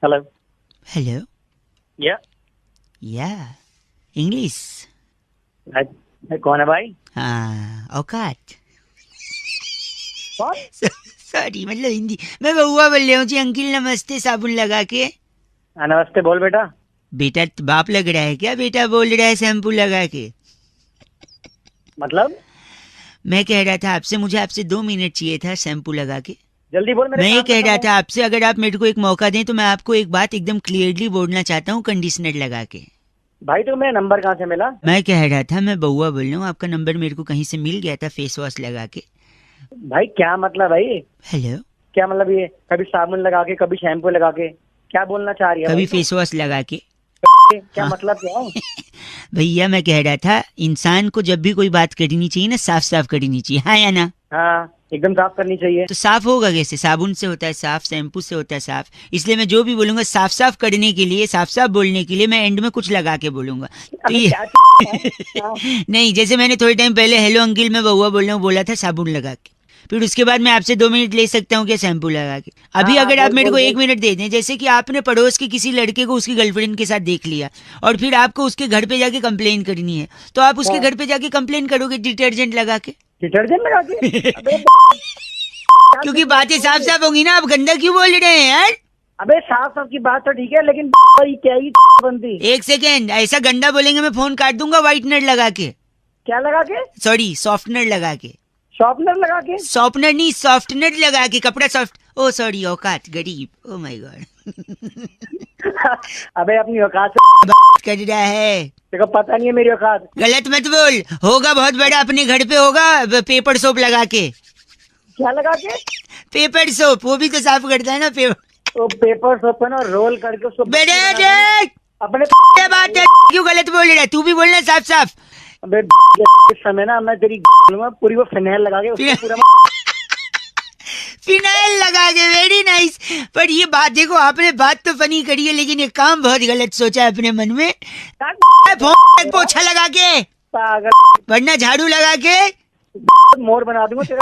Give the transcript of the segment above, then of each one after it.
Hello. Hello. या या English. कौन है भाई? हाँ औकात। कौन? सॉरी मतलब हिंदी। मैं बउआ बोल रहा हूँ जी। अंकिल नमस्ते साबुन लगा के। नमस्ते बोल बेटा। बेटा बाप लग रहा है क्या? बेटा बोल रहा है शैम्पू लगा के। मतलब मैं कह रहा था आपसे, मुझे आपसे 2 मिनट चाहिए था शैम्पू लगा के। जल्दी बोल, मेरे मैं ये काम कह खत्म रहा है। था आपसे, अगर आप मेरे को एक मौका दें तो मैं आपको एक बात एकदम क्लियरली बोलना चाहता हूँ कंडीशनर लगा के। भाई तो मेरा नंबर कहाँ से मिला? मैं कह रहा था, मैं बउआ बोल रहा हूँ, आपका नंबर मेरे को कहीं से मिल गया था फेस वॉश लगा के। भाई क्या मतलब भाई? हेलो। क्या मतलब ये कभी साबुन लगा के कभी शैम्पू लगा के क्या बोलना चाह रही है कभी भाई फेस वॉश लगा के। क्या हाँ। मतलब क्या है? भैया मैं कह रहा था, इंसान को जब भी कोई बात करनी चाहिए ना, साफ साफ करनी चाहिए, हाँ या ना? हाँ एकदम साफ करनी चाहिए। तो साफ होगा कैसे? साबुन से होता है साफ, शैम्पू से होता है साफ। इसलिए मैं जो भी बोलूंगा साफ साफ करने के लिए, साफ साफ बोलने के लिए मैं एंड में कुछ लगा के बोलूंगा। तो अबे ये क्या है? हाँ। नहीं, जैसे मैंने थोड़े टाइम पहले हेलो अंकिल मैं बउआ बोल रहा हूँ बोला था साबुन लगा के, फिर उसके बाद मैं आपसे 2 मिनट ले सकता हूँ क्या शैम्पू लगा के? अभी हाँ, अगर आप बोल मेरे बोल को बोल। 1 मिनट दे दें, जैसे कि आपने पड़ोस के किसी लड़के को उसकी गर्लफ्रेंड के साथ देख लिया और फिर आपको उसके घर पे जाके कंप्लेन करनी है, तो आप उसके हाँ। घर पे जाके कंप्लेन करोगे डिटर्जेंट लगा के? डिटर्जेंट लगा के? अबे क्योंकि बातें साफ साफ होंगी ना। आप गंदा क्यों बोल रहे हैं यार? अबे साफ साफ की बात तो ठीक है लेकिन भाई क्या ही बनती? 1 सेकेंड, ऐसा गंदा बोलेंगे मैं फोन काट दूंगा व्हाइटनर लगा के। क्या लगा के? सॉरी सॉफ्टनर लगा के। शॉर्पनर लगा के? सॉफ्टनर नहीं, सॉफ्टनर लगा के, कपड़ा सॉफ्ट। ओ सॉरी, औकात गरीब। Oh my God. अबे अपनी औकात से बात कर रहा है। देखो, पता नहीं है मेरी औकात। गलत मत बोल। होगा बहुत बड़ा, अपने घर पे होगा पेपर सोप लगा के। क्या लगा के? पेपर सोप, वो भी तो साफ करता है ना पेपर। तो पेपर सोप पे ना रोल करके उसको बेटे बत्ती बना देना। देख, अपने क्या बात है, क्यों गलत बोल रहा है? तू भी बोलना साफ साफ। अबे इस समय ना मैं तेरी लूंगा पूरी, वो फिनाइल लगा के उसको पूरा फिनाइल लगा के, वेरी नाइस। पर ये बात देखो, आपने बात तो फनी करी है लेकिन ये काम बहुत गलत सोचा है अपने मन में। फोन पोछा लगा के, पागल वरना झाड़ू लगा के। मोर बना दूंगा तेरा।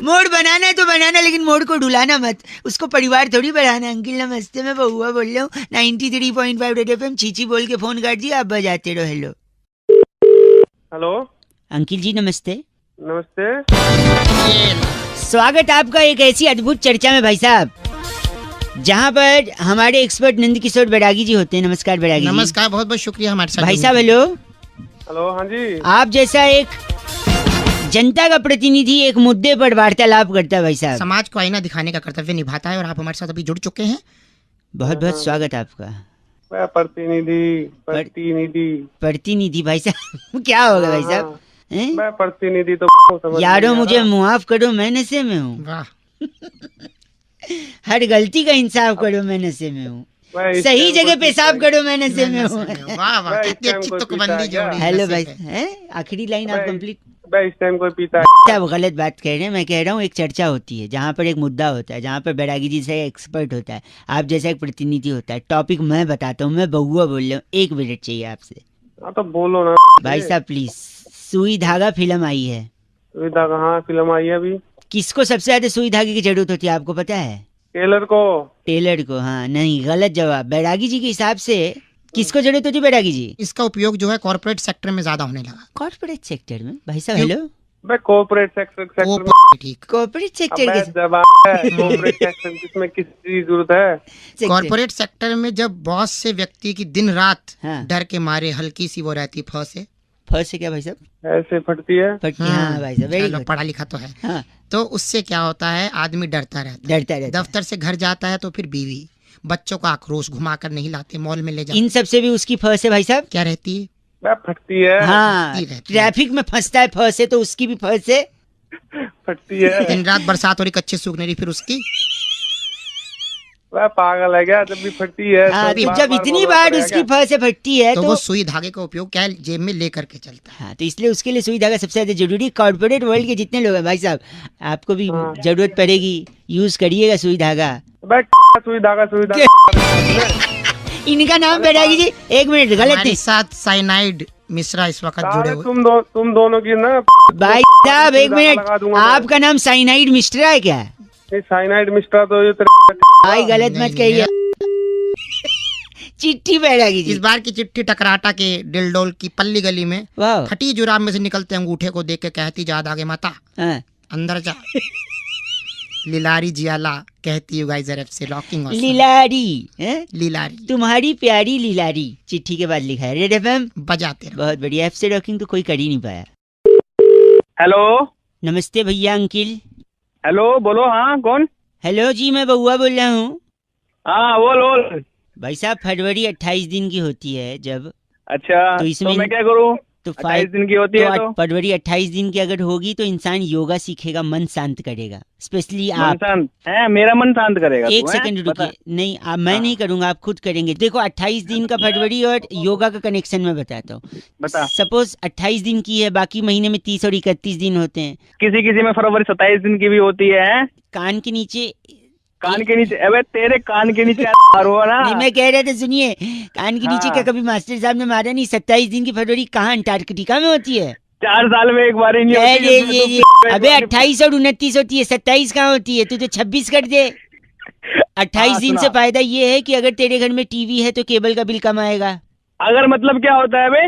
मोड़ बनाना है तो बनाना, लेकिन मोड़ को ढुलाना मत, उसको परिवार थोड़ी बढ़ाना है। अंकिल नमस्ते, मैं बउआ बोल रहा हूँ 93.5 रेड एफएम। चीची बोल के फोन काट दिया, आप बजाते रहो। हेलो। हेलो। अंकिल जी नमस्ते। नमस्ते। स्वागत आपका एक ऐसी अद्भुत चर्चा में भाई साहब, जहाँ पर हमारे एक्सपर्ट नंद किशोर बैरागी जी होते हैं। नमस्कार बैरागी जी। नमस्कार, बहुत बहुत शुक्रिया हमारे साथ भाई जुड़ने साहब के लिए। हेलो। हेलो। हाँ जी। आप जैसा एक जनता का प्रतिनिधि एक मुद्दे पर वार्तालाप करता है भाई साहब। समाज को आईना दिखाने का कर्तव्य निभाता है और आप हमारे साथ अभी जुड़ चुके हैं। बहुत बहुत स्वागत आपका। मैं प्रतिनिधि प्रतिनिधि भाई साहब क्या होगा भाई साहब? हैं? मैं प्रतिनिधि तो समझ यारो नहीं आ मुझे रहा। मुआफ करो, मैं नशे में हूँ। वाह, हर गलती का इंसाफ करो, मैं नशे में हूँ। मैं इस सही टाइम जगह कोई पेशाब पीता करो, मैं नशे में हूँ। वाह वाह, मैं इस कितनी टाइम अच्छी कोई तुकबंदी पीता है क्या? जोड़ी। हेलो नशे भाई, पे। हैं? आखिरी लाइन आप मैं कंप्लीट। मैं इस टाइम कोई पीता है। आप गलत बात कह रहे हैं। मैं कह रहा हूँ एक चर्चा होती है जहाँ पर एक मुद्दा होता है, जहाँ पर बैरागी जी से एक्सपर्ट होता है, आप जैसा एक प्रतिनिधि होता है। टॉपिक मैं बताता हूँ, मैं बउआ बोल रहा हूँ, 1 मिनट चाहिए आपसे। हाँ तो बोलो ना भाई साहब प्लीज। सुई धागा फिल्म आई है, सुविधा कहाँ फिल्म आई है अभी? किसको सबसे ज्यादा सुई धागे की जरूरत होती है आपको पता है? टेलर को। टेलर को। हाँ नहीं, गलत जवाब। बैरागी जी के हिसाब से किसको जरूरत होती है बैरागी जी? इसका उपयोग जो है कॉर्पोरेट सेक्टर में ज्यादा होने लगा। कॉर्पोरेट सेक्टर में भाई साहब? क्यों? हेलो। मैं कॉर्पोरेट सेक्टर वो में। ठीक। कॉर्पोरेट सेक्टर अबे के जवाब है कॉर्पोरेट सेक्टर, जिसमें किसकी जरूरत है? सेक्टर। कॉर्पोरेट सेक्टर में जब बॉस से व्यक्ति की दिन रात हाँ। डर के मारे हल्की सी वो रहती फंसे फर्स्ट से क्या भाई साहब? ऐसे फटती है। फटती। हाँ भाई साहब, वेरी चलो गुड। पढ़ा लिखा तो है। हाँ, तो उससे क्या होता है, आदमी डरता रहता है। डरता रहता है। दफ्तर से घर जाता है तो फिर बीवी बच्चों का आक्रोश घुमाकर नहीं लाते, मॉल में ले जाते। इन सब से भी उसकी फर्स्ट है भाई साहब। क्या रहती है? मैं फटती है। हाँ, फटती रहती है। ट्रैफिक में फंसता है फर्स्ट है, तो उसकी भी फर्स्ट है। फटती है। दिन रात बरसात हो रही, कच्चे सूखने रही, फिर उसकी। वह पागल है क्या? जब भी फटती है हाँ, तो तो बार जब बार इतनी बोलना बार पड़ेगा उसकी क्या? फर्स्ट है फटती है तो तो वो सुई धागे का उपयोग क्या है, जेब में ले करके चलता है। हाँ, तो इसलिए उसके लिए सुई धागा सबसे ज्यादा जरूरी। कॉर्पोरेट वर्ल्ड के जितने लोग हैं भाई साहब, आपको भी हाँ। जरूरत पड़ेगी, यूज करिएगा सुई धागा। भाई सुई धागा इनका नाम बैरागी जी। 1 मिनट, गलत हमारे नहीं साथ साइनाइड मिश्रा इस वक्त जुड़े हुए। तुम दोनों की ना भाई साहब। 1 लगा मिनट, दूंगा मैं। आपका नाम साइनाइड मिस्ट्रा है क्या? साइनाइड मिस्टर तो ये तेरे भाई गलत नहीं, मत कहिए। चिट्ठी बैरागी इस जी। बार की चिट्ठी टकराटा के डिलडोल की पल्ली गली में वाह। फटी जुराब में से निकलते अंगूठे को देख के कहती जा आगे माता हाँ। अंदर जा। लिलारी जियाला कहती यू गाइस आर से लॉकिंग लीलारी हैं? लिलारी तुम्हारी प्यारी लीलारी चिट्ठी के बाद लिखा है रेड एफएम। बजाते रहो। बहुत बढ़िया। एफ से रॉकिंग तो कोई कर ही नहीं पाया। हेलो नमस्ते भैया अंकिल। हेलो बोलो, हाँ कौन? हेलो जी मैं बउआ बोल रहा हूँ। हाँ बोल बोल। भाई साहब फरवरी 28 दिन की होती है जब, अच्छा तो इसमें- तो मैं क्या करूँ? तो 28 दिन की होती है तो फरवरी 28 दिन की अगर होगी तो इंसान योगा सीखेगा, मन शांत करेगा। स्पेशली मन आप। शांत है, मेरा मन शांत करेगा एक तू, हैं? सेकंड बता। रुकिए। नहीं मैं नहीं करूंगा, आप खुद करेंगे। देखो 28 दिन का फरवरी और योगा का कनेक्शन मैं बताता हूँ। बता। सपोज 28 दिन की है, बाकी महीने में 30 और 31 दिन होते हैं। किसी किसी में फरवरी 27 दिन की भी होती है। कान के नीचे। कान के नीचे, अबे तेरे कान के नीचे मारो ना। नहीं मैं कह रहा था सुनिए, कान के नीचे हाँ। क्या कभी मास्टर साहब ने मारा नहीं? 27 दिन की फरवरी कहाँ अंटार्कटिका में होती है? 4 साल में एक बार ही नहीं होती है, इसमें तो अबे 28 और 29 होती है, 27 कहाँ होती है? तू तो 26 कर दे। 28 हाँ, दिन सुना। से फायदा ये है कि अगर तेरे घर में टीवी है तो केबल का बिल कम आएगा। अगर मतलब क्या होता है बे?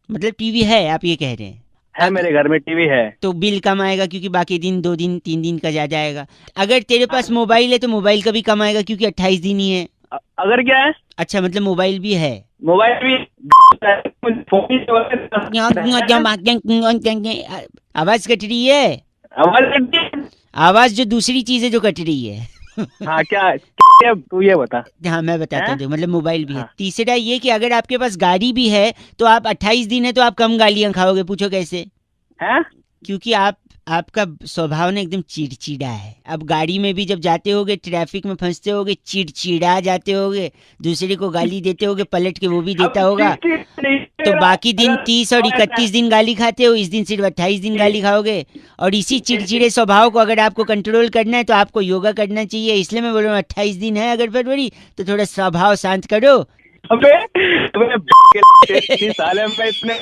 मतलब टीवी है, आप ये कह रहे हैं? है, मेरे घर में टीवी है। तो बिल कम आएगा क्योंकि बाकी दिन 2 दिन 3 दिन का ज्यादा आएगा। अगर तेरे पास मोबाइल है तो मोबाइल का भी कम आएगा क्योंकि 28 दिन ही है। अगर क्या है? अच्छा मतलब मोबाइल भी है। मोबाइल भी फोन ही आवाज कट रही है। आवाज कटती है? आवाज जो दूसरी चीज है जो कट रही है। हाँ क्या तू ये बता। हाँ मैं बताता हैं? हूँ, मतलब मोबाइल भी है। हाँ। तीसरा ये कि अगर आपके पास गाड़ी भी है तो आप 28 दिन है तो आप कम गालियां खाओगे। पूछो कैसे? हैं? क्योंकि आपका स्वभाव ना एकदम चिड़चिड़ा है। अब गाड़ी में भी जब जाते होगे, ट्रैफिक में फंसते होगे, चिड़चिड़ा जाते होगे, दूसरे को गाली देते होगे, पलट के वो भी देता होगा। तो बाकी दिन 30 और 31 दिन गाली खाते हो, इस दिन सिर्फ 28 दिन गाली खाओगे। और इसी चिड़चिड़े स्वभाव को अगर आपको कंट्रोल करना है तो आपको योगा करना चाहिए। इसलिए मैं बोल रहा हूँ 28 दिन है अगर फरवरी तो थोड़ा स्वभाव शांत करो। अबे साले में इतने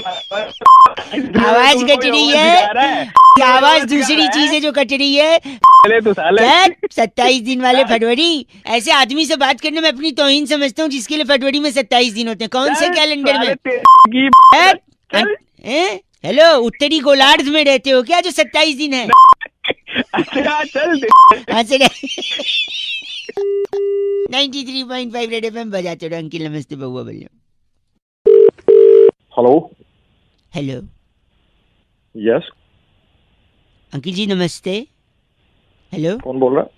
आवाज कट रही है। आवाज दूसरी चीज है जो कट रही है। तू साले 27 दिन वाले फरवरी। ऐसे आदमी से बात करने में अपनी तौहीन समझता हूँ जिसके लिए फरवरी में 27 दिन होते हैं। कौन से कैलेंडर में? हेलो उत्तरी गोलार्ध में रहते हो क्या जो 27 दिन है? अच्छा चल 93.5 रेड एफएम बजाते रहो। अंकिल नमस्ते बउआ बोलिए। हेलो हेलो यस अंकिल जी नमस्ते। हेलो कौन बोल रहा है?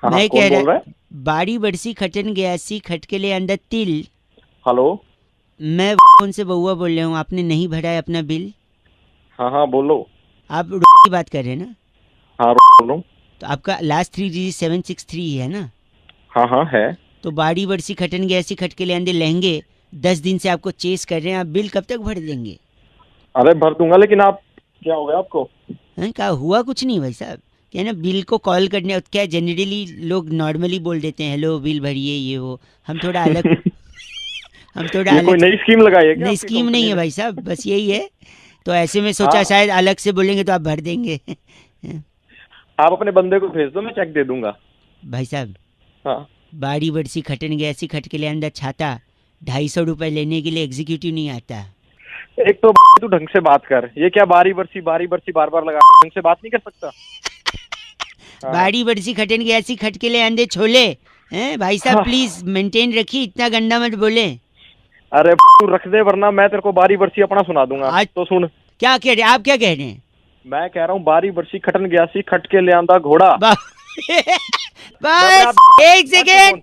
हाँ मैं कौन कह बोल रहा रहा है? बाड़ी बरसी खटन गयासी खटकेले अंदर तिल। हेलो मैं कौन से बउआ बोल रहा हूँ, आपने नहीं भरा है अपना बिल। हाँ हाँ बोलो। आप की बात कर रहे हैं ना? हाँ बोल रहा हूँ। तो आपका लास्ट 3 डिजिट 763 है ना? हाँ हाँ है। तो बाड़ी बरसी खटन गयासी खटकेले अंदर लहंगे 10 दिन से आपको चेस कर रहे हैं। आप बिल कब तक भर देंगे? अरे भर दूंगा, लेकिन आप क्या हो गया आपको? हैं क्या हुआ? कुछ नहीं भाई साहब, क्या है ना बिल को कॉल करने क्या जनरली लोग नॉर्मली बोल देते हैं हेलो बिल भरिए ये वो। हम थोड़ा अलग हम थोड़ा ये कोई अलग नई स्कीम लगाई है क्या नहीं आपकी स्कीम नहीं कंपनी है ने? भाई साहब, बस यही है। तो ऐसे में सोचा हाँ। शायद अलग से बोलेंगे तो आप भर देंगे। आप अपने बंदे को भेज दो, मैं चेक दे दूंगा। भाई साहब हाँ बाड़ी बरसी खटन गया ऐसी खट के ले अंदर छाता 250 रुपए लेने के लिए एग्जीक्यूटिव नहीं आता। एक तो तू ढंग से बात कर। ये क्या बारी बरसी बार बार लगा, ढंग से बात नहीं कर सकता? हाँ। बाड़ी बरसी खटन गया ऐसी खट के ले अंदर छोले हैं भाई साहब। हाँ। प्लीज मेंटेन रखिए, इतना गंदा मत बोले। अरे तू रख दे वरना मैं तेरे को बारी बरसी अपना सुना दूंगा। आज- तो सुन, क्या कह रहे हैं आप? क्या कह रहे हैं? मैं कह रहा हूँ बारी बरसी खटन गया सी खट के ले आंदा घोड़ा। बस एक सेकेंड।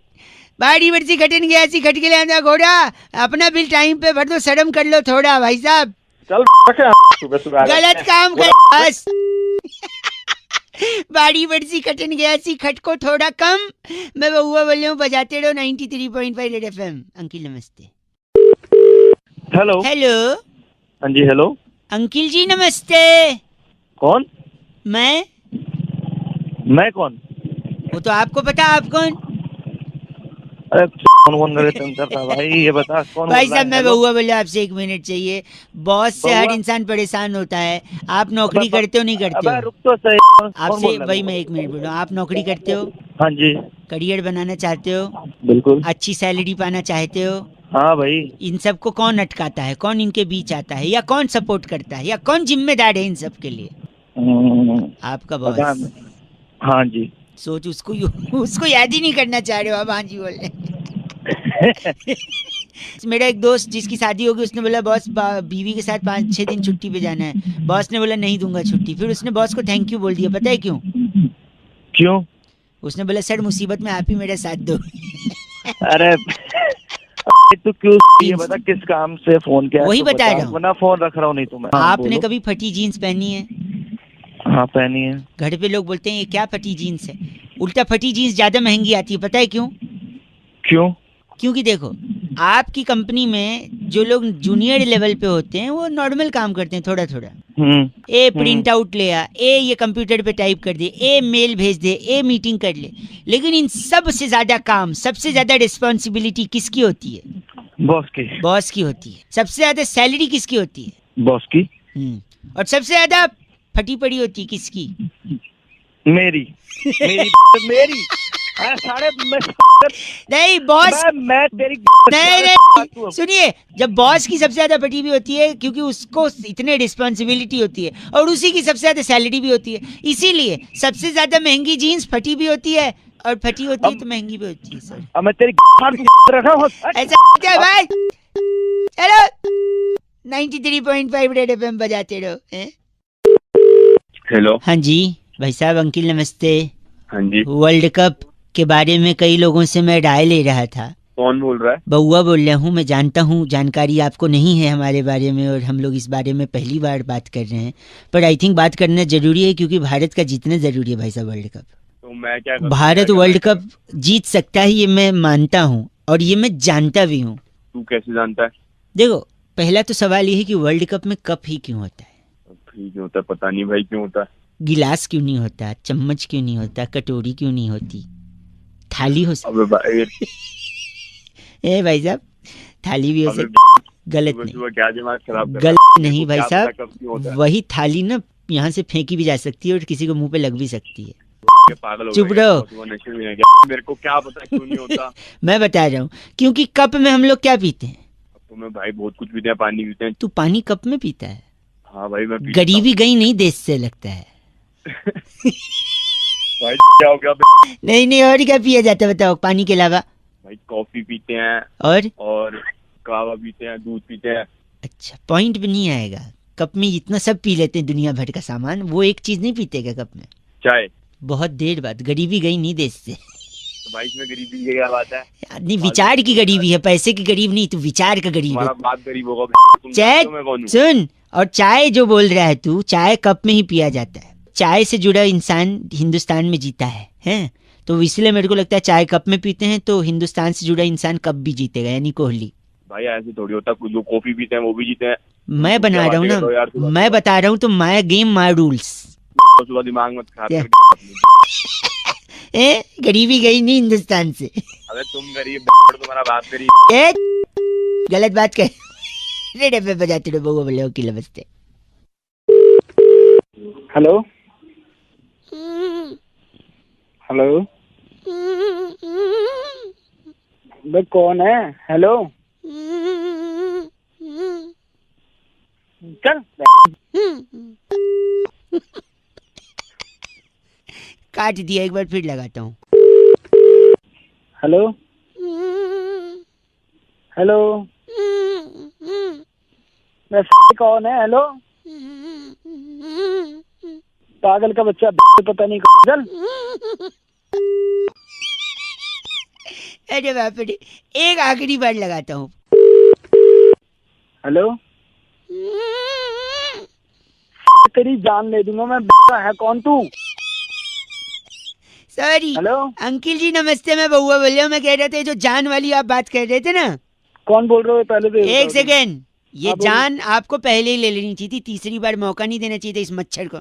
बाड़ी बरसी खटन गया ऐसी खट के ले अंदर घोड़ा। अपना बिल टाइम पे भर दो, शर्म कर लो थोड़ा भाई साहब। चल रखे सुबह सुबह गलत काम कर बस। बाड़ी बरसी खटन गया सी खट को थोड़ा कम। मैं बउआ बोल रहा हूँ, बजाते रहो 93.5 रेड एफएम। अंकिल नमस्ते। हेलो। हेलो हाँ जी हेलो। अंकिल जी नमस्ते। कौन? मैं कौन? वो तो आपको पता, आप कौन? अरे कौन करता भाई, ये बता कौन भाई बोल रहा साहब है? मैं हेलो? बउआ बोले आपसे 1 मिनट चाहिए। बॉस से हर बउआ? इंसान परेशान होता है। आप नौकरी करते हो नहीं करते अबे हो? रुक तो सही। कौन आपसे बोल रहा है भाई तू? मैं 1 मिनट बोल रहा हूँ, आप नौकरी करते हो? हाँ जी। करियर बनाना चाहते हो, बिल्कुल। अच्छी सैलरी पाना चाहते हो, हाँ भाई। इन सबको कौन अटकाता है, कौन इनके बीच आता है, या कौन सपोर्ट करता है, या कौन जिम्मेदार है इन सब के लिए? आपका पता बॉस। नहीं। हाँ जी। सोच, उसको याद ही नहीं करना चाह रहे हो आप। हाँ जी बोल रहे मेरा एक दोस्त जिसकी शादी होगी, उसने बोला बॉस बीवी के साथ 5-6 दिन छुट्टी पे जाना है। बॉस ने बोला नहीं दूंगा छुट्टी। फिर उसने बॉस को थैंक यू बोल दिया। पता है क्यों? क्यों? उसने बोला सर मुसीबत में आप ही मेरा साथ दो। अरे तू क्यों ये बता किस काम से फोन किया? वही तो बता रहा हूँ। वरना फोन रख रहा हूँ नहीं तो मैं। आपने बोलो। कभी फटी जीन्स पहनी है? हाँ पहनी है। घर पे लोग बोलते हैं ये क्या फटी जीन्स है। उल्टा फटी जीन्स ज्यादा महंगी आती है। पता है क्यों? क्यों? क्योंकि देखो, आपकी कंपनी में जो लोग जूनियर लेवल पे होते हैं वो नॉर्मल काम करते हैं, थोड़ा थोड़ा। ए प्रिंट आउट ले आ, ए ये कंप्यूटर पे टाइप कर दे, ए मेल भेज दे, ए मीटिंग कर ले। लेकिन इन सब से ज्यादा काम, सबसे ज्यादा रिस्पॉन्सिबिलिटी किसकी होती है? बॉस की। बॉस की होती है। सबसे ज्यादा सैलरी किसकी होती है? बॉस की। और सबसे ज्यादा फटी पड़ी होती है किसकी? मेरी। मेरी मेरी। साढ़े नहीं बॉस, मैं तेरी नहीं सुनिए, जब बॉस की सबसे ज्यादा फटी भी होती है क्योंकि उसको इतने रिस्पॉन्सिबिलिटी होती है, और उसी की सबसे ज्यादा सैलरी भी होती है। इसीलिए सबसे ज्यादा महंगी जीन्स फटी भी होती है, और फटी होती है तो महंगी भी होती है। सर अब मैं तेरी रखा हूँ ऐसा क्या है भाई? चलो 93.5 रेड एफएम बजाते रहो। हेलो। हाँ जी भाई साहब, अंकिल नमस्ते। हाँ जी। वर्ल्ड कप के बारे में कई लोगों से मैं राय ले रहा था। कौन बोल रहा है? बउआ बोल रहा हूँ। मैं जानता हूँ जानकारी आपको नहीं है हमारे बारे में, और हम लोग इस बारे में पहली बार बात कर रहे हैं, पर आई थिंक बात करना जरूरी है क्योंकि भारत का जीतना जरूरी है भाई साहब वर्ल्ड कप। तो मैं क्या करूं? भारत वर्ल्ड कप जीत सकता है, ये मैं मानता हूँ और ये मैं जानता भी हूँ। तू कैसे जानता है? देखो, पहला तो सवाल ये है कि वर्ल्ड कप में कप ही क्यों होता है? क्यों होता है पता नहीं भाई, क्यों होता है? गिलास क्यों नहीं होता? चम्मच क्यों नहीं होता? कटोरी क्यों नहीं होती? थाली हो अबे भाई, ए भाई साहब, थाली भी हो अबे सकती। गलत नहीं, सुबह क्या दिमाग खराब कर रहा है? गलत नहीं तेरे को भाई क्या साहब। पता कब क्यों होता है? वही थाली ना यहाँ से फेंकी भी जा सकती है और किसी को मुंह पे लग भी सकती है। ये पागल हो चुप गया रहो। क्या? सुबह नशे में है क्या? मेरे को क्या पता क्यों नहीं होता? मैं बता रहा हूँ, क्योंकि कप में हम लोग क्या पीते हैं? तुम्हें भाई बहुत कुछ पीते हैं, पानी पीते हैं। तू पानी कप में पीता है? हाँ भाई मैं पीता गरीबी गई नहीं देश से लगता है। हूँ। भाई क्या हो गया? नहीं, और क्या पिया जाता है बताओ पानी के अलावा? भाई कॉफी पीते हैं और कहवा पीते हैं, दूध पीते हैं। अच्छा, पॉइंट भी नहीं आएगा। कप में इतना सब पी लेते हैं दुनिया भर का सामान, वो एक चीज नहीं पीते क्या कप में? चाय। बहुत देर बाद। गरीबी गई नहीं देश से। तो भाई इसमें गरीबी की क्या बात है? नहीं, विचार की गरीबी है, पैसे की गरीब नहीं, तू विचार का गरीब है। तुम्हारा बाप गरीब होगा। तुम चाय जानते हो मैं कौन हूँ? सुन, और चाय जो बोल रहा है तू, चाय कप में ही पिया जाता है। चाय से जुड़ा इंसान हिंदुस्तान में जीता है? तो इसलिए मेरे को लगता है चाय कप में पीते हैं तो हिंदुस्तान से जुड़ा इंसान कब भी जीतेगा, यानी कोहली। भाई ऐसे थोड़ी होता, कुछ लोग कॉफी पीते हैं वो भी जीते हैं। मैं बना रहा हूँ ना, मैं बता रहा हूँ तो माय गेम माय रूल्स। सुबह दिमाग मत खराब क्या? कर। गरीबी गई नहीं हिंदुस्तान से। अबे तुम गरीब, तुम्हारा बाप गरीब। ए, गलत बात कर। रेड एफएम बजाते रहो, बउआ बोले ओके नमस्ते। हेलो हेलो, बे कौन है? हेलो चल। काट दिया, एक बार फिर लगाता हूँ। हेलो हेलो, बे कौन है? हेलो, पागल का बच्चा, पता नहीं चल। अरे बाप रे, एक आखिरी बार लगाता हूँ। हेलो, तेरी जान ले दूंगा मैं। है कौन तू? सॉरी। हेलो, अंकिल जी नमस्ते, मैं बउआ बोल रहा हूँ। मैं कह रहा था जो जान वाली आप बात कर रहे थे ना। कौन बोल रहे हो? पहले तो एक सेकेंड, ये हाँ, बोलो। जान आपको पहले ही ले लेनी चाहिए थी, तीसरी बार मौका नहीं देना चाहिए था इस मच्छर को।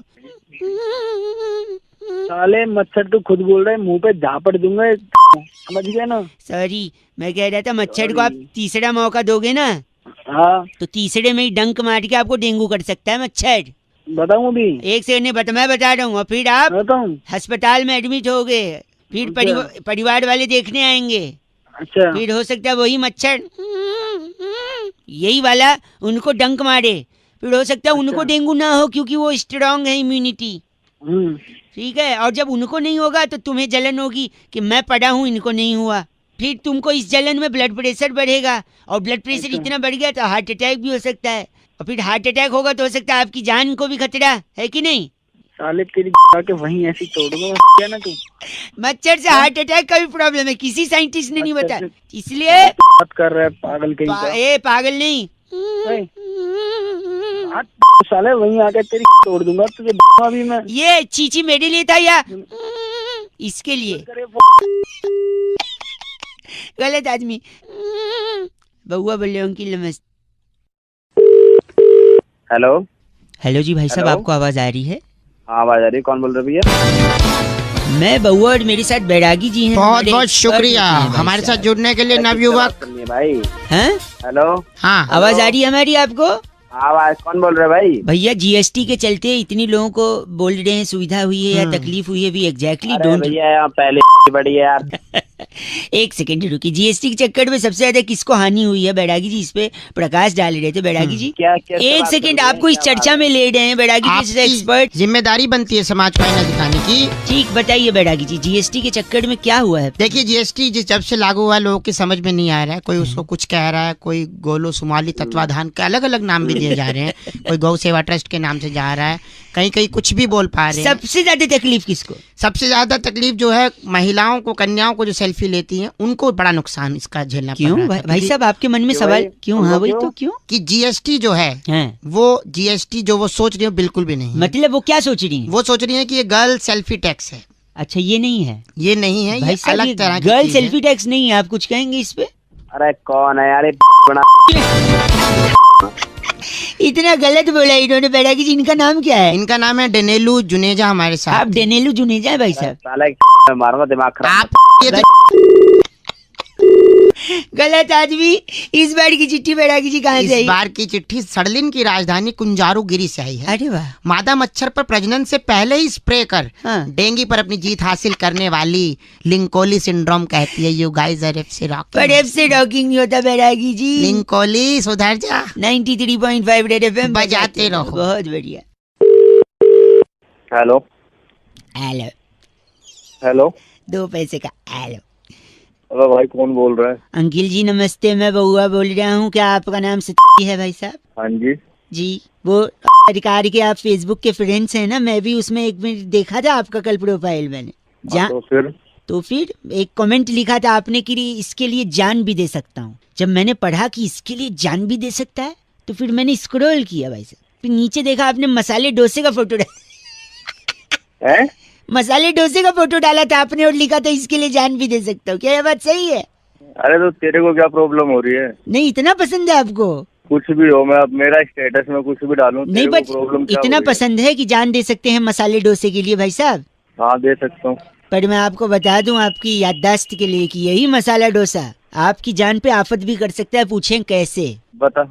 साले मच्छर तू खुद बोल रहे, मुंह पे झापड़ दूंगा, समझ गया ना? सॉरी, मैं कह रहा था मच्छर को आप तीसरा मौका दोगे ना हाँ तो तीसरे में ही डंक मार के आपको डेंगू कर सकता है मच्छर। बताऊं अभी? एक सेकंड नहीं मैं बता रहा हूँ, और फिर आप बताऊं? अस्पताल में एडमिट हो गए, फिर परिवार वाले देखने आएंगे, अच्छा फिर हो सकता है वही मच्छर यही वाला उनको डंक मारे, फिर हो सकता है उनको डेंगू ना हो क्योंकि वो स्ट्रांग है इम्यूनिटी। ठीक है, और जब उनको नहीं होगा तो तुम्हें जलन होगी कि मैं पड़ा हूँ इनको नहीं हुआ, फिर तुमको इस जलन में ब्लड प्रेशर बढ़ेगा, और ब्लड प्रेशर इतना बढ़ गया तो हार्ट अटैक भी हो सकता है, और फिर हार्ट अटैक होगा तो हो सकता है आपकी जान को भी खतरा है कि नहीं। साले तेरी के वहीं ऐसी तोड़ दूंगा क्या ना तू। मच्छर से हार्ट अटैक का भी प्रॉब्लम है, किसी साइंटिस्ट ने नहीं बताया, इसलिए बात कर रहा है पागल कहीं का। ए पागल नहीं, साले वहीं आके तेरी तोड़ दूंगा तुझे अभी मैं। ये चीची मेरे लिए था या इसके लिए? गलत आदमी। बउआ बोले अंकिल नमस्ते। हेलो हेलो जी भाई साहब, हेलो? आपको आवाज आ रही है? हाँ आवाज आ रही है, कौन बोल रहे भैया? मैं बउआ और मेरे साथ बैरागी जी हैं। बहुत हमारे बहुत expert शुक्रिया होते हैं भाई हमारे साथ साहब। जुड़ने के लिए नवयुवक। भाई हैं? हेलो हाँ आवाज आ रही है हमारी आपको? आवाज कौन बोल रहे भाई? भैया जीएसटी के चलते इतनी लोगों को बोल रहे हैं सुविधा हुई है या तकलीफ हुई है, भी एग्जैक्टली अरे डोंट। भैया यहाँ पहले बड़ी है यार। एक सेकंड रुकी, जीएसटी के चक्कर में सबसे ज्यादा किसको हानि हुई है बैरागी जी? इस पे प्रकाश डाल रहे थे बैरागी जी। क्या कैसे एक बात सेकंड, कर रहे आपको हैं? इस क्या चर्चा बात में ले रहे हैं बैरागी जी जैसे एक्सपर्ट। आपकी जिम्मेदारी बनती है समाज को आईना दिखाने की। ठीक बताइए बैरागी जी, जीएसटी के चक्कर में क्या हुआ है? देखिए जीएसटी जब से लागू हुआ लोगों की समझ में नहीं आ रहा है, कोई उसको कुछ कह रहा है, कोई गोलो सुमाली तत्वाधान के अलग अलग नाम भी दिए जा रहे हैं, कोई गौ सेवा ट्रस्ट के नाम से जा रहा है, कहीं कहीं कुछ भी बोल पा रहे हैं। सबसे ज्यादा तकलीफ किसको? सबसे ज्यादा तकलीफ जो है महिलाओं को, कन्याओं को जो सेल्फी लेती हैं उनको बड़ा नुकसान इसका झेलना पड़ क्यों रहा है। भाई साहब, आपके मन में सवाल क्यों? हाँ भाई, तो क्यों? कि जीएसटी जो है हैं? वो जीएसटी जो वो सोच रही है बिल्कुल भी नहीं है। मतलब वो क्या सोच रही है? वो सोच रही है कि ये गर्ल सेल्फी टैक्स है। अच्छा ये नहीं है ये नहीं है, ये भाई साहब, अलग तरह की गर्ल चीज है। सेल्फी टैक्स नहीं है, आप कुछ कहेंगे इस पे? अरे कौन है यार ये बना? इतना गलत बोला इन्होंने बैरागी जी। इनका नाम क्या है? इनका नाम है डेनेलू जुनेजा हमारे साथ। आप डेनेलू जुनेजा है भाई साहब? साला मारूंगा दिमाग खराब। आप ये तो गलत आदमी। इस बार की चिट्ठी बैरागी जी कहाँ से आई? इस बार की चिट्ठी सड़लिन की राजधानी कुंजारू गिरी से आई है। अरे वाह। मादा मच्छर पर प्रजनन से पहले ही स्प्रे कर हाँ। डेंगू पर अपनी जीत हासिल करने वाली लिंकोली सिंड्रोम कहती है यू गाइस आर एफ से पर एफ से रॉकिंग नहीं होता बैरागी जी। लिंकोली सुधर जा। 93.5 रेड एफएम बजाते रहो। बहुत बढ़िया। हेलो हेलो, हेलो 2 पैसे का हेलो। अरे भाई कौन बोल रहा है? अंकिल जी नमस्ते, मैं बउआ बोल रहा हूँ। क्या आपका नाम सती है भाई साहब? हाँ जी जी, वो अधिकार के आप फेसबुक के फ्रेंड्स हैं ना? मैं भी उसमें एक मिनट देखा था आपका कल प्रोफाइल मैंने। हाँ, तो फिर एक कमेंट लिखा था आपने कि इसके लिए जान भी दे सकता हूँ। जब मैंने पढ़ा कि इसके लिए जान भी दे सकता है तो फिर मैंने स्क्रॉल किया भाई साहब, फिर नीचे देखा आपने मसाले डोसे का फोटो है? मसाले डोसे का फोटो डाला था आपने और लिखा था इसके लिए जान भी दे सकता हूँ। क्या ये बात सही है? अरे तो तेरे को क्या प्रॉब्लम हो रही है? नहीं, इतना पसंद है आपको? कुछ भी हो, मैं अब मेरा स्टेटस में कुछ भी डालूं, नहीं, तेरे बट को प्रॉब्लम क्या इतना हो रही है? पसंद है कि जान दे सकते हैं मसाले डोसे के लिए भाई साहब? हाँ दे सकता हूँ। पर मैं आपको बता दूं आपकी याददाश्त के लिए कि यही मसाला डोसा आपकी जान पे आफत भी कर सकता है। पूछें कैसे? बता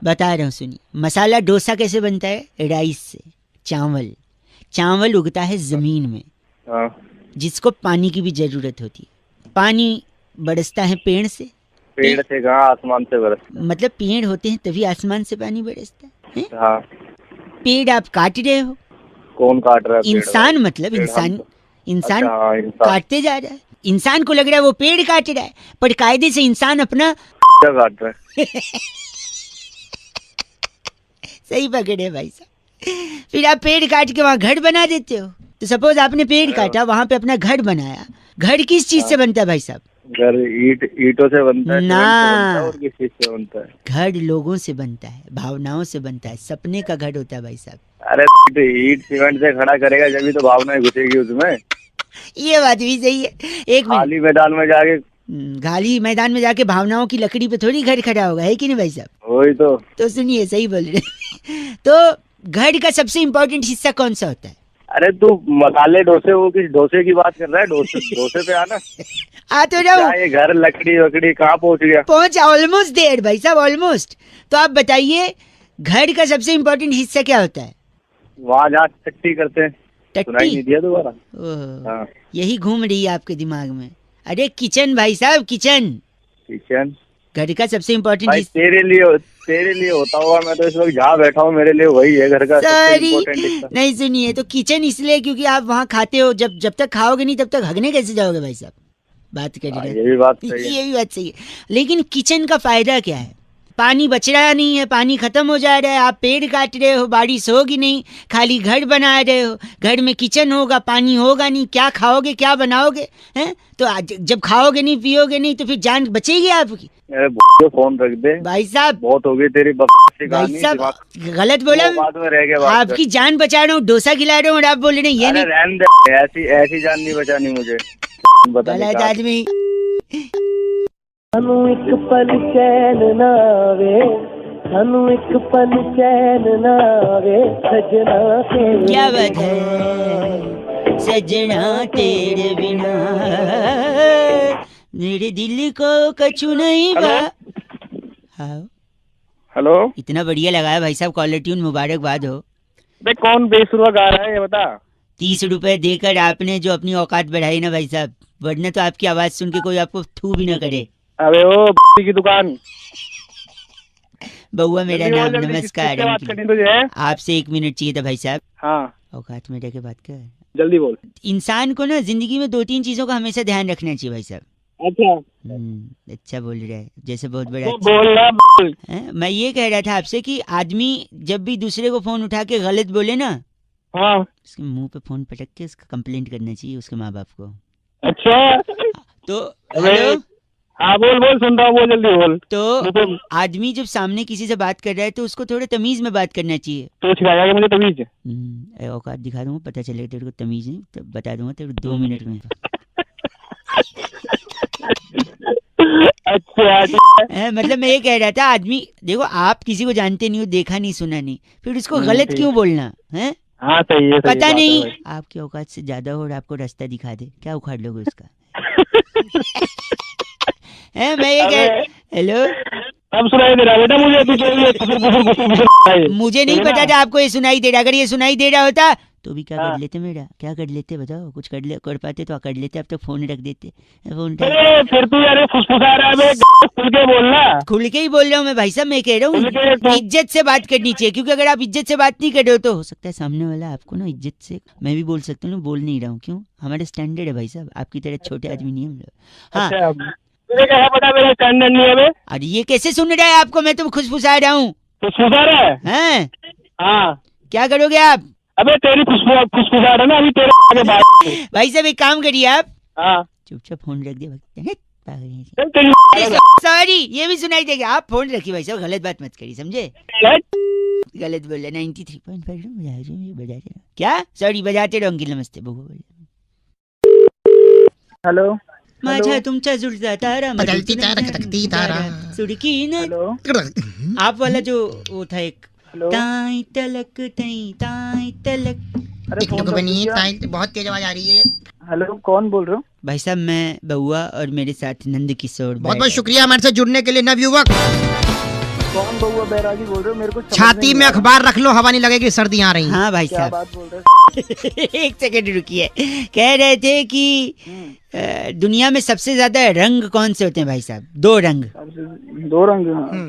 बता रहा हूँ, सुनिए। मसाला डोसा कैसे बनता है? राइस से। चावल उगता है जमीन में, हाँ जिसको पानी की भी जरूरत होती है। पानी बरसता है पेड़ से। पेड़ से कहाँ, आसमान से बरस। मतलब पेड़ होते हैं तभी आसमान से पानी बरसता है? हाँ पेड़ आप काट रहे हो। कौन काट रहा है? पेड़ इंसान भाई? मतलब पेड़ इंसान हम तो- इंसान अच्छा, हाँ, इंसान काटते जा रहा है। इंसान को लग रहा है वो पेड़ काट रहा है, पर कायदे से इंसान अपना क्या काट रहा है? सही पकड़े भाई साहब। फिर आप पेड़ काट के वहाँ घर बना देते हो। तो सपोज आपने पेड़ काटा, वहाँ पे अपना घर बनाया। घर किस चीज से बनता है भाई साहब? घर ईंटों से बनता है, ना। सीमेंट से बनता है, और किस चीज से बनता है? घर लोगों से बनता है, भावनाओं से बनता है, सपने का घर होता है भाई साहब। अरे ईंट सीमेंट से खड़ा करेगा जब तो भावनाएं घुसेगी उसमें। ये बात भी सही है। एक मिनट, खाली मैदान में जाके खाली मैदान में जाके भावनाओं की लकड़ी पे थोड़ी घर खड़ा होगा, है कि नहीं भाई साहब? वही तो सुनिए, सही बोल रहे। तो घर का सबसे इम्पोर्टेंट हिस्सा कौन सा होता है? अरे तू मसाले डोसे, वो किस डोसे की बात कर रहा है? डोसे पे आना। आ तो रहा क्या हूँ, ये घर लकड़ी वकड़ी कहाँ पहुंच गया? पहुंचा, ऑलमोस्ट देर भाई साहब, ऑलमोस्ट। तो आप बताइए घर का सबसे इम्पोर्टेंट हिस्सा क्या होता है? वहाँ जहाँ चट्टी करते हैं। सुनाई नहीं टट्टी दिया दोबारा? ओह, हाँ। यही घूम रही है आपके दिमाग में। अरे किचन भाई साहब, किचन किचन घर का सबसे इम्पोर्टेंट भाई चीज। तेरे लिए होता होगा, मैं तो इस वक्त जहाँ बैठा हूँ मेरे लिए वही है घर का सबसे सॉरी इम्पोर्टेंट हिस्सा। नहीं सुनिए, तो किचन इसलिए क्योंकि आप वहाँ खाते हो, जब तक खाओगे नहीं तब तक हगने कैसे जाओगे भाई साहब? बात कर हाँ, रहे ये भी बात सही है। ये भी बात सही है, लेकिन किचन का फायदा क्या है? पानी बच रहा नहीं है, पानी खत्म हो जा रहा है, आप पेड़ काट रहे हो, बारिश होगी नहीं, खाली घर बना रहे हो, घर में किचन होगा, पानी होगा नहीं, क्या खाओगे, क्या बनाओगे? हैं? तो जब खाओगे नहीं, पियोगे नहीं, तो फिर जान बचेगी आपकी? अरे फोन रख दे भाई साहब, बहुत हो गई तेरी बकवासी भाई कहानी। साहब दिमाग गलत बोला, वो बाद में रह गया, बात आपकी जान बचा रहा हूँ, डोसा खिला रहा हूँ और आप बोल रहे हैं ये अरे नहीं। रहने दे, ऐसी जान नहीं बचानी मुझे। बता गलत निकाल। आदमी। सानू एक पल चैन ना आवे, सानू एक पल चैन ना आवे, सजना तेरे क्या बात है, सजना तेरे बिना मेरे दिल को कछु नहीं बा। हाँ, हेलो, इतना बढ़िया लगा है भाई साहब, कॉलर ट्यून, मुबारकबाद हो। बे कौन बेसुरा गा रहा है ये बता। 30 रुपए देकर आपने जो अपनी औकात बढ़ाई ना भाई साहब, वरना तो आपकी आवाज सुन के कोई आपको थू भी ना करे। अबे ओ की दुकान, बउआ मेरा जल्दी बोल, नाम, जल्दी, नमस्कार। किससे बात करनी तुझे? आपसे 1 मिनट चाहिए था भाई साहब, हाँ औकात में रह के बात कर। जल्दी बोल। इंसान को ना जिंदगी में 2-3 चीजों का हमेशा ध्यान रखना चाहिए भाई साहब। अच्छा अच्छा बोल रहा है, जैसे बहुत बड़ा तो अच्छा। बोल रहा बोल। हैं? मैं ये कह रहा था आपसे कि आदमी जब भी दूसरे को फोन उठा के गलत बोले ना, हाँ उसके मुंह पे फोन पटक के उसका कंप्लेंट करना चाहिए उसके माँ बाप को। अच्छा, तो अबे, हेलो, हाँ बोल बोल, सुन रहा हूँ, बोल जल्दी बोल। तो आदमी जब सामने किसी से बात कर रहा है तो उसको थोड़ा तमीज में बात करना चाहिए। तो सिखाया मुझे तमीज। औकात दिखा दूंगा, पता चलेगा तेरे को तमीज नहीं, तो बता दूंगा तेरे को 2 मिनट में। अच्छा मतलब मैं ये कह रहा था, आदमी देखो, आप किसी को जानते नहीं हो, देखा नहीं, सुना नहीं, फिर उसको गलत ठीक। क्यों बोलना है? हाँ सही है, पता बात नहीं है भाई। आपकी औकात से ज्यादा हो और आपको रास्ता दिखा दे, क्या उखाड़ लोगे उसका? है मैं ये कह, हेलो, अब सुनाई दे रहा बेटा मुझे, तू जो ये गुसुर मुझे नहीं है ना? पता था आपको ये सुनाई दे रहा। अगर ये सुनाई दे रहा होता तो भी क्या हाँ। कर लेते मेरा, क्या कर लेते बताओ? कुछ कर पाते तो कर लेते, अब तो फोन रख देते। फोन अरे फिर तू यार फुसफुसा रहा है बे, खुल के बोलना। खुल के ही बोल रहा हूँ मैं भाई साहब, मैं कह रहा खुल के हूँ तो- इज्जत से बात करनी चाहिए, क्योंकि अगर आप इज्जत से बात नहीं कर रहे हो तो हो सकता है सामने वाला आपको ना इज्जत से, मैं भी बोल सकता हूँ, बोल नहीं रहा हूँ, क्यों? हमारा स्टैंडर्ड है भाई साहब, आपकी तरह छोटे आदमी नहीं हम लोग। हाँ, अच्छा, तुझे क्या पता मेरा स्टैंडर्ड नहीं है बे? अरे ये कैसे सुन रहा है आपको? मैं तो खुशफुसा रहा हूँ। फुसफुसा रहा है? हैं? हाँ, क्या करोगे आप? अबे तेरी फुसफुसा रहा है ना, अभी तेरे आगे बात। भाई साहब एक काम करिए आप, हाँ चुपचाप फोन रख दिए। चल तेरी सॉरी, ये भी सुनाई देगा। आप फोन रखिए भाई साहब, गलत बात मत करिए, समझे? गलत बोल रहे। 93.5 बजा रहे। क्या? सॉरी, बजाते रहो अंकिल, नमस्ते। हेलो माझा तुमचा जुळता तारा, बदलती तारा, खटकती तारा। सुड़की न। हेलो आप वाला जो वो था एक, हेलो। ताई तलक ताई तलक। अरे फोन रख बनिए, दीजिए। बहुत तेज आवाज आ रही है। हेलो, कौन बोल रहे हो? भाई साहब मैं बउआ और मेरे साथ नंद किशोर। बहुत बहुत शुक्रिया हमारे साथ जुड़ने के लिए नवयुवक। कौन बउआ बैरागी बोल रहे हो? मेरे को समझ छाती नहीं में आ रहा। अखबार रख लो, हवा नहीं लगेगी, सर्दी आ रही है। हाँ भाई क्या साहब, बात बोल रहे हो? एक सेकंड रुकिए। कह रहे थे कि दुनिया में सबसे ज्यादा रंग कौन से होते हैं भाई साहब? 2 रंग। 2 रंग,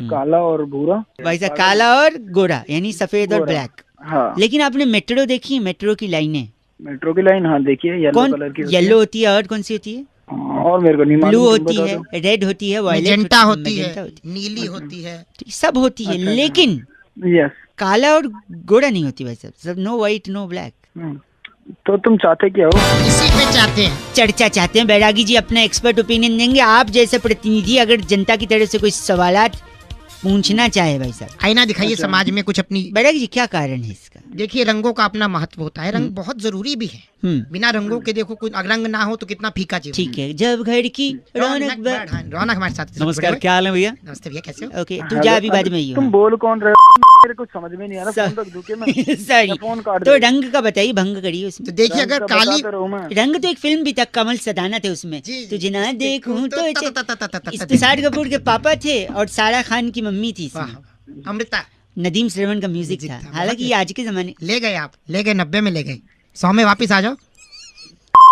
काला और भूरा। भाई साहब काला और गोरा, यानी सफेद और गोरा। ब्लैक। हाँ, लेकिन आपने मेट्रो देखी? मेट्रो की लाइनें मेट्रो की लाइन, हाँ देखिए, येलो कौन? कलर की होती येलो होती है, और कौन सी होती है? है। और मेरे को नहीं ब्लू मालूम, तुम होती बता है, दो। रेड होती है, वायलेट मेजेंटा होती मैजेंटा है, नीली होती है। है, सब होती है। अच्छा, लेकिन यस। काला और गोरा नहीं होती भाई साहब, सब नो व्हाइट नो ब्लैक। तो तुम चाहते क्या हो? इसी पे चाहते हैं। चर्चा चाहते हैं। बैरागी जी अपना एक्सपर्ट ओपिनियन देंगे। आप जैसे प्रतिनिधि अगर जनता की तरफ से कोई सवालात पूछना चाहे भाई साहब, आईना दिखाइए अच्छा। समाज में कुछ अपनी। बैरागी जी क्या कारण है इसका? देखिए, रंगों का अपना महत्व होता है, रंग बहुत जरूरी भी है। बिना रंगों के देखो, कोई रंग ना हो तो कितना फीका जीवन। ठीक है, जब घर की रौनक रौनक हमारे साथ। नमस्कार, क्या हाल है भैया? नमस्ते भैया, कैसे हो? ओके, तू जा, अभी बाद में तुम ही बोल कौन रहे हो? मेरे को समझ में नहीं आ रहा। फोन रख दूं क्या मैं? सॉरी। या फोन काट तो दे? रंग का बताइए, भंग करिए उसमें। तो देखिए, रंग अगर का काली बताता रहूं मैं। रंग तो एक फिल्म भी तक, कमल सदाना थे उसमें। जी। तुझे ना देखूं तो वाह, इस्तिसार कपूर के पापा थे और सारा खान की मम्मी थी इसमें। अमृता नदीम श्रवण का म्यूजिक म्यूजिक था। था, हालांकि बहुत ये आज के जमाने। ले गए, आप ले गए, 90 में ले गए। 100 में वापस आ जाओ।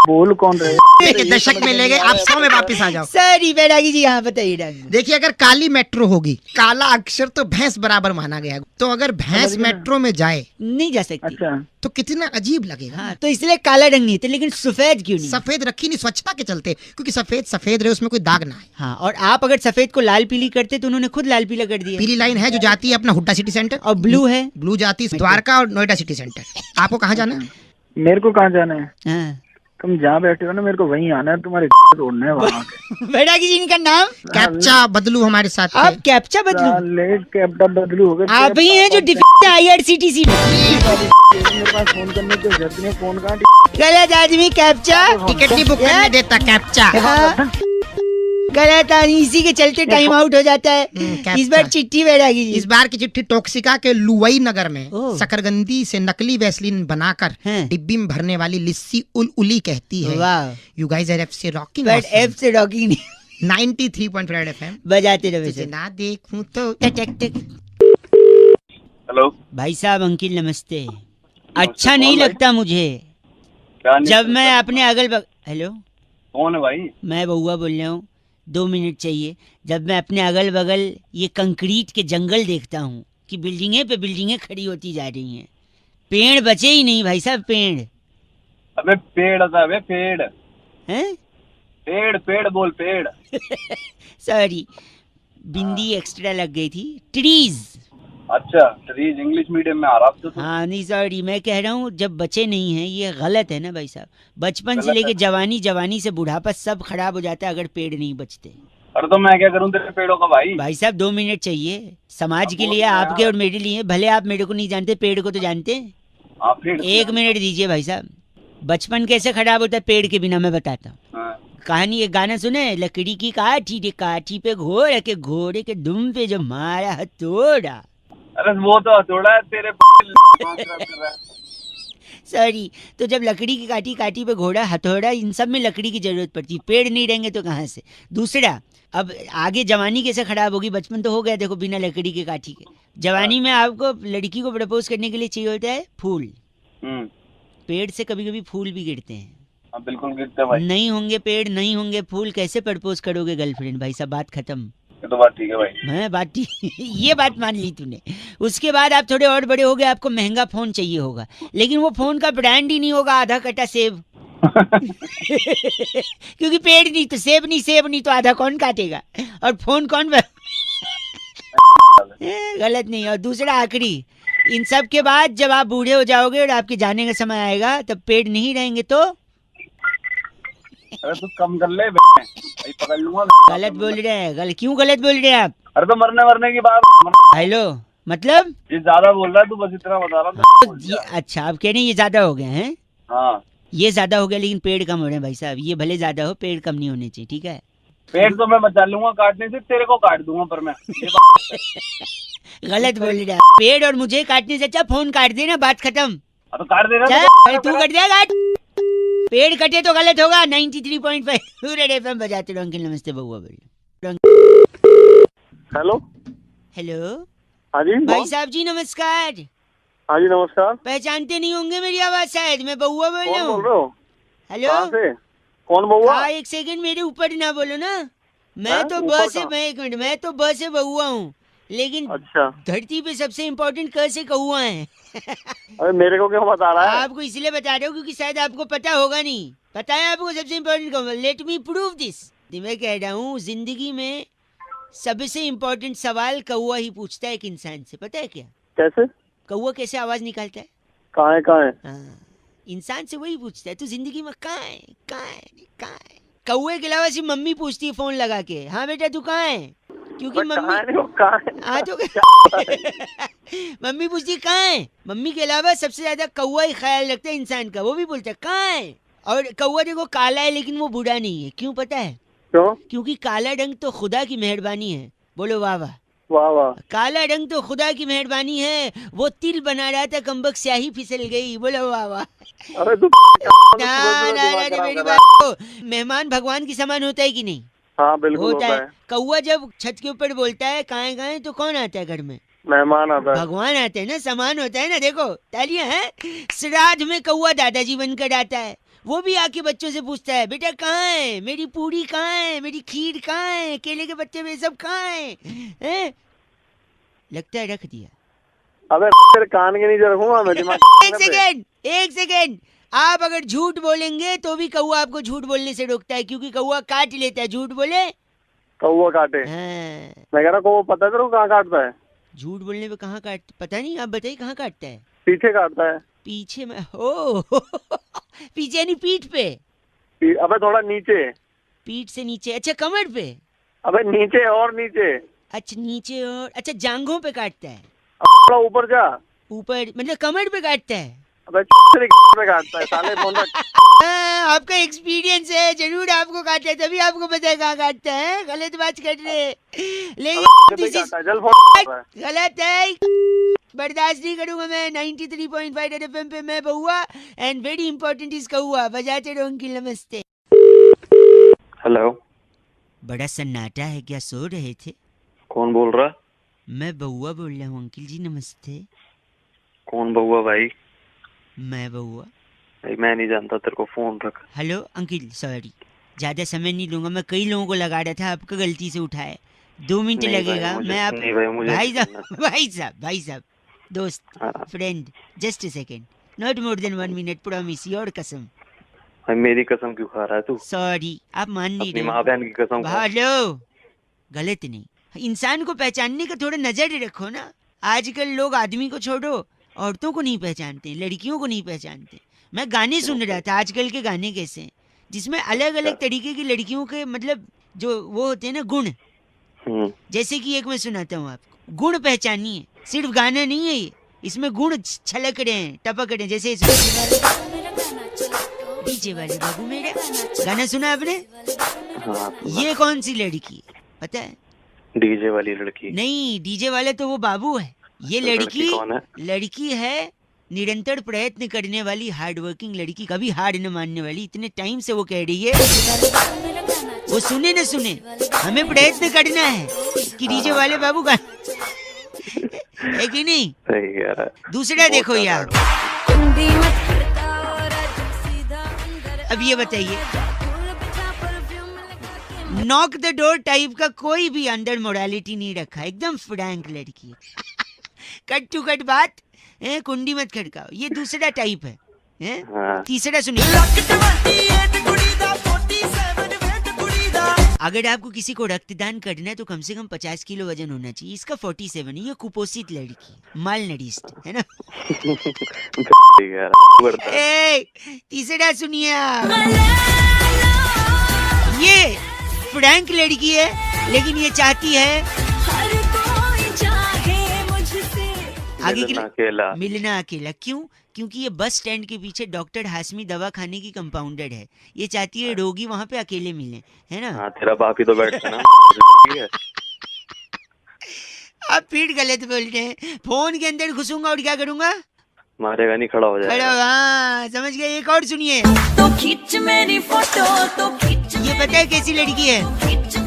बोल कौन रहे? देखिए दशक में ले गए, आप 100 में वापस आ जाओ। सॉरी बैरागी जी, हाँ बताइए डॉक्टर। देखिए अगर काली मेट्रो होगी, काला अक्षर तो भैंस बराबर माना गया है, तो अगर भैंस मेट्रो में जाए नहीं जा सकती। अच्छा, तो कितना अजीब लगेगा। हाँ, तो इसलिए काला रंग नहीं थे, लेकिन सफेद क्यों नहीं? सफेद रखी नहीं स्वच्छता के चलते, क्योंकि सफेद सफेद रहे, उसमें कोई दाग ना आए। हाँ, और आप अगर सफेद को लाल पीली करते तो उन्होंने खुद लाल पीला कर दिया। पीली लाइन है जो जाती है अपना हुड्डा सिटी सेंटर, और ब्लू है, ब्लू जाती है द्वारका और नोएडा सिटी सेंटर। आपको कहाँ जाना है? मेरे को कहाँ जाना है? हाँ। तुम जहाँ बैठे हो ना, मेरे को वहीं आना है, तुम्हारे तोड़ना है वहाँ के। बैरागी जी इनका नाम? कैप्चा बदलू हमारे साथ आप थे। कैप्चा बदलू? साले कैप्टा बदलू हो गए। आप ही हैं जो डिफेक्ट IRCTC में। मेरे पास फोन करने की जरूरत नहीं है, फोन कहाँ? गलत आदमी कैप्चा। टिकट नहीं बुक करने देता कैप्चा। हाँ, गलत आदमी, इसी के चलते टाइम आउट हो जाता है। कैप्चा। इस बार चिट्ठी बैरागी जी। इस बार की चिट्ठी टोक्सिका के लुवई नगर में ओह। शकरगंदी से नकली वैसलीन बनाकर हैं। डिब्बी में भरने वाली लिस्सी उली कहती है। वाह, you guys are FC rocking but F से रॉकिंग नहीं, 93.5 FM। बजाते रहे तुझे सर। ना देखूं तो टक टक टक। हेलो, भाई साहब अंकिल नमस्ते। अच्छा नहीं लगता मुझे क्या नहीं जब मैं अपने अगल बगल। हेलो, कौन है भाई? मैं बउआ बोल रहा हूँ, 2 मिनट चाहिए। जब मैं अपने अगल बगल ये कंक्रीट के जंगल देखता हूँ कि बिल्डिंगें पे बिल्डिंगें खड़ी होती जा रही हैं, पेड़ बचे ही नहीं भाई साहब, पेड़ अबे पेड़ था, अबे पेड़ हैं। पेड़ पेड़ बोल, पेड़। सॉरी, बिंदी एक्स्ट्रा लग गई थी। ट्रीज। अच्छा, ट्रीज इंग्लिश मीडियम में आ रहा तो। हाँ नहीं सॉरी, मैं कह रहा हूँ जब बचे नहीं हैं, ये गलत है ना भाई साहब। बचपन से गलत लेके है। जवानी, जवानी से बुढ़ापा सब खराब हो जाता है अगर पेड़ नहीं बचते। अरे तो मैं क्या करूं तेरे पेड़ों का भाई? भाई साहब 2 मिनट चाहिए समाज अब के बोल लिए, ना आपके यार। और मेरे लिए। भले आप मेरे को नहीं जानते, पेड़ को तो जानते हैं। हाँ, पेड़। 1 मिनट दीजिए भाई साहब। बचपन कैसे खराब होता है पेड़ के बिना, मैं बताता हूँ। हाँ। कहानी, एक गाना सुने, लकड़ी की काठी रे काठी पे घोड़े के, घोड़े के दुम पे जो मारा हथौड़ा। अरे वो तो हथौड़ा है तेरे खराब कर रहा है। सॉरी, तो जब लकड़ी की काठी, काठी पे घोड़ा, हथौड़ा, इन सब में लकड़ी की जरूरत पड़ती है। पेड़ नहीं रहेंगे तो कहाँ से? दूसरा, अब आगे जवानी कैसे खराब होगी? बचपन तो हो गया देखो बिना लकड़ी के काठी के। जवानी में आपको लड़की को प्रपोज करने के लिए चाहिए होता है फूल। पेड़ से कभी कभी फूल भी गिरते हैं। हाँ, बिल्कुल गिरता भाई। नहीं होंगे पेड़, नहीं होंगे फूल, कैसे प्रपोज करोगे गर्लफ्रेंड? भाई साहब बात खत्म। ये तो बात ठीक है भाई। मैं बात ठीक ये बात मान ली तूने। उसके बाद आप थोड़े और बड़े हो गए, आपको महंगा फोन चाहिए होगा, लेकिन वो फोन का ब्रांड ही नहीं होगा आधा कटा सेब। क्योंकि पेड़ नहीं तो सेब नहीं, सेब नहीं तो आधा कौन काटेगा, और फोन कौन गलत नहीं। और दूसरा आखिरी, इन सब के बाद जब आप बूढ़े हो जाओगे और आपके जाने का समय आएगा, तब पेड़ नहीं रहेंगे तो अरे तू कम कर ले भाई, पकड़ लूंगा। गलत बोल रहे हैं। क्यों गलत बोल रहे हैं आप? अरे तो मरने मरने की बात। हेलो, मतलब ये ज्यादा बोल रहा है तू, बस इतना बता रहा हूँ। अच्छा आप कह रहे हैं ये ज्यादा हो गए हैं? हाँ, ये ज्यादा हो गया, लेकिन पेड़ कम हो रहे हैं भाई साहब। ये भले ज्यादा हो, पेड़ कम नहीं होने चाहिए, ठीक है? पेड़ तो मैं बचा लूंगा काटने से, तेरे को काट दूंगा पर मैं। गलत बोल रहे हैं। पेड़ और मुझे काटने से अच्छा फोन काट देना, बात खत्म। तो काट दे चल, रहा अरे तू कट दिया काट। पेड़ कटे तो गलत होगा। 93.5 रेड FM बजाते रहो। अंकल नमस्ते, बउआ बोल। हेलो। हेलो हाँ जी भाई साहब जी, नमस्कार। हाँ जी नमस्कार। पहचानते नहीं होंगे मेरी आवाज शायद, मैं बउआ बोल रहा कौन बोल हूँ। रहे हो? हेलो, कहाँ से? कौन बउआ? हाँ 1 सेकंड मेरे ऊपर ना बोलो ना। मैं हाँ, तो ऊपर बस कहाँ? मैं 1 मिनट, मैं तो बस से बउआ हूँ, लेकिन अच्छा, धरती पे सबसे इम्पोर्टेंट क से कौआ है। अरे मेरे को क्यों बता रहा है? आपको इसलिए बता रहा हूँ क्योंकि शायद आपको पता होगा नहीं। पता है आपको सबसे इम्पोर्टेंट कौन? Let me prove this. मैं कह रहा हूँ जिंदगी में सबसे इम्पोर्टेंट सवाल कौआ ही पूछता है एक इंसान से, पता है क्या? कैसे? कौआ कैसे आवाज निकालता है? कहाँ है कहाँ है? हाँ, इंसान से वही पूछता है, तू जिंदगी में कहाँ है, कहाँ है, कहाँ है? कौए के अलावा सिर्फ मम्मी पूछती है फोन लगा के, हाँ बेटा तू कहाँ है? क्योंकि कहाँ मम्मी है वो, कहाँ है? हाँ तो मम्मी पूछती है कहाँ है। मम्मी के अलावा सबसे ज्यादा कौआ ही ख्याल रखता है इंसान का, वो भी बोलता है कहाँ है। और कौआ देखो काला है लेकिन वो बूढ़ा नहीं है, क्यों पता है? क्यों? क्योंकि काला रंग तो खुदा की मेहरबानी है। बोलो वाह वाह। वाह वाह। काला रंग तो खुदा की मेहरबानी है, वो तिल बना रहा था कमबख्त स्याही फिसल गई। बोलो वाह वाह। अरे तू ना ना ना, मेरी बात को, मेहमान भगवान की समान होता है कि नहीं? हाँ बिल्कुल होता है। कौआ जब छत के ऊपर बोलता है कहाँ है तो कौन आता है घर में? मेहमान आता है। भगवान आते हैं ना, सामान होता है ना। देखो तालियां हैं। श्राद्ध में कौआ दादाजी बनकर आता है, वो भी आके बच्चों से पूछता है, बेटा कहाँ है मेरी पूरी, कहाँ है मेरी खीर, कहाँ है केले के पत्ते में सब, कहाँ है? लगता है रख दिया। अबे तेरे कान के नीचे रखूंगा मैं दिमाग। एक सेकेंड। आप अगर झूठ बोलेंगे तो भी कौआ आपको झूठ बोलने से रोकता है, क्योंकि कौआ काट लेता है। झूठ बोले कौआ काटे। हाँ। मैं कह रहा कौआ पता है तेरे को कहाँ काटता है? झूठ बोलने पे कहाँ काट, पता नहीं, आप बताइए कहाँ काटता है? पीछे काटता है। पीछे में? ओ पीछे यानी पीठ पे? अबे थोड़ा नीचे। पीठ से नीचे? अच्छा कमर पे? अबे नीचे और नीचे। अच्छा नीचे और, अच्छा जांघों पे काटता है? थोड़ा ऊपर जा। ऊपर मतलब कमर पे काटता है? अबे पे काटता है साले, फोन रख। आपका एक्सपीरियंस है, जरूर आपको काटता है, तभी आपको पता है कहाँ काटता है। गलत बात कर रहे, लेकिन गलत है, बर्दाश्त नहीं करूंगा मैं। 93.5 एफएम पे मैं बहुआ, एंड वेरी इंपॉर्टेंट इज कौआ। बजाते रहो अंकिल, नमस्ते। हेलो। बड़ा सन्नाटा है, क्या सो रहे थे? कौन बोल रहा? मैं बहुआ बोल रहा हूँ अंकिल जी, नमस्ते। कौन बहुआ भाई? मैं बहुआ भाई, मैं नहीं जानता तेरे को, फोन रख। हेलो अंकिल, सॉरी, ज्यादा समय नहीं लूंगा। मैं कई लोगों को लगा रहा था, आपका गलती से उठाए। 2 मिनट लगेगा। मैं आप भाई साहब दोस्त, friend, just a second, not more than 1 minute, promise, your कसम। भाई मेरी कसम क्यों खा रहा है तू? सॉरी, आप मान नहीं अपनी रहे। माँ बहन की कसम खा। हेलो, गलत नहीं। इंसान को पहचानने का थोड़ा नजर रखो ना। आजकल लोग आदमी को छोड़ो, औरतों को नहीं पहचानते, लड़कियों को नहीं पहचानते। मैं गाने सुन रहा था, आजकल के गाने कैसे हैं, जिसमें अलग अलग तरीके की लड़कियों के मतलब जो वो होते हैं ना गुण, जैसे कि एक मैं सुनाता हूँ आपको। गुण पहचानिए, सिर्फ गाना नहीं है ये, इसमें गुण छलक रहे हैं, टपक रहे हैं। जैसे इसमें डीजे वाले बाबू मेरा गाना सुना आपने? ये कौन सी लड़की है पता है? डीजे वाली लड़की नहीं, डीजे वाला तो वो बाबू है। ये तो लड़की कौन है? लड़की है निरंतर प्रयत्न करने वाली, हार्ड वर्किंग लड़की, कभी हार न मानने वाली। इतने टाइम से वो कह रही है, वो सुने न सुने, हमें प्रयत्न करना है कि डीजे वाले बाबू का है कि नहीं? सही कह रहा है। दूसरा देखो यार, अब ये बताइए, नॉक द डोर टाइप का कोई भी अंडर मोरालिटी नहीं रखा, एकदम फ्रैंक लड़की है। कट टू कट बात है, कुंडी मत खड़काओ, ये दूसरा टाइप है? हाँ। तीसरा सुनिए, अगर आपको किसी को रक्तदान करना है तो कम से कम 50 किलो वजन होना चाहिए। इसका 47 है, ये कुपोषित लड़की, माल नरिस्ट है ना। तीसरा सुनिए आप, ये फ्रैंक लड़की है, लेकिन ये चाहती है आगे के मिलना अकेला। क्यों? क्योंकि ये बस स्टैंड के पीछे डॉक्टर हाशमी दवा खाने की कंपाउंडर है। ये चाहती है रोगी वहाँ पे अकेले मिले, है ना? हाँ, तेरा बाप ही तो बैठता ना। आप फिर गलत बोल रहे हैं। फोन के अंदर घुसूंगा और क्या करूंगा? मारेगा नहीं, खड़ा हो जाएगा। हाँ समझ गए। एक और सुनिए, तो खींच मेरी फोटो, तो खींच। ये पता है कैसी लड़की है?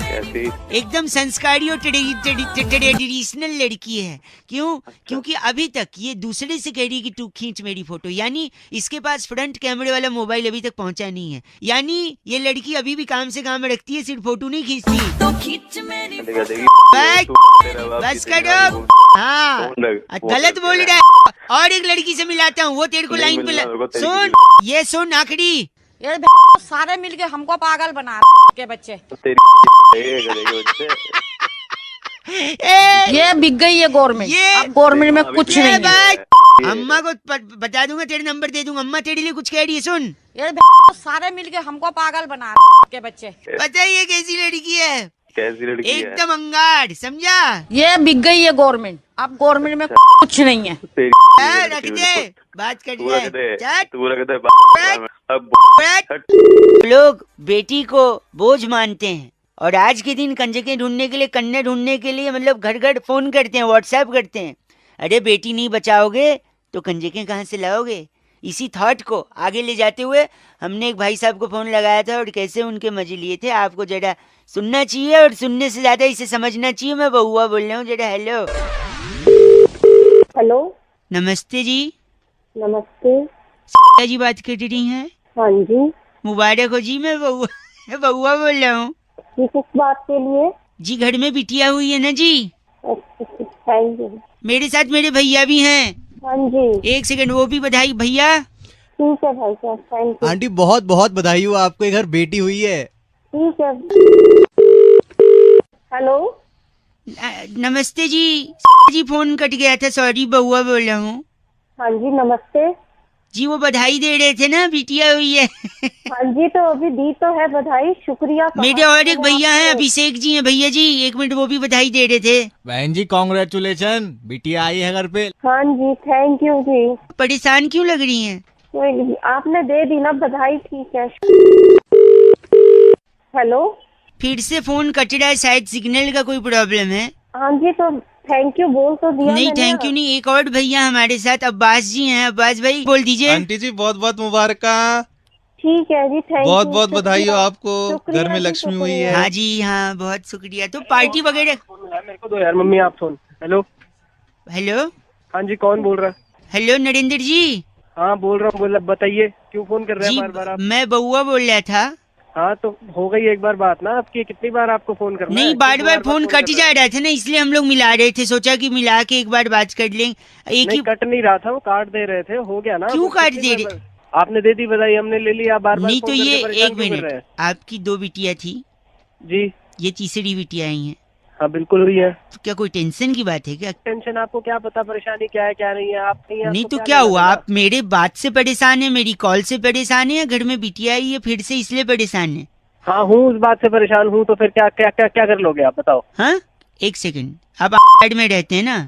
कैसी? एकदम संस्कारी और ट्रेडिशनल लड़की है। क्यों? क्योंकि अभी तक ये दूसरे से कह रही है कि तू खींच मेरी फोटो, यानी इसके पास फ्रंट कैमरे वाला मोबाइल अभी तक पहुंचा नहीं है। यानी ये लड़की अभी भी काम से काम रखती है, सिर्फ फोटो नहीं खींचती। तो खींच मेरी बस करो। हाँ गलत बोल रहा है। और एक लड़की से मिलाता हूँ, वो तेरे को लाइन पे सुन, ये सुन आखिरी, सारे मिलके हमको पागल बना के बच्चे। ये बिक गई है गवर्नमेंट, अब गवर्नमेंट में कुछ नहीं है। अम्मा को बता दूंगा, तेरे नंबर दे दूंगा, अम्मा तेरे लिए कुछ कह रही है, सुन। ये सारे मिलके हमको पागल बना के बच्चे। पता है ये कैसी लड़की है? कैसी लड़की है? एकदम अंगार, समझा? ये बिक गई है गवर्नमेंट, अब गवर्नमेंट में कुछ नहीं है। रख दे, बात कर लोग बेटी को बोझ मानते हैं, और आज के दिन कंजकें ढूंढने के लिए, कन्या ढूंढने के लिए मतलब घर घर फोन करते हैं, व्हाट्सएप करते हैं। अरे बेटी नहीं बचाओगे तो कंजकें कहाँ से लाओगे? इसी थॉट को आगे ले जाते हुए हमने एक भाई साहब को फोन लगाया था और कैसे उनके मजे लिए थे, आपको जरा सुनना चाहिए, और सुनने से ज्यादा इसे समझना चाहिए। मैं बहुआ बोल रहा हूँ, जरा हेलो। हेलो, नमस्ते जी, नमस्ते। जी बात कर रही हैं? हाँ जी, मुबारक हो जी, मैं बउआ बोल रहा हूँ ये किस बात के लिए? जी। घर में बिटिया हुई है ना जी। Thank you. मेरे साथ मेरे भैया भी हैं। हाँ जी, 1 सेकंड, वो भी बधाई भैया। ठीक है भाई साहब, थैंक यू। आंटी बहुत बहुत बधाई हो, आपको एक घर बेटी हुई है। ठीक है। हेलो, नमस्ते जी। जी फोन कट गया था, सॉरी, बउआ बोल रहा हूँ। हाँ जी, नमस्ते जी। वो बधाई दे रहे थे ना, बिटिया हुई है। हाँ जी, तो अभी दी तो है बधाई, शुक्रिया। मेरे और एक भैया हैं, अभिषेक जी हैं भैया जी, 1 मिनट, वो भी बधाई दे रहे थे। बहन जी कॉन्ग्रेचुलेशन, बिटिया आई है घर पे। हाँ जी, थैंक यू जी। परेशान क्यों लग रही हैं? आपने दे दी ना बधाई, ठीक है। हेलो, फिर से फोन कट रहा है, शायद सिग्नल का कोई प्रॉब्लम है। हाँ जी, तो थैंक यू बोल तो दिया नहीं, मैंने। थैंक यू नहीं, एक और भैया हमारे साथ, अब्बास जी हैं। अब्बास भाई बोल दीजिए। आंटी जी बहुत बहुत मुबारक। ठीक है जी, थैंक यू। बहुत बहुत बधाई हो आपको, शुक्रिया घर में जी, लक्ष्मी हुई शुक्रिया। है। हाँ जी, हाँ, बहुत शुक्रिया। तो पार्टी वगैरह? मेरे को दो यार, मम्मी आप फोन। हेलो, हेलो, हाँ जी, कौन बोल रहा है? हेलो नरेंद्र जी। हाँ बोल रहा हूँ, बोला बताइए, क्यों फोन कर रहे हैं जी, बार बार आप? मैं बउआ बोल रहा था। हाँ तो हो गई एक बार बात ना आपकी, कितनी बार आपको फोन करना नहीं, है? बार क्यों बार फोन कर कट रहे जा हैं? रहा था ना, इसलिए हम लोग मिला रहे थे, सोचा कि मिला के एक बार बात कर लें। एक नहीं ही कट नहीं रहा था, वो काट दे रहे थे, हो गया ना। क्यों अब काट कितनी दे बार- रहे? आपने दे दी बधाई, हमने ले लिया, बार बार नहीं तो फोन करके ये परेशान 1 क्यों कर रहे मिनट, हैं? आपकी 2 बिटिया थी जी ये तीसरी बिटिया आई है, हाँ बिल्कुल हुई है। तो क्या कोई टेंशन की बात है क्या? टेंशन आपको क्या पता, परेशानी क्या है क्या नहीं है, आप नहीं है, नहीं आपको तो क्या लेना हुआ, देना? आप मेरे बात से परेशान है, मेरी कॉल से परेशान है, या घर में बिटिया आई है फिर से इसलिए परेशान है? हाँ हूँ, उस बात से परेशान हूँ, तो फिर क्या क्या क्या क्या कर लोगे आप बताओ? हाँ, 1 सेकंड, आप में रहते हैं ना?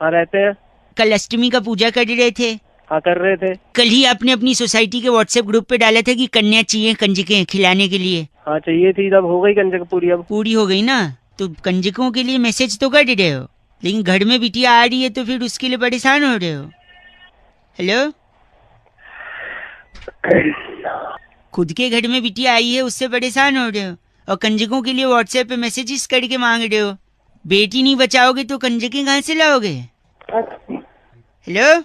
हाँ रहते हैं। कल अष्टमी का पूजा कर रहे थे? हाँ कर रहे थे। कल ही आपने अपनी सोसाइटी के व्हाट्सएप ग्रुप पे डाला था कि कन्या चाहिए कंजकें खिलाने के लिए। हाँ चाहिए थी, तब हो गई कंजक पूरी। अब पूरी हो गई ना, तो कंजकों के लिए मैसेज तो कर रहे हो, लेकिन घर में बिटिया आ रही है तो फिर उसके लिए परेशान हो रहे हो। हेलो, खुद के घर में बिटिया आई है उससे परेशान हो रहे हो, और कंजकों के लिए व्हाट्सएप पे मैसेजेस करके मांग रहे हो। बेटी नहीं बचाओगे तो कंजकें कहाँ से लाओगे? हेलो,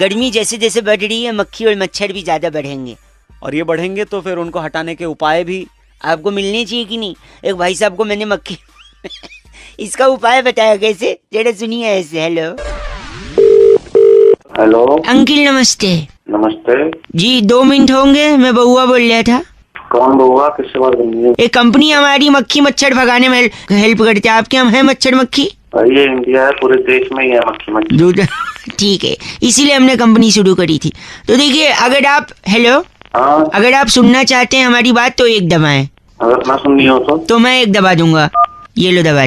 गर्मी जैसे जैसे बढ़ रही है, मक्खी और मच्छर भी ज्यादा बढ़ेंगे, और ये बढ़ेंगे तो फिर उनको हटाने के उपाय भी आपको मिलने चाहिए कि नहीं? एक भाई साहब को मैंने मक्खी इसका उपाय बताया कैसे, जरा सुनिए ऐसे। हेलो हेलो अंकिल, नमस्ते। नमस्ते जी 2 मिनट होंगे, मैं बउआ बोल रहा था। कौन बउआ, किससे बात करनी है? एक कंपनी हमारी मक्खी मच्छर भगाने में हेल्प करते हैं, आपके यहाँ है मच्छर मक्खी? ये इंडिया है, पूरे देश में ही है मक्खी मच्छर। ठीक है, इसीलिए हमने कंपनी शुरू करी थी। तो देखिए, अगर आप हेलो हाँ, अगर आप सुनना चाहते हैं हमारी बात तो एक दबाएं। अगर ना सुननी हो तो मैं एक दबा दूंगा, ये लो दबा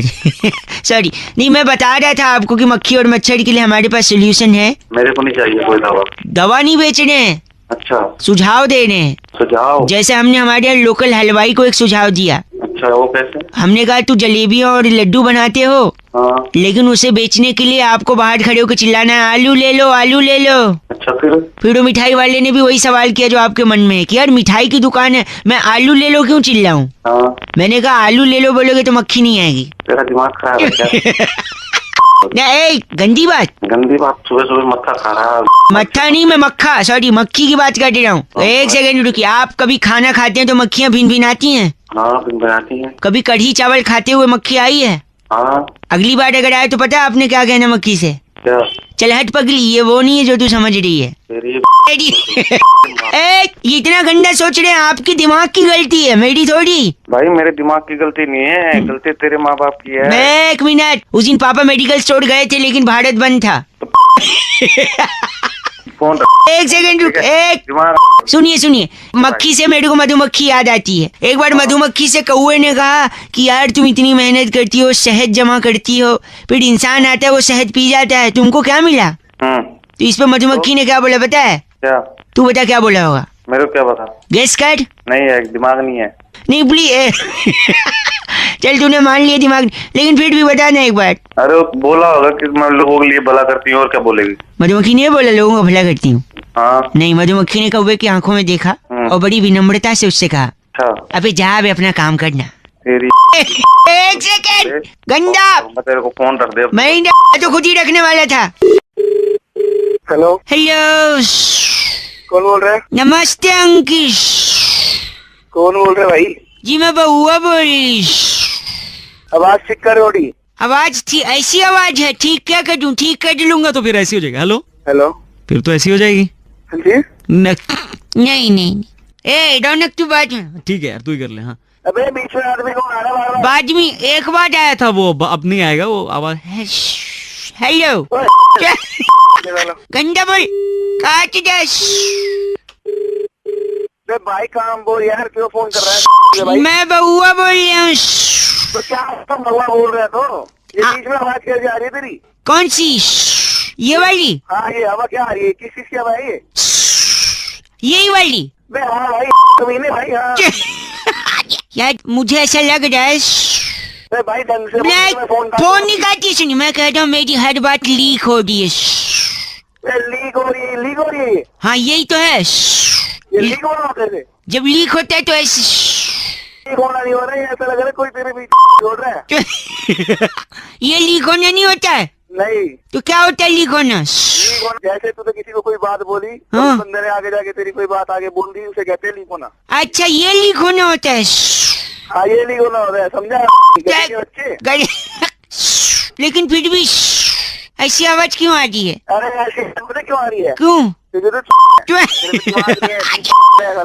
सॉरी, नहीं, मैं बता रहा था आपको कि मक्खी और मच्छर के लिए हमारे पास सोल्यूशन है। मेरे को नहीं चाहिए कोई दवा। दवा नहीं बेच रहे हैं, अच्छा सुझाव दे रहे हैं। सुझाव? जैसे हमने हमारे यहाँ लोकल हलवाई को एक सुझाव दिया। अच्छा, वो कैसे? हमने कहा तू जलेबियाँ और लड्डू बनाते हो, हाँ, लेकिन उसे बेचने के लिए आपको बाहर खड़े होकर चिल्लाना है, आलू ले लो, आलू ले लो। अच्छा फिर वो मिठाई वाले ने भी वही सवाल किया जो आपके मन में है कि यार मिठाई की दुकान है, मैं आलू ले लो क्यों चिल्लाऊं? हाँ, मैंने कहा आलू ले लो बोलोगे तो मक्खी नहीं आएगी। तेरा दिमाग खराब है क्या? गंदी बात, गंदी बात, सुबह सुबह मत्था खा रहा है। मत्था नहीं, मैं मक्खा, सॉरी, मक्खी की बात कर रहा हूँ। 1 सेकंड रुकिए, आप कभी खाना खाते हैं तो मक्खियाँ भिन भिनाती हैं? हाँ, बनाती है। कभी कढ़ी चावल खाते हुए मक्खी आई है? हाँ। अगली बार अगर आए तो पता है आपने क्या कहना मक्खी से? क्या? चल हट पगली, ये वो नहीं है जो तू समझ रही है। ये इतना गंदा सोच रहे हैं, आपकी दिमाग की गलती है, मेरी थोड़ी। भाई मेरे दिमाग की गलती नहीं है, गलती तेरे माँ बाप की है। मैं 1 मिनट, उस दिन पापा मेडिकल स्टोर गए थे लेकिन भारत बंद था। फोन 1 सेकंड रुक, सुनिए, मक्खी से मेरे को मधुमक्खी याद आती है। एक बार मधुमक्खी से कौवे ने कहा कि यार तुम इतनी मेहनत करती हो, शहद जमा करती हो, फिर इंसान आता है वो शहद पी जाता है, तुमको क्या मिला? तो इस पे मधुमक्खी ने क्या बोला पता है? क्या? तू बता क्या बोला होगा? मेरे को क्या पता? गेस कर। नहीं है, दिमाग नहीं है। नहीं प्लीज चल तूने मान लिया दिमाग, लेकिन फिर भी बता ना एक बार। अरे बोला होगा कि मैं लोगों के लिए भला करती हूँ, और क्या बोलेगी? मधुमक्खी ने बोला लोगों का भला करती हूँ? हाँ। नहीं, मधुमक्खी ने कौवे की आंखों में देखा और बड़ी विनम्रता से उससे कहा, अबे जा, अबे अपना काम करना। तेरी एक सेकेंड गंदा, मैं तेरे को फोन रख दे। मैं तो खुद ही रखने वाला था। हेलो हेलो, कौन बोल रहा है? नमस्ते अंकिश। कौन बोल रहे भाई? जी मैं बहुआ बोल रही। आवाज ठीक कर रोडी। आवाज थी, ऐसी आवाज है, ठीक क्या कर दूं? ठीक कर लूंगा तो फिर ऐसी हो जाएगी। हेलो हेलो, फिर तो ऐसी हो जाएगी। जी नहीं नहीं, ए रौनक तू बाद में। ठीक है यार, तू ही कर ले। हाँ अबे बीच में आदमी कौन आ रहा है? बाद में एक बार आया था वो, अब नहीं आएगा वो आवाज। हेलो गंदा बोल, काट दस। भाई काम बोल यार, क्यों फोन कर रहा है भाई? मैं बहुआ बोल रही हूँ। तो क्या बउआ बोल रहा है? तो ये बीच में आवाज कैसे आ रही है तेरी? कौन सी? ये वाली? हाँ, ये हवा क्या आ रही है? किस चीज की हवा है ये? यही वाली? हाँ भाई, कमीने भाई। हाँ यार मुझे ऐसा लग रहा है। भाई ढंग से फोन नहीं काटी, सुनी मैं कहता हूँ मेरी हर बात लीक हो रही है। लीक हो रही है? लीक हो रही है? हाँ यही तो है। ये लीक होना होता है? जब लीक होता है तो ऐसे लीक होना नहीं हो रहा है, ऐसा लग रहा है कोई तेरे बीच छोड़ रहा है। ये लीक होना नहीं होता है। नहीं तो क्या होता है लीक होना? लीक होना जैसे तूने किसी को कोई बात बोली, हाँ। बंदे ने आगे जाके तेरी कोई बात आगे बोल दी, उसे कहते हैं लीक होना। अच्छा ये लीक होना होता है। हाँ ये लीक होना होता है, समझा बच्चे? लेकिन फिर भी ऐसी आवाज क्यों आ रही है? अरे ऐसी पता क्यों आ रही है? क्यों?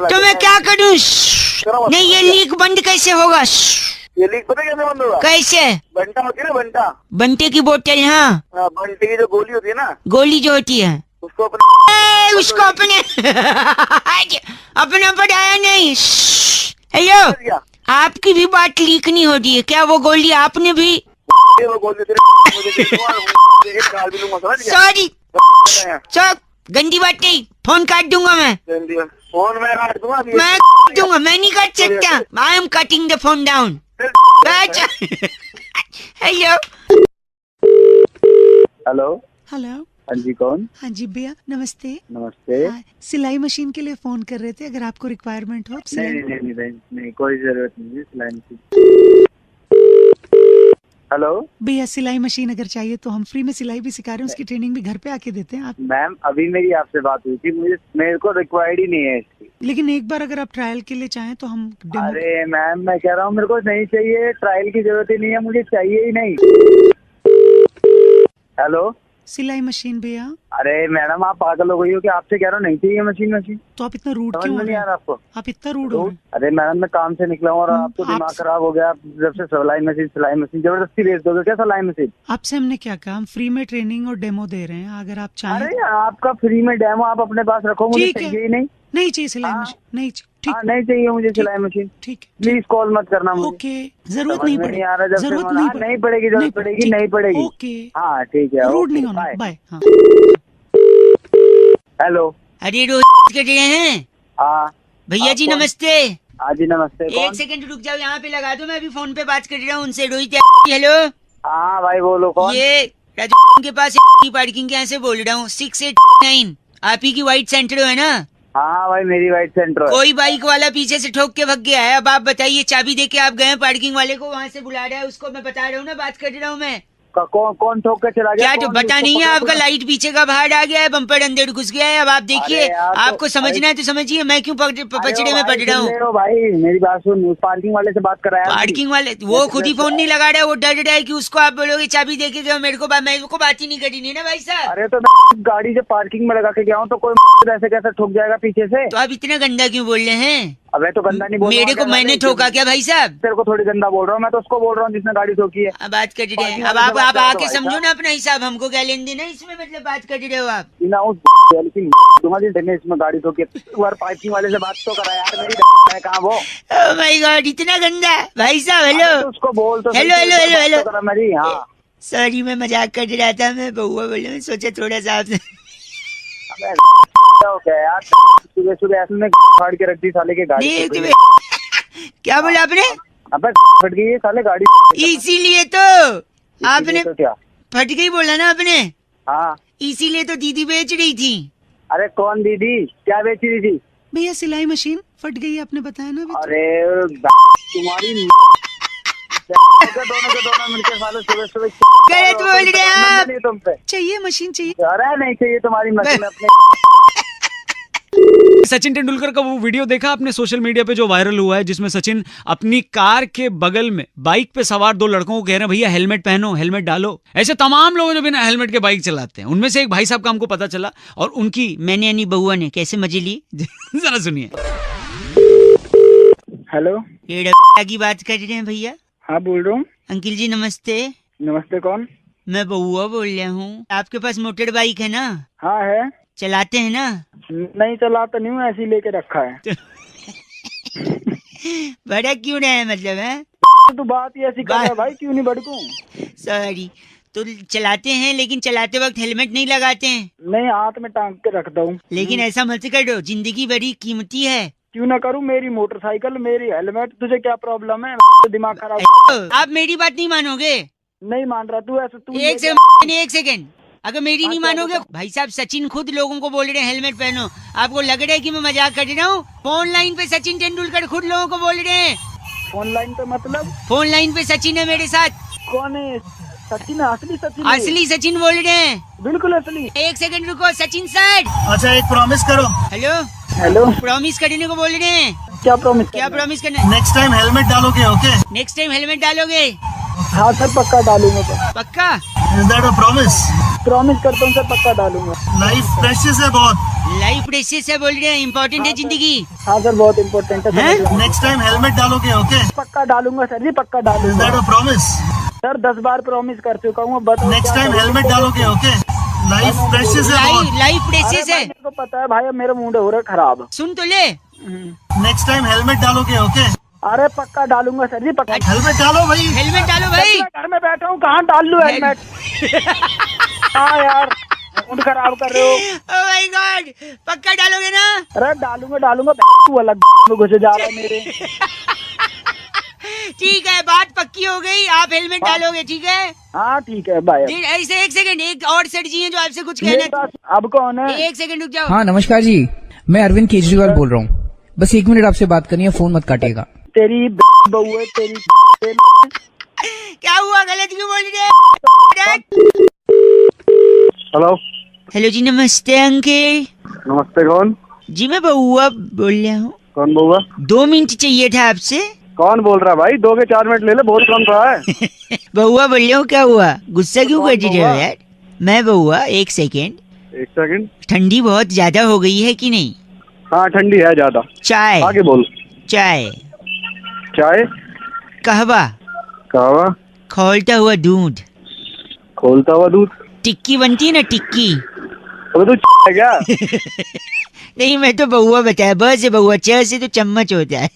तो मैं क्या करूँ? नहीं ये लीक बंद कैसे होगा? ये लीक पता कैसे बंद होगा? कैसे? बंटा होती है ना, बंटा। बंटे की बोतल? हाँ बंटे की जो गोली होती है ना, गोली जो होती है उसको अपने उसको अपने अपना पढ़ाया नहीं। हेलो, आपकी भी बात लीक नहीं हो रही है क्या? वो गोली आपने भी? वो गोली तेरे गाल भी लूंगा, समझ गया? सॉरी चौक, गंदी बात नहीं, फोन काट दूंगा मैं। फोन मैं काट दूंगा। मैं काट दूंगा, मैं नहीं काट सकता। I am cutting the phone down. Hello hello hello. हाँ जी, कौन? हाँ जी भैया नमस्ते। नमस्ते। सिलाई मशीन के लिए फोन कर रहे थे, अगर आपको रिक्वायरमेंट हो। नहीं, कोई जरूरत नहीं है सिलाई मशीन। हेलो भैया सिलाई मशीन अगर चाहिए तो हम फ्री में सिलाई भी सिखा रहे हैं, उसकी ट्रेनिंग भी घर पे आके देते हैं। आप मैम, अभी मेरी आपसे बात हुई थी, मेरे को रिक्वायर्ड ही नहीं है इसकी। लेकिन एक बार अगर आप ट्रायल के लिए चाहें तो हम डेमो। अरे मैम, मैं कह रहा हूँ मेरे को नहीं चाहिए, ट्रायल की जरूरत ही नहीं है, मुझे चाहिए ही नहीं। हेलो सिलाई मशीन भैया। अरे मैडम, आप पागल हो गई हो कि आपसे कह रहा हूँ नहीं चाहिए मशीन। तो आप इतना रूड समझ क्यों में हो नहीं रहे आ हैं? रहा आपको? आप इतना रूड हो रहे हैं। अरे मैडम, मैं काम से निकला हूँ और आपको दिमाग खराब हो गया। जब से सिलाई मशीन जबरदस्ती भेज दोगे क्या? सिलाई मशीन आपसे हमने क्या कहा, हम फ्री में ट्रेनिंग और डेमो दे रहे हैं, अगर आप चाहें। अरे आपका फ्री में डेमो आप अपने पास रखो, मुझे चाहिए ही नहीं। नहीं चाहिए सिलाई मशीन? नहीं चाहिए, ठीक। नहीं चाहिए मुझे सिलाई मशीन। ठीक, प्लीज कॉल मत करना मुझे। ओके, जरूरत नहीं पड़ेगी। आ रहा जब जरूरत से नहीं पड़ेगी, जरूरत पड़ेगी, नहीं पड़ेगी। ओके, हाँ ठीक है, रूड नहीं होना। बाय। हेलो, अरे रोज कर रहे हैं? हाँ भैया जी नमस्ते। हाँ जी नमस्ते। एक सेकंड रुक जाओ, यहाँ पे लगा दो, मैं अभी फोन पे बात कर रहा हूँ उनसे। रोहित। हेलो। हाँ भाई बोलो, कौन? ये राजू के पास पार्किंग यहाँ से बोल रहा हूँ, 689। आप ही की व्हाइट सेंटर है ना? हाँ भाई, मेरी व्हाइट सेंटर है। कोई बाइक वाला पीछे से ठोक के भाग गया है। अब आप बताइए, चाबी देके आप गए पार्किंग वाले को, वहाँ से बुला रहा है उसको। मैं बता रहा हूँ ना, बात कर रहा हूँ मैं। कौन ठोक के चला गया? क्या तो पता नहीं है आपका? लाइट पीछे का बाहर आ गया है, बम्पर अंदर घुस गया है। अब आप देखिए, आपको समझना है तो समझिए, मैं क्यों पचड़े में पड़ रहा हूँ। भाई मेरी बात सुन, पार्किंग वाले से बात कराया। पार्किंग वाले वो खुद ही फोन नहीं लगा रहा है, वो डर रहा है कि उसको आप बोलोगे चाबी देके गए। मेरे को बात ही नहीं करी नहीं ना भाई साहब। अरे तो गाड़ी जब पार्किंग में लगा के गया हूँ तो कोई ऐसे कैसे ठोक जाएगा पीछे से? तो आप इतना गंदा क्यों बोल रहे हैं? अबे तो गंदा नहीं बोल रहा। मेरे को मैंने ठोका क्या भाई साहब? तेरे को थोड़ी गंदा बोल रहा हूँ, मैं तो उसको बोल रहा हूँ जिसने गाड़ी ठोकी है। अब बात कर रहे हैं, अब आप आके समझो ना अपना हिसाब। हमको क्या लेन देना इसमें? मतलब बात कर रहे हो आप ना उस इसमें गाड़ी ठोकी। पार्किंग वाले से बात तो करा यार, मेरी है कहाँ वो? ओह माय गॉड, इतना गंदा भाई साहब। हेलो उसको बोल तो। हेलो मेरी। हाँ सॉरी, मैं मजाक कर रहा था। मैं बहुआ बोले, मैं सोचा थोड़ा सा आपसे। यार सुबह सुबह ऐसे फाड़ के रख दी साले के गाड़ी। क्या बोला आपने? अबे फट गई साले गाड़ी। इसीलिए तो आपने क्या फट गई बोला ना आपने? हाँ, इसीलिए तो दीदी बेच रही थी। अरे कौन दीदी? क्या बेच रही थी? भैया सिलाई मशीन फट गई, आपने बताया ना अभी। अरे तुम्हारी दोनों के दोनों मिलकर साले सुबह सुबह गलत बोल रहे हैं आप। नहीं तुम पे चाहिए मशीन चाहिए। अरे नहीं चाहिए तुम्हारी मशीन अपने। सचिन तेंदुलकर का वो वीडियो देखा आपने सोशल मीडिया पे जो वायरल हुआ है, जिसमें सचिन अपनी कार के बगल में बाइक पे सवार 2 लड़कों को कह रहे हैं भैया हेलमेट पहनो, हेलमेट डालो। ऐसे तमाम लोग जो बिना हेलमेट के बाइक चलाते हैं, उनमें से एक भाई साहब का हमको पता चला और उनकी मैंने यानी बउआ ने कैसे मजे लिए जरा सुनिए। हेलो, ये की बात कर रहे हैं भैया? हाँ बोल रहा हूँ। अंकिल जी नमस्ते। नमस्ते, कौन? मैं बउआ बोल रहा हूँ। आपके पास मोटर बाइक है ना? हाँ है। चलाते हैं ना? नहीं चलाता नहीं हूँ, ऐसे ही लेके रखा है। बड़ा क्यों रहे मतलब है? तो बात ही ऐसी कर रहा है भाई, क्यों नहीं भड़कूं? सॉरी। तो चलाते हैं लेकिन चलाते वक्त हेलमेट नहीं लगाते हैं? नहीं, हाथ में टांग के रखता हूँ। लेकिन ऐसा मत करो, जिंदगी बड़ी कीमती है। क्यों ना करूँ? मेरी मोटरसाइकिल, मेरी हेलमेट, तुझे क्या प्रॉब्लम है? दिमाग खराब। आप मेरी बात नहीं मानोगे? नहीं मान रहा तू ऐसे। तू एक सेकेंड, अगर मेरी नहीं मानोगे, भाई साहब सचिन खुद लोगों को बोल रहे हैं हेलमेट पहनो। आपको लग रहा है कि मैं मजाक कर रहा हूँ? फोन लाइन पे सचिन तेंदुलकर खुद लोगों को बोल रहे हैं। फोन लाइन पे मतलब? फोन लाइन पे सचिन है मेरे साथ। कौन है? सचिन? असली सचिन? असली सचिन बोल रहे हैं, बिल्कुल असली। एक सेकंड रुको सचिन सर। अच्छा एक प्रॉमिस करो। हेलो हेलो, प्रॉमिस करने को बोल रहे हैं। क्या प्रॉमिस? क्या प्रॉमिस करना? नेक्स्ट टाइम हेलमेट डालोगे? ओके, नेक्स्ट टाइम हेलमेट डालोगे? हाँ सर, पक्का डालूंगा सर। पक्का? Is that a promise? Promise करता हूँ सर, पक्का डालूंगा। लाइफ प्रेशियस है बहुत। लाइफ प्रेशियस है बोल रहे हैं, इम्पोर्टेंट है जिंदगी। हाँ सर, बहुत इम्पोर्टेंट है। नेक्स्ट टाइम हेलमेट डालोगे? ओके, पक्का डालूंगा सर जी, पक्का इज दैट डालूंगा a promise? Sir. 10 bar promise कर चुका हूँ। नेक्स्ट टाइम हेलमेट डालोगे? ओके, लाइफ प्रेशियस है बहुत। लाइफ प्रेशियस है। मेरे को पता है भाई, अब मेरा मूड हो रहा है खराब। सुन तो ले। नेक्स्ट टाइम हेलमेट डालोगे? ओके, अरे पक्का डालूंगा सर जी, पक्का। हेलमेट डालो भाई। हेलमेट डालो भाई। घर में बैठा हूँ, कहाँ डाल लूँ हेलमेट? हाँ यार, मूड खराब कर रहे हो। ओह माय गॉड, पक्का डालोगे ना? अरे डालूंगा। तू अलग में घुसे जा रहा है मेरे। ठीक है, बात पक्की हो गई। आप हेलमेट डालोगे, ठीक है? हाँ ठीक है, बाय। ऐसे एक सेकंड, एक और सर जी हैं जो आपसे कुछ कहना। अब कौन है? एक सेकंड रुक जाओ। हाँ नमस्कार जी, मैं अरविंद केजरीवाल बोल रहा हूँ। बस 1 मिनट आपसे बात करनी है, फोन मत काटिएगा। तेरी बहू है तेरी। क्या हुआ, गलत क्यों बोल रहे? हेलो। हेलो जी, नमस्ते अंकल। नमस्ते, कौन? जी मैं बउआ बोल रहा हूँ। कौन बउआ? 2 मिनट चाहिए था आपसे। कौन बोल रहा है भाई? 2 के 4 मिनट ले ले, बहुत कम रहा है। बउआ बोल रहा हूँ, क्या हुआ? गुस्सा क्यों कर रहे हो यार? मैं बउआ, एक सेकंड। ठंडी बहुत ज्यादा हो गई है कि नहीं? हाँ ठंडी है ज्यादा। चाय? आगे बोल। चाय? कहवा? खौलता हुआ दूध? खोलता हुआ दूध? टिक्की बनती है ना, टिक्की। अबे तू है क्या? नहीं, मैं तो बउआ बताया, ब से बउआ, च से तो चम्मच होता है।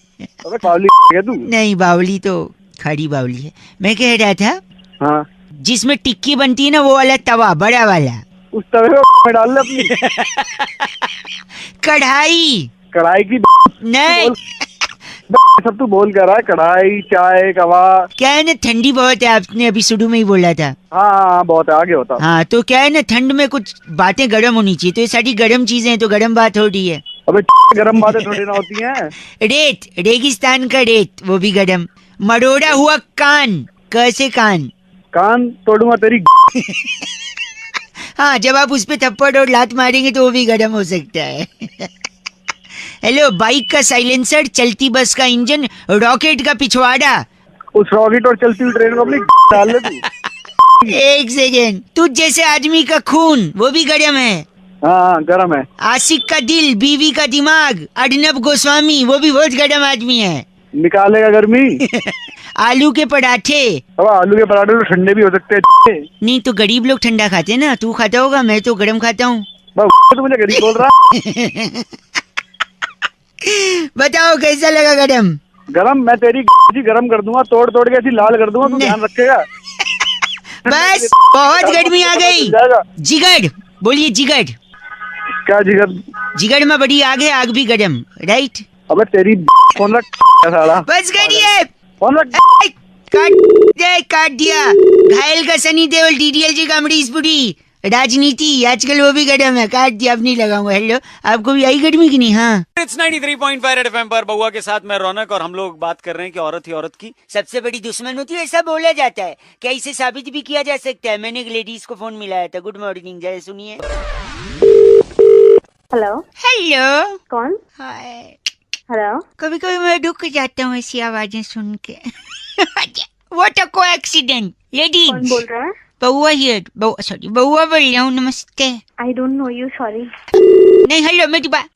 अबे बावली है तू? नहीं, बावली तो खड़ी बावली है। मैं कह रहा था, हाँ, जिसमें टिक्की बनती है ना, वो वाला तवा, बड़ा वाला। उस तवे में डाल ले अपनी। कढ़ाई? कढ़ाई की नहीं, सब तू बोल कर रहा है। कढ़ाई, चाय, कवा। क्या है ना, ठंडी बहुत है, आपने अभी शुरू में ही बोला था। हाँ बहुत है, आगे होता। हाँ, तो क्या है ना, ठंड में कुछ बातें गर्म होनी चाहिए, तो ये सारी गर्म चीजें हैं, तो गर्म बात हो रही है। अबे गर्म बातें थोड़ी ना होती हैं। रेत, रेगिस्तान का रेत, वो भी गर्म। मरोड़ा हुआ कान, कैसे कान? कान तोड़ूंगा तेरी। हाँ, जब आप उस पे थप्पड़ और लात मारेंगे तो वो भी गर्म हो सकता है। हेलो, बाइक का साइलेंसर, चलती बस का इंजन, रॉकेट का पिछवाड़ा। उस रॉकेट और चलती हुई ट्रेन को अपनी डाल ले तू। एक सेकेंड, तुझ जैसे आदमी का खून, वो भी गर्म है। हाँ गर्म है। आशिक का दिल, बीवी का दिमाग, अर्नब गोस्वामी, वो भी बहुत गर्म आदमी है। निकालेगा गर्मी। आलू के पराठे? अब आलू के पराठे तो ठंडे भी हो सकते हैं। नहीं तो गरीब लोग ठंडा खाते हैं ना, तू खाता होगा, मैं तो गर्म खाता हूँ। तो मुझे गरीब बोल रहा। बताओ कैसा लगा गरम? गरम? मैं तेरी गरम कर दूंगा, तोड़ तोड़ के ऐसी लाल कर दूंगा, तू ध्यान रखेगा। बस, बहुत गर्मी आ गई। जिगर बोलिए, जिगर। क्या जिगर? जिगर में बड़ी आग है, आग भी गरम, राइट? अबे तेरी फोन रख साला। बस करिए, फोन रख। काट दिया। घायल का सनी देओल, डीडीएलजे का अमरीश पुरी, राजनीति आजकल वो भी गर्म है, काट दिया, अब नहीं लगाऊंगा। हेलो, आपको भी आई गर्मी की नहीं? हाँ, इट्स 93.5 रेड एफएम पर बउआ के साथ मैं रौनक, और हम लोग बात कर रहे हैं कि औरत ही औरत की सबसे बड़ी दुश्मन होती है, ऐसा बोला जाता है। क्या इसे साबित भी किया जा सकता है? मैंने एक लेडीज को फोन मिलाया था। गुड मॉर्निंग, जरा सुनिए। हेलो। हेलो, कौन? हाय। हेलो। कभी कभी मैं रुक जाता हूँ ऐसी आवाजें सुन के। What a कोएक्सीडेंट। लेडीज, कौन बोल रहा है? बउआ हियर। सॉरी, बउआ बोल रहा हूँ। नमस्ते। I don't know you, sorry. नहीं, हेलो, मेरी बात।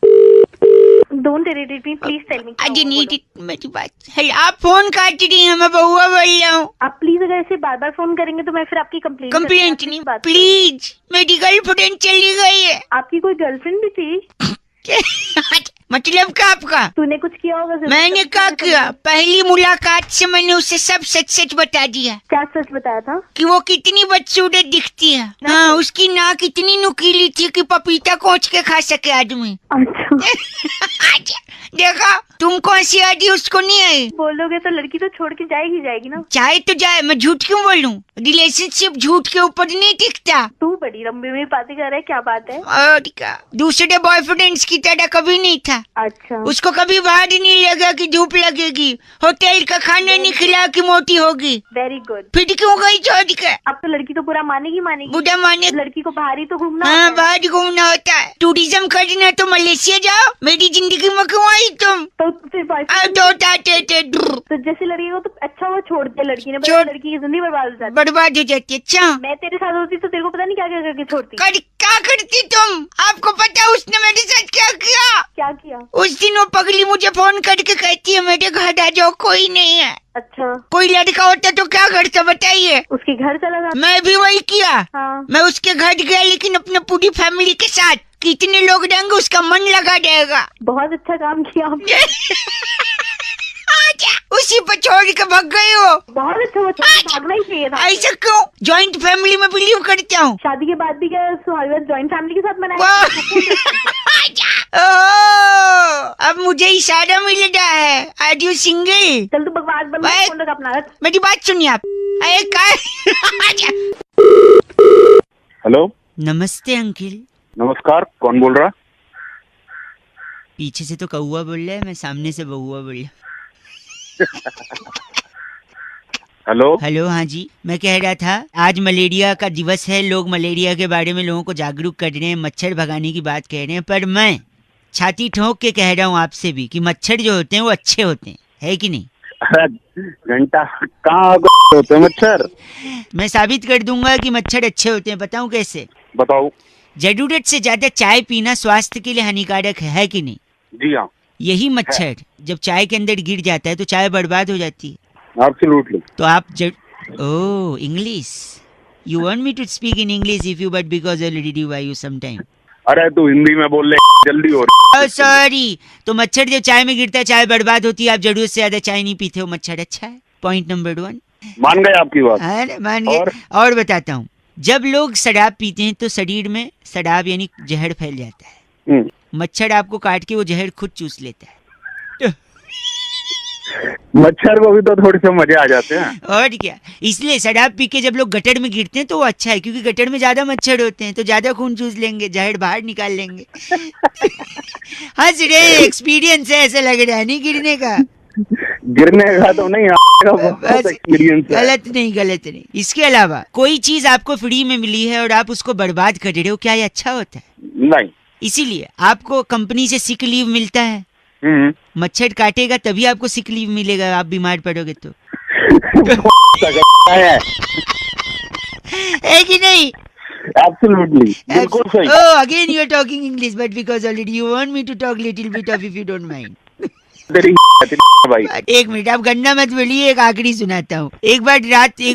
Don't irritate me, please tell me. I need it, मेरी बात। हेलो, आप फोन काट रही हैं, मैं बउआ बोल रहा हूँ। आप प्लीज अगर ऐसे बार बार फोन करेंगे तो मैं फिर आपकी कंप्लेंट नहीं, प्लीज। मेरी गर्लफ्रेंड चली गई है। आपकी कोई गर्लफ्रेंड भी थी? मतलब क्या आपका? तूने कुछ किया होगा? मैंने क्या किया? पहली मुलाकात से मैंने उसे सब सच सच बता दिया। क्या सच बताया था? कि वो कितनी बदसूरत दिखती है। हाँ, उसकी नाक इतनी नुकीली थी कि पपीता कोच के खा सके आदमी। अच्छा। देखा, तुमको हंसी आ रही, उसको नहीं आई। बोलोगे तो लड़की तो छोड़ के जाएगी ना। चाहे तो जाए, मैं झूठ क्यों बोलूं? रिलेशनशिप झूठ के ऊपर नहीं टिकता। तू बड़ी लंबी में बातें कर रहा है, क्या बात है? और क्या, दूसरे बॉयफ्रेंड्स की तरह कभी नहीं था। अच्छा। उसको कभी बाहर नहीं लगा कि धूप लगेगी, होटल का खाना नहीं खिला कि मोटी होगी। Very good. फिर क्यों गई छोड़ के? अब तो लड़की तो पूरा मानेगी। बुढ़ा माने? लड़की को बाहर ही तो घूमना। हाँ, बाहर घूमना होता है। टूरिज्म करना तो मलेशिया जाओ। मेरी जिंदगी में क्यों आई तुम? तो फिर तो जैसे लड़की को तो अच्छा वो छोड़ दिया लड़की ने, लड़की की जिंदगी बर्बाद हो जाती है। अच्छा, मैं तेरे साथ होती तो तेरे को पता नहीं क्या क्या करके छोड़ती। क्या करती तुम? आपको पता है उसने मेरे साथ क्या किया? क्या किया? उस दिन वो पगली मुझे फोन करके कहती है मेरे घर आ जाओ, कोई नहीं है। अच्छा। कोई लड़का होता तो क्या करता बताइए? उसके घर चला गया। मैं भी वही किया। हाँ। मैं उसके घर गया, लेकिन अपने पूरी फैमिली के साथ। कितने लोग रहेंगे उसका मन लगा रहेगा। बहुत अच्छा काम किया आपने। उसी पर छोड़ के भाग गई हो। बहुत अच्छा, वो भागना ही चाहिए था। ऐसा क्यों? जॉइंट फैमिली में बिलीव करता हूँ। शादी के बाद भी क्या जॉइंट फैमिली के साथ मनाया? अब मुझे इशारा मिल रहा है। Are you single? चल तू बकवास बंद कर, फोन रख अपना। मेरी बात सुनिए आप। हेलो। नमस्ते अंकिल। नमस्कार, कौन बोल रहा? पीछे से तो कौआ बोल रहा है, मैं सामने से बउआ बोल रहा। हेलो। हेलो, हाँ जी। मैं कह रहा था, आज मलेरिया का दिवस है। लोग मलेरिया के बारे में लोगों को जागरूक कर रहे हैं, मच्छर भगाने की बात कह रहे हैं। पर मैं छाती ठोक के कह रहा हूँ आपसे भी कि मच्छर जो होते हैं वो अच्छे होते हैं, है कि नहीं? घंटा कहाँ होते हैं मच्छर? मैं साबित कर दूंगा कि मच्छर अच्छे होते हैं। बताऊं कैसे? बताओ। जरूरत से ज्यादा चाय पीना स्वास्थ्य के लिए हानिकारक है कि नहीं? जी हाँ। यही मच्छर जब चाय के अंदर गिर जाता है तो चाय बर्बाद हो जाती है। एब्सोल्युटली। तो आप oh, English. You want me to speak in English if you, but because I already do you some time. अरे तू हिंदी में बोल ले, जल्दी हो रही। सॉरी। तो मच्छर जब चाय में गिरता है चाय बर्बाद होती है। आप जरूरत से ज्यादा चाय नहीं पीते हो, मच्छर अच्छा है। Point number 1। मान गए आपकी बात? अरे मान गए। और बताता हूँ, जब लोग शराब पीते हैं तो शरीर में शराब यानी जहर फैल जाता है। मच्छर आपको काट के वो जहर खुद चूस लेता है। मच्छर को भी तो थोड़े से मजे आ जाते हैं। और क्या, इसलिए शराब पी के जब लोग गटर में गिरते हैं तो वो अच्छा है, क्योंकि गटर में ज्यादा मच्छर होते हैं तो ज्यादा खून चूस लेंगे, जहर बाहर निकाल लेंगे। हंस रे, एक्सपीरियंस है, ऐसा लग रहा है। नहीं गिरने का, गिरने का तो नहीं, एक्सपीरियंस। गलत नहीं। इसके अलावा कोई चीज आपको फ्री में मिली है और आप उसको बर्बाद कर रहे हो, क्या ये अच्छा होता है? नहीं। इसीलिए आपको कंपनी से सिक लीव मिलता है। मच्छर काटेगा तभी आपको सिक लीव मिलेगा, आप बीमार पड़ोगे तो। है कि नहीं? Absolutely. बिल्कुल सही। Oh, again you are talking English, but because already you want me to talk little bit of, if you don't mind. भाई एक मिनट, आप गन्ना मत बोलिए, एक आखिरी सुनाता हूँ। एक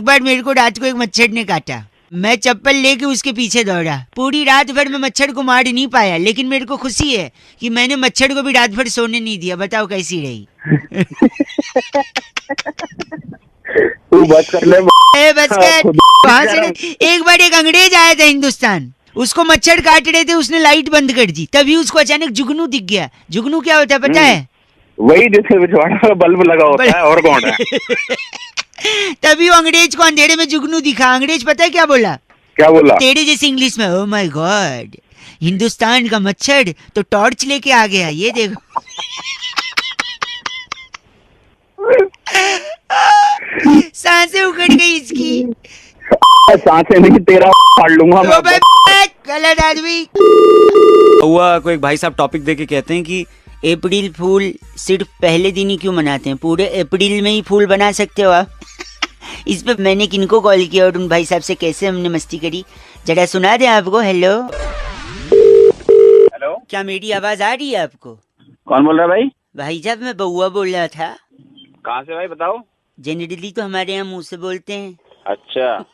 बार मेरे को रात को एक मच्छर ने काटा। मैं चप्पल लेके उसके पीछे दौड़ा। पूरी रात भर मैं मच्छर को मार नहीं पाया, लेकिन मेरे को खुशी है कि मैंने मच्छर को भी रात भर सोने नहीं दिया। बताओ कैसी रही? तू बस कर ले। बस कर। वहाँ से एक बार एक अंग्रेज आया था हिंदुस्तान, उसको मच्छर काट रहे थे, उसने लाइट बंद कर दी, तभी उसको अचानक जुगनू दिख गया। जुगनू क्या होता है पता है? वही जिससे बिछवाड़ा बल्ब लगा होता है, और कौन है? तभी वो अंग्रेज को अंधेरे में जुगनू दिखा। अंग्रेज पता है क्या बोला? क्या बोला? तेरे जैसे इंग्लिश में, ओह माय गॉड, हिंदुस्तान का मच्छर तो टॉर्च लेके आ गया, ये देखो। सांसें उखड़ गई इसकी। सांसें नहीं, तेरा फाड़ लूंगा मैं। गलत आदमी। बउआ को एक भाई साहब टॉपिक दे के कहते हैं कि अप्रैल फूल सिर्फ पहले दिन ही क्यों मनाते हैं, पूरे अप्रैल में ही फूल बना सकते हो आप। इस पे मैंने किनको कॉल किया और उन भाई साहब से कैसे हमने मस्ती करी, जरा सुना दें आपको। हेलो हेलो, क्या मेरी आवाज आ रही है आपको? कौन बोल रहा है भाई? भाई साहब मैं बउआ बोल रहा था। कहाँ से भाई, बताओ? जनरली तो हमारे यहाँ मुंह से बोलते हैं। अच्छा।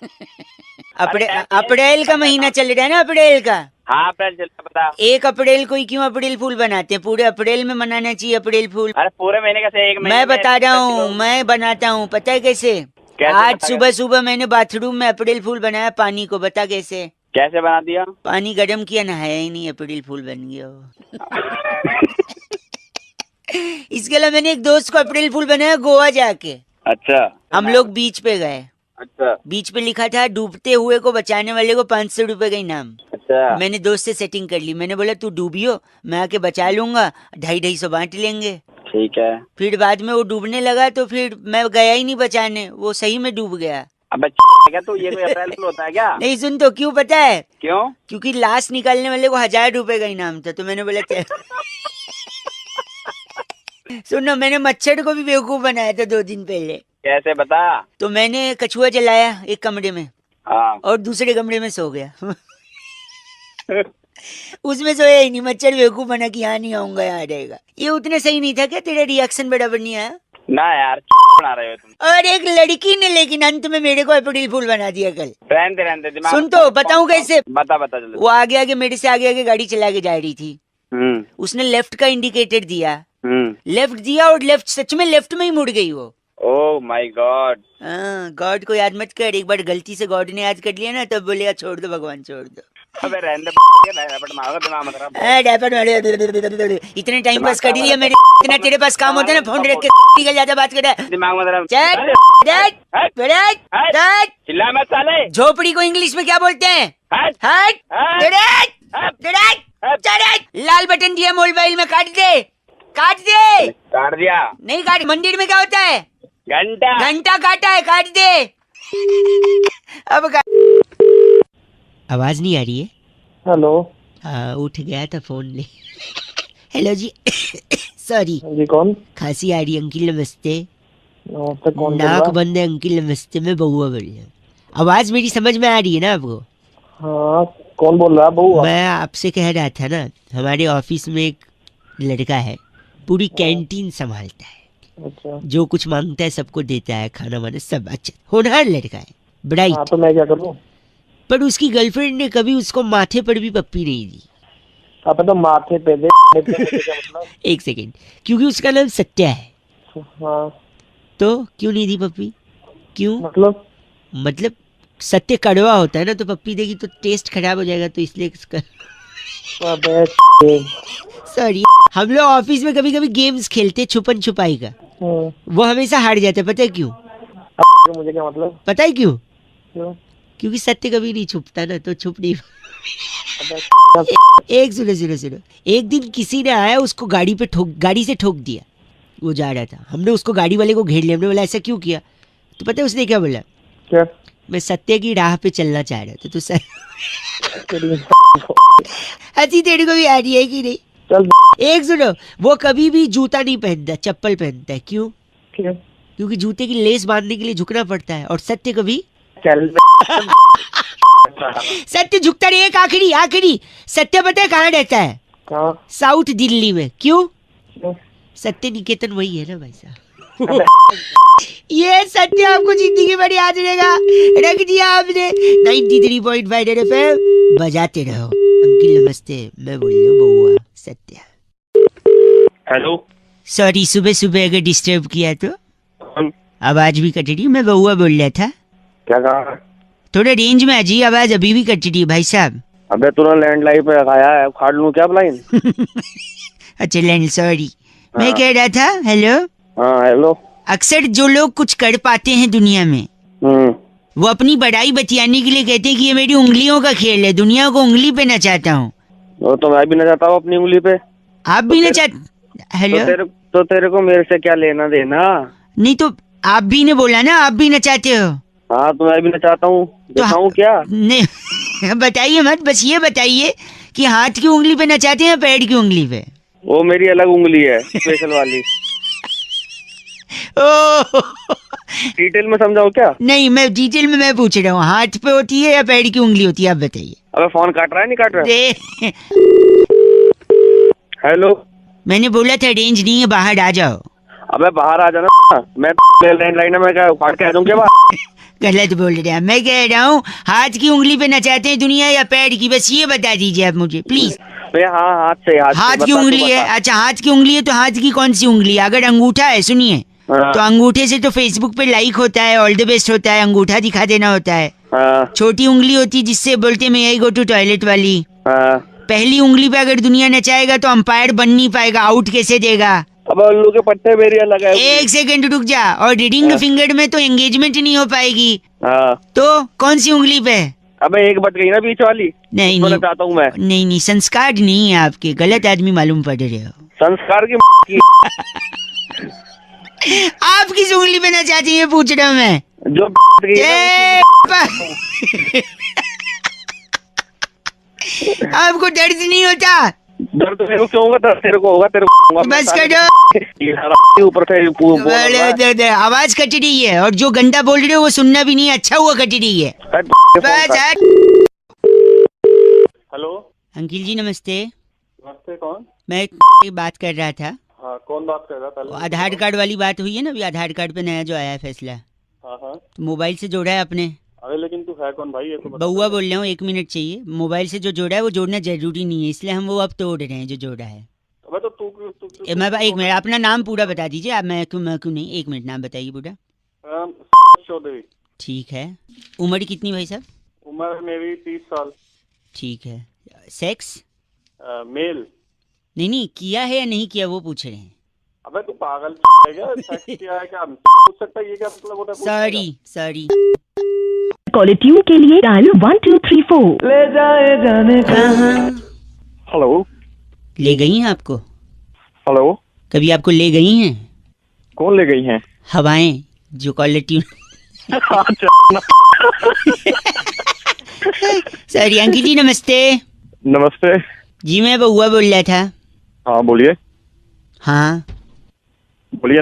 अप्रैल का महीना चल रहा है ना, अप्रैल का। हाँ अप्रैल चल रहा, बता। 1 अप्रैल को ही क्यों अप्रैल फूल बनाते हैं? पूरे अप्रैल में मनाना चाहिए अप्रैल फूल। अरे पूरे महीने का से एक महीने मैं बता रहा हूँ, मैं बनाता हूँ, पता है कैसे? आज सुबह सुबह मैंने बाथरूम में अप्रैल फूल बनाया पानी को, बता कैसे? कैसे बना दिया? पानी गर्म किया, नहाया ही नहीं, अप्रैल फूल बन गया वो। इसके अलावा मैंने एक दोस्त को अप्रैल फूल बनाया गोवा जाके। अच्छा। हम लोग बीच पे गए। अच्छा। बीच पे लिखा था डूबते हुए को बचाने वाले को 500 रुपए का इनाम। अच्छा। मैंने दोस्त से सेटिंग कर ली, मैंने बोला तू डूबियो, मैं आके बचा लूंगा, 250-250 बांट लेंगे। ठीक है। फिर बाद में वो डूबने लगा तो फिर मैं गया ही नहीं बचाने, वो सही में डूब गया। अबे क्या तू, ये कोई अप्रैल फूल होता है क्या? नहीं सुन तो, क्यों पता है? क्यों? क्योंकि लाश निकालने वाले को 1000 रुपए का इनाम था, तो मैंने बोला चल। सुनो, मैंने मच्छर को भी बेवकूफ बनाया था 2 दिन पहले। कैसे, बता? तो मैंने कछुआ जलाया एक कमरे में। हाँ। और दूसरे कमरे में सो गया। उसमें सोया ही नहीं, मच्छर बेवकूफ बना कि यहाँ नहीं आऊंगा, यहाँ रहेगा। ये उतने सही नहीं था क्या? तेरा रिएक्शन बराबर नहीं आया ना यार, बना रहे हो तुम। और एक लड़की ने लेकिन अंत में मेरे को अप्रैल फूल बना दिया कल। रहते दिमाग। सुन तो, बताऊं कैसे? बता जल्दी। वो आगे आगे मेरे से आगे गाड़ी चला के जा रही थी। उसने लेफ्ट का इंडिकेटर दिया, लेफ्ट दिया और लेफ्ट सच में लेफ्ट में ही मुड़ गई वो। Oh my God. हाँ, गॉड को याद मत कर, एक बार गलती से गॉड ने याद कर लिया ना तब बोलेगा छोड़ दो भगवान छोड़ दो। अबे रहने इतने टाइम पास कर लिया मेरे, इतना तेरे पास काम होता है ना, फोन रख के निकल जाता, बात कर रहा है दिमाग में। चिल्ला मत साले। झोपड़ी को इंग्लिश में क्या बोलते हैं? लाल बटन दिया मोबाइल में, काट दे। काट दिया। नहीं काट, मंदिर में क्या होता है? घंटा काटा है, काट दे। अब आवाज नहीं आ रही है? हेलो। उठ गया था फोन ले। हेलो जी। सॉरी जी, कौन? खांसी आ रही अंकिल, नमस्ते। कौन? नाक बंद है अंकिल, नमस्ते। मैं बउआ बोल रहा हूँ। आवाज मेरी समझ में आ रही है ना आपको? हाँ, कौन बोल रहा है? बउआ। मैं आपसे कह रहा था ना, हमारे ऑफिस में एक लड़का है, पूरी कैंटीन संभालता है। अच्छा। जो कुछ मांगता है सबको देता है, खाना वाना सब। अच्छा, होनहार लड़का है, ब्राइट। हाँ, तो मैं क्या करूँ? पर उसकी गर्लफ्रेंड ने कभी उसको माथे पर भी पप्पी नहीं दी। अब तो माथे पे दे। मतलब? एक सेकेंड, क्योंकि उसका नाम सत्या है। हाँ। तो क्यों नहीं दी पप्पी? क्यों? मतलब सत्य कड़वा होता है ना, तो पप्पी देगी तो टेस्ट खराब हो जाएगा, तो इसलिए सॉरी। हम लोग ऑफिस में कभी कभी गेम्स खेलते, छुपन छुपाई का, वो हमेशा हार जाते, पता है क्यों? मुझे क्या मतलब? पता है क्यों? क्योंकि सत्य कभी नहीं छुपता ना, तो छुप नहीं। एक सुनो, एक दिन किसी ने आया, उसको गाड़ी से ठोक दिया। वो जा रहा था, हमने उसको गाड़ी वाले को घेर लिया। हमने बोला ऐसा क्यों किया? तो पता है उसने क्या बोला? क्या? मैं सत्य की राह पे चलना चाह रहा था। तो सर हंसी तेरे को भी आ रही है कि नहीं? एक सुनो, वो कभी भी जूता नहीं पहनता, चप्पल पहनता है। क्यों? क्योंकि जूते की लेस बांधने के लिए झुकना पड़ता है, और सत्य कभी सत्य झुकता नहीं है। आखिरी सत्य पता है कहाँ रहता है? साउथ दिल्ली में। क्यों? सत्य निकेतन वही है ना भाई साहब। ये सत्य आपको जिंदगी भर याद रहेगा। रख दिया आपने 93.5 रेड एफएम, बजाते रहो। अंकिल नमस्ते, मैं बोल रहा हूँ बउआ सत्य। हेलो। सॉरी, सुबह अगर डिस्टर्ब किया तो। आवाज भी कट रही, मैं बउआ बोल रहा था। क्या कहा? थोड़ा रेंज में आ जी, आवाज अभी भी कट रही है भाई साहब। अबे तूने लैंडलाइन पे रखाया है, फाड़ लूं क्या लाइन? अच्छा लैंड, सॉरी। मैं कह रहा था, हेलो। हाँ हेलो। अक्सर जो लोग कुछ कर पाते हैं दुनिया में, वो अपनी बड़ाई बतियाने के लिए कहते हैं कि ये मेरी उंगलियों का खेल है, दुनिया को उंगली पे नचाता हूँ। वो तो मैं भी नचाता हूँ अपनी उंगली पे। आप भी नचाते? हेलो, तो तेरे को मेरे से क्या लेना देना? नहीं तो आप भी ने बोला ना, आप भी नचाते हो। हाँ तो मैं भी नचाता हूँ, दिखाऊं क्या? नहीं बताइए मत, बस ये बताइए कि हाथ की उंगली पे नचाते हैं या पैर की उंगली पे? वो मेरी अलग उंगली है, स्पेशल वाली। डिटेल में समझाओ क्या? नहीं, मैं डिटेल में मैं पूछ रहा हूँ, हाथ पे होती है या पैर की उंगली होती है, आप बताइए। अबे फोन काट रहा है, नहीं काट रहा? हेलो, मैंने बोला था रेंज नहीं है, बाहर आ जाओ। अबे बाहर आ जाना, मैं लैंडलाइन में क्या उखाड़ के आ जाऊँ क्या? गलत बोल रहे हैं, मैं कह रहा हूँ हाथ की उंगली पे नचाते हैं दुनिया या पैर की, बस ये बता दीजिए आप मुझे प्लीज। हाँ, हाथ की उंगली है। अच्छा, हाथ की उंगली है तो हाथ की कौन सी उंगली है? अगर अंगूठा है, सुनिए, तो अंगूठे से तो फेसबुक पे लाइक होता है, ऑल द बेस्ट होता है, अंगूठा दिखा देना होता है। छोटी उंगली होती जिससे बोलते मैं यही गो टू टॉयलेट वाली। पहली उंगली पे अगर दुनिया नचाएगा तो अंपायर बन नहीं पाएगा, आउट कैसे देगा? अब उल्लू के पट्टे मेरी अलग है। एक सेकंड रुक जा, और रीडिंग फिंगर में तो एंगेजमेंट नहीं हो पाएगी। तो कौन सी उंगली पे? अबे एक बच गई ना बीच वाली। नहीं नहीं चाहता हूँ मैं। नहीं, संस्कार नहीं है आपके, गलत आदमी मालूम पड़ रहे हो। संस्कार की आप किस उंगली पे नचाती है पूछ रहा हूँ मैं। जो आपको दर्द नहीं होता? दर्द मेरे को क्यों होगा? दर्द तेरे को होगा, तेरे को। बस करो ऊपर से आवाज कट रही है, और जो गंदा बोल रहे हो वो सुनना भी नहीं, अच्छा हुआ कट रही है। हेलो अंकिल जी, नमस्ते। नमस्ते, कौन? मैं बात कर रहा था। हाँ, कौन बात कर रहा था? आधार कार्ड वाली बात हुई है ना अभी, आधार कार्ड पे नया जो आया है फैसला। हाँ। तो मोबाइल से जोड़ा है आपने? अरे लेकिन तू है कौन भाई? ये तो बउआ बोल रहा हूँ, 1 मिनट चाहिए। मोबाइल से जो जोड़ा है वो जोड़ना जरूरी नहीं है, इसलिए हम वो अब तोड़ रहे हैं जो जोड़ा है। अबे तो तू मैं 1 मिनट, अपना नाम पूरा बता दीजिए आप। मैं क्यों नहीं, 1 मिनट नाम बताइए पूरा। चौधरी। ठीक है। उम्र कितनी भाई साहब? उम्र मेरी 30 साल। ठीक है। सेक्स? मेल। नहीं, किया है या नहीं किया वो पूछ रहे हैं। अबे तू पागल है क्या? सेक्स किया है क्या? पूछ सकता है, ये क्या मतलब होता है? सॉरी। कॉल ट्यून के लिए डायल 1 2 3 4। ले जाए जाने कहाँ। हेलो, ले गई हैं आपको? हेलो, कभी आपको ले गई हैं? कौन ले गई हैं? हवाएं जो कॉलर ट्यून। सॉरी अंकिल जी, नमस्ते। नमस्ते जी, मैं बउआ बोल रहा था। हाँ बोलिए। हाँ बोलिए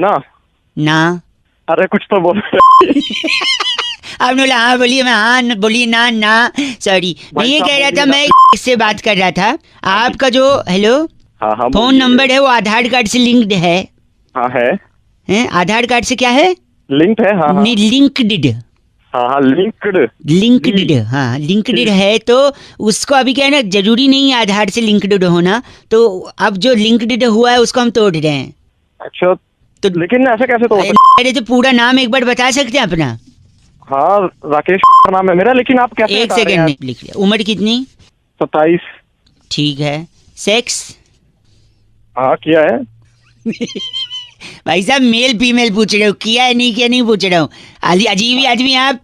ना। अरे कुछ तो बोल। आपने बोला हाँ बोलिए, मैं हाँ बोलिए ना। सॉरी, मैं ये कह रहा था, मैं इससे बात कर रहा था। आपका जो हेलो हाँ फोन नंबर है वो आधार कार्ड से लिंक्ड है? हाँ है। आधार कार्ड से क्या है? लिंक्ड है। हाँ नहीं, लिंक्ड। हाँ लिंक्ड। हाँ लिंक्ड है, तो उसको अभी क्या है ना, जरूरी नहीं है आधार से लिंक्ड होना, तो अब जो लिंक्ड हुआ है उसको हम तोड़ रहे हैं। अच्छा, तो लेकिन ऐसा कैसे तोड़? अरे तो पूरा नाम एक बार बता सकते हैं अपना? हाँ, राकेश नाम है मेरा, लेकिन आप कैसे? 1 सेकंड लिख लिया। उम्र कितनी? 27। ठीक है। सेक्स? हाँ किया है। भाई साहब, मेल फीमेल पूछ रहे हो, किया है नहीं किया नहीं पूछ रहा हूँ। अजीब ही आदमी आप।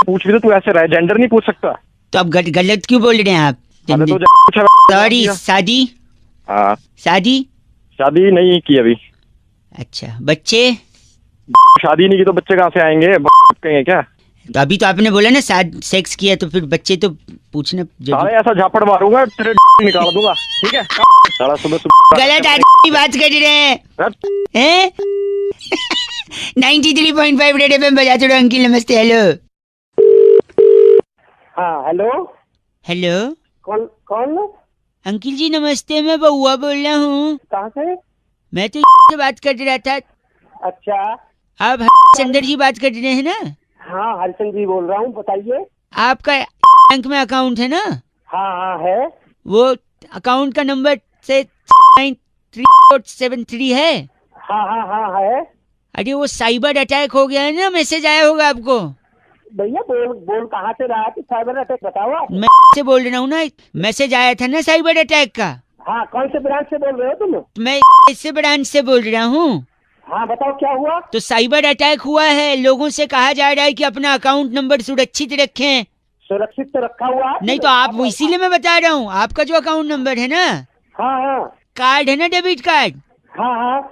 पूछ भी तो तू ऐसे रहा, जेंडर नहीं पूछ सकता। तो अब गलत क्यों बोल रहे हैं आप? सॉरी। शादी? हाँ। शादी नहीं की अभी। अच्छा, बच्चे? शादी नहीं की तो बच्चे कहाँ से आएंगे? कहेंगे क्या? तो अभी तो आपने बोला ना सेक्स किया, तो फिर बच्चे तो पूछना। ऐसा झापड़ मारूंगा, तेरे निकाल दूंगा, ठीक है? साला सुबह गलत आदमी बात कर रहे हैं। 93.5 रेड एफएम बजाते रहो। अंकिल नमस्ते। हेलो। हाँ हेलो। कौन? अंकिल जी नमस्ते, मैं बउआ बोल रहा हूँ। कहाँ से? मैं तो से बात कर रहा था। अच्छा, आप हरिचंद्र जी बात कर रहे हैं ना? हाँ हरिचंद्र जी बोल रहा हूँ, बताइए। आपका बैंक में अकाउंट है ना? हाँ है। वो अकाउंट का नंबर से 9373 है? हाँ है। अरे वो साइबर अटैक हो गया है ना, मैसेज आया होगा आपको। भैया बोल कहाँ से रहा है? साइबर अटैक बताओ आप। मैं से बोल रहा हूँ ना, मैसेज आया था ना साइबर अटैक का। हाँ, कौन से ब्रांच से बोल रहे हो तुम? मैं इससे ब्रांच से बोल रहा हूँ। हाँ बताओ क्या हुआ। तो साइबर अटैक हुआ है, लोगों से कहा जा रहा है कि अपना अकाउंट नंबर सुरक्षित रखें। सुरक्षित तो रखा हुआ है। नहीं तो आप इसीलिए मैं बता रहा हूँ, आपका जो अकाउंट नंबर है ना, हाँ हाँ कार्ड है ना, डेबिट कार्ड, हाँ हाँ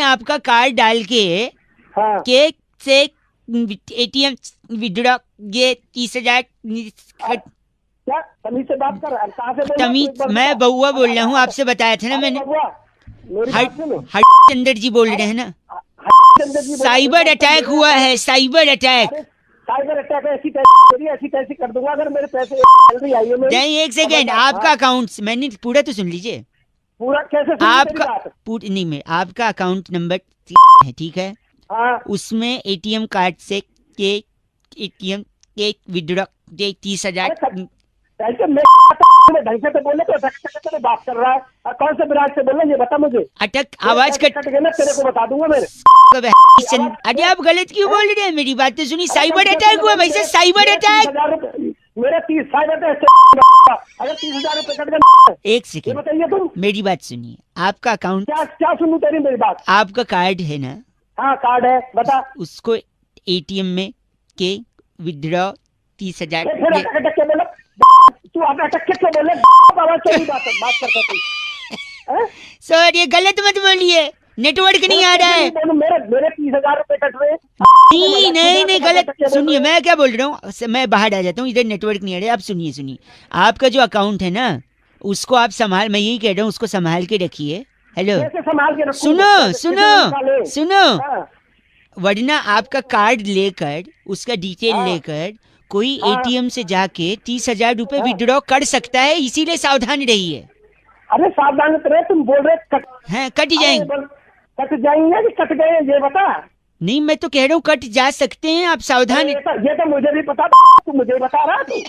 आपका कार्ड डाल के हाँ के से एटीएम विड्रॉ ये 30,000 क्या तमीज से बात कर रहा है? कहाँ से बोल रहा है? तमीज मैं बउआ बोल रहा हूँ, आपसे बताया था ना मैंने। मेरी बात सुनो। चंदर जी बोल रहे हैं ना। चंद्र जी बोल रहे हैं। साइबर अटैक हुआ है, साइबर अटैक। साइबर अटैक ऐसी तैसी कर दूंगा अगर मेरे पैसे जल्दी आइए। नहीं एक सेकेंड, आपका अकाउंट मैंने पूरा तो सुन लीजिए। पूरा कैसे सुनिए आपका मेरी बात? नहीं में आपका अकाउंट नंबर है, ठीक है। हाँ उसमें एटीएम कार्ड से के एटीएम के विड्रॉ 30,000। ऐसे मैं ढंग से तो बोले तो अटक बात कर रहा है। और कौन से ब्रांच से बोल रहे हैं ये बता मुझे। अटक आवाज कट गए ना, तेरे को बता दूंगा मेरे। अरे आप गलत क्यों बोल रहे हैं, मेरी बात तो सुनिए। साइबर अटैक हुआ भाई साहब, साइबर अटैक। मेरे 30,000 अगर 30,000 रुपए कट गए। एक सेकेंड बताइए तुम, मेरी बात सुनिए। आपका अकाउंट क्या सुनूं तेरी मेरी बात। आपका कार्ड है ना। हाँ कार्ड है, बता। उसको एटीएम में के विड्रॉ 30,000। तू अटक के क्यों बोले? आवाज से बात करता तू। सर ये गलत मत बोलिए, नेटवर्क नहीं आ रहा है। मेरे 30,000 रुपए कट रहे हैं। नहीं गलत सुनिए, मैं क्या बोल रहा हूँ, मैं बाहर आ जाता हूँ, इधर नेटवर्क नहीं आ रहा है। आप सुनिए, आपका जो अकाउंट है ना, उसको आप संभाल, मैं यही कह रहा हूँ, उसको संभाल के रखिए। हेलो सुनो, वरना आपका कार्ड लेकर, उसका डिटेल लेकर कोई एटीएम से जाके 30,000 रुपए विड्रॉ कर सकता है, इसीलिए सावधान रहिए। अरे सावधान रहे, तुम बोल रहे कट जाएंगे। कट जाएंगे कि कट गए ये बता। नहीं मैं तो कह रहा हूँ कट जा सकते हैं, आप सावधान। ये तो मुझे भी पता, तू मुझे बता रहा तू।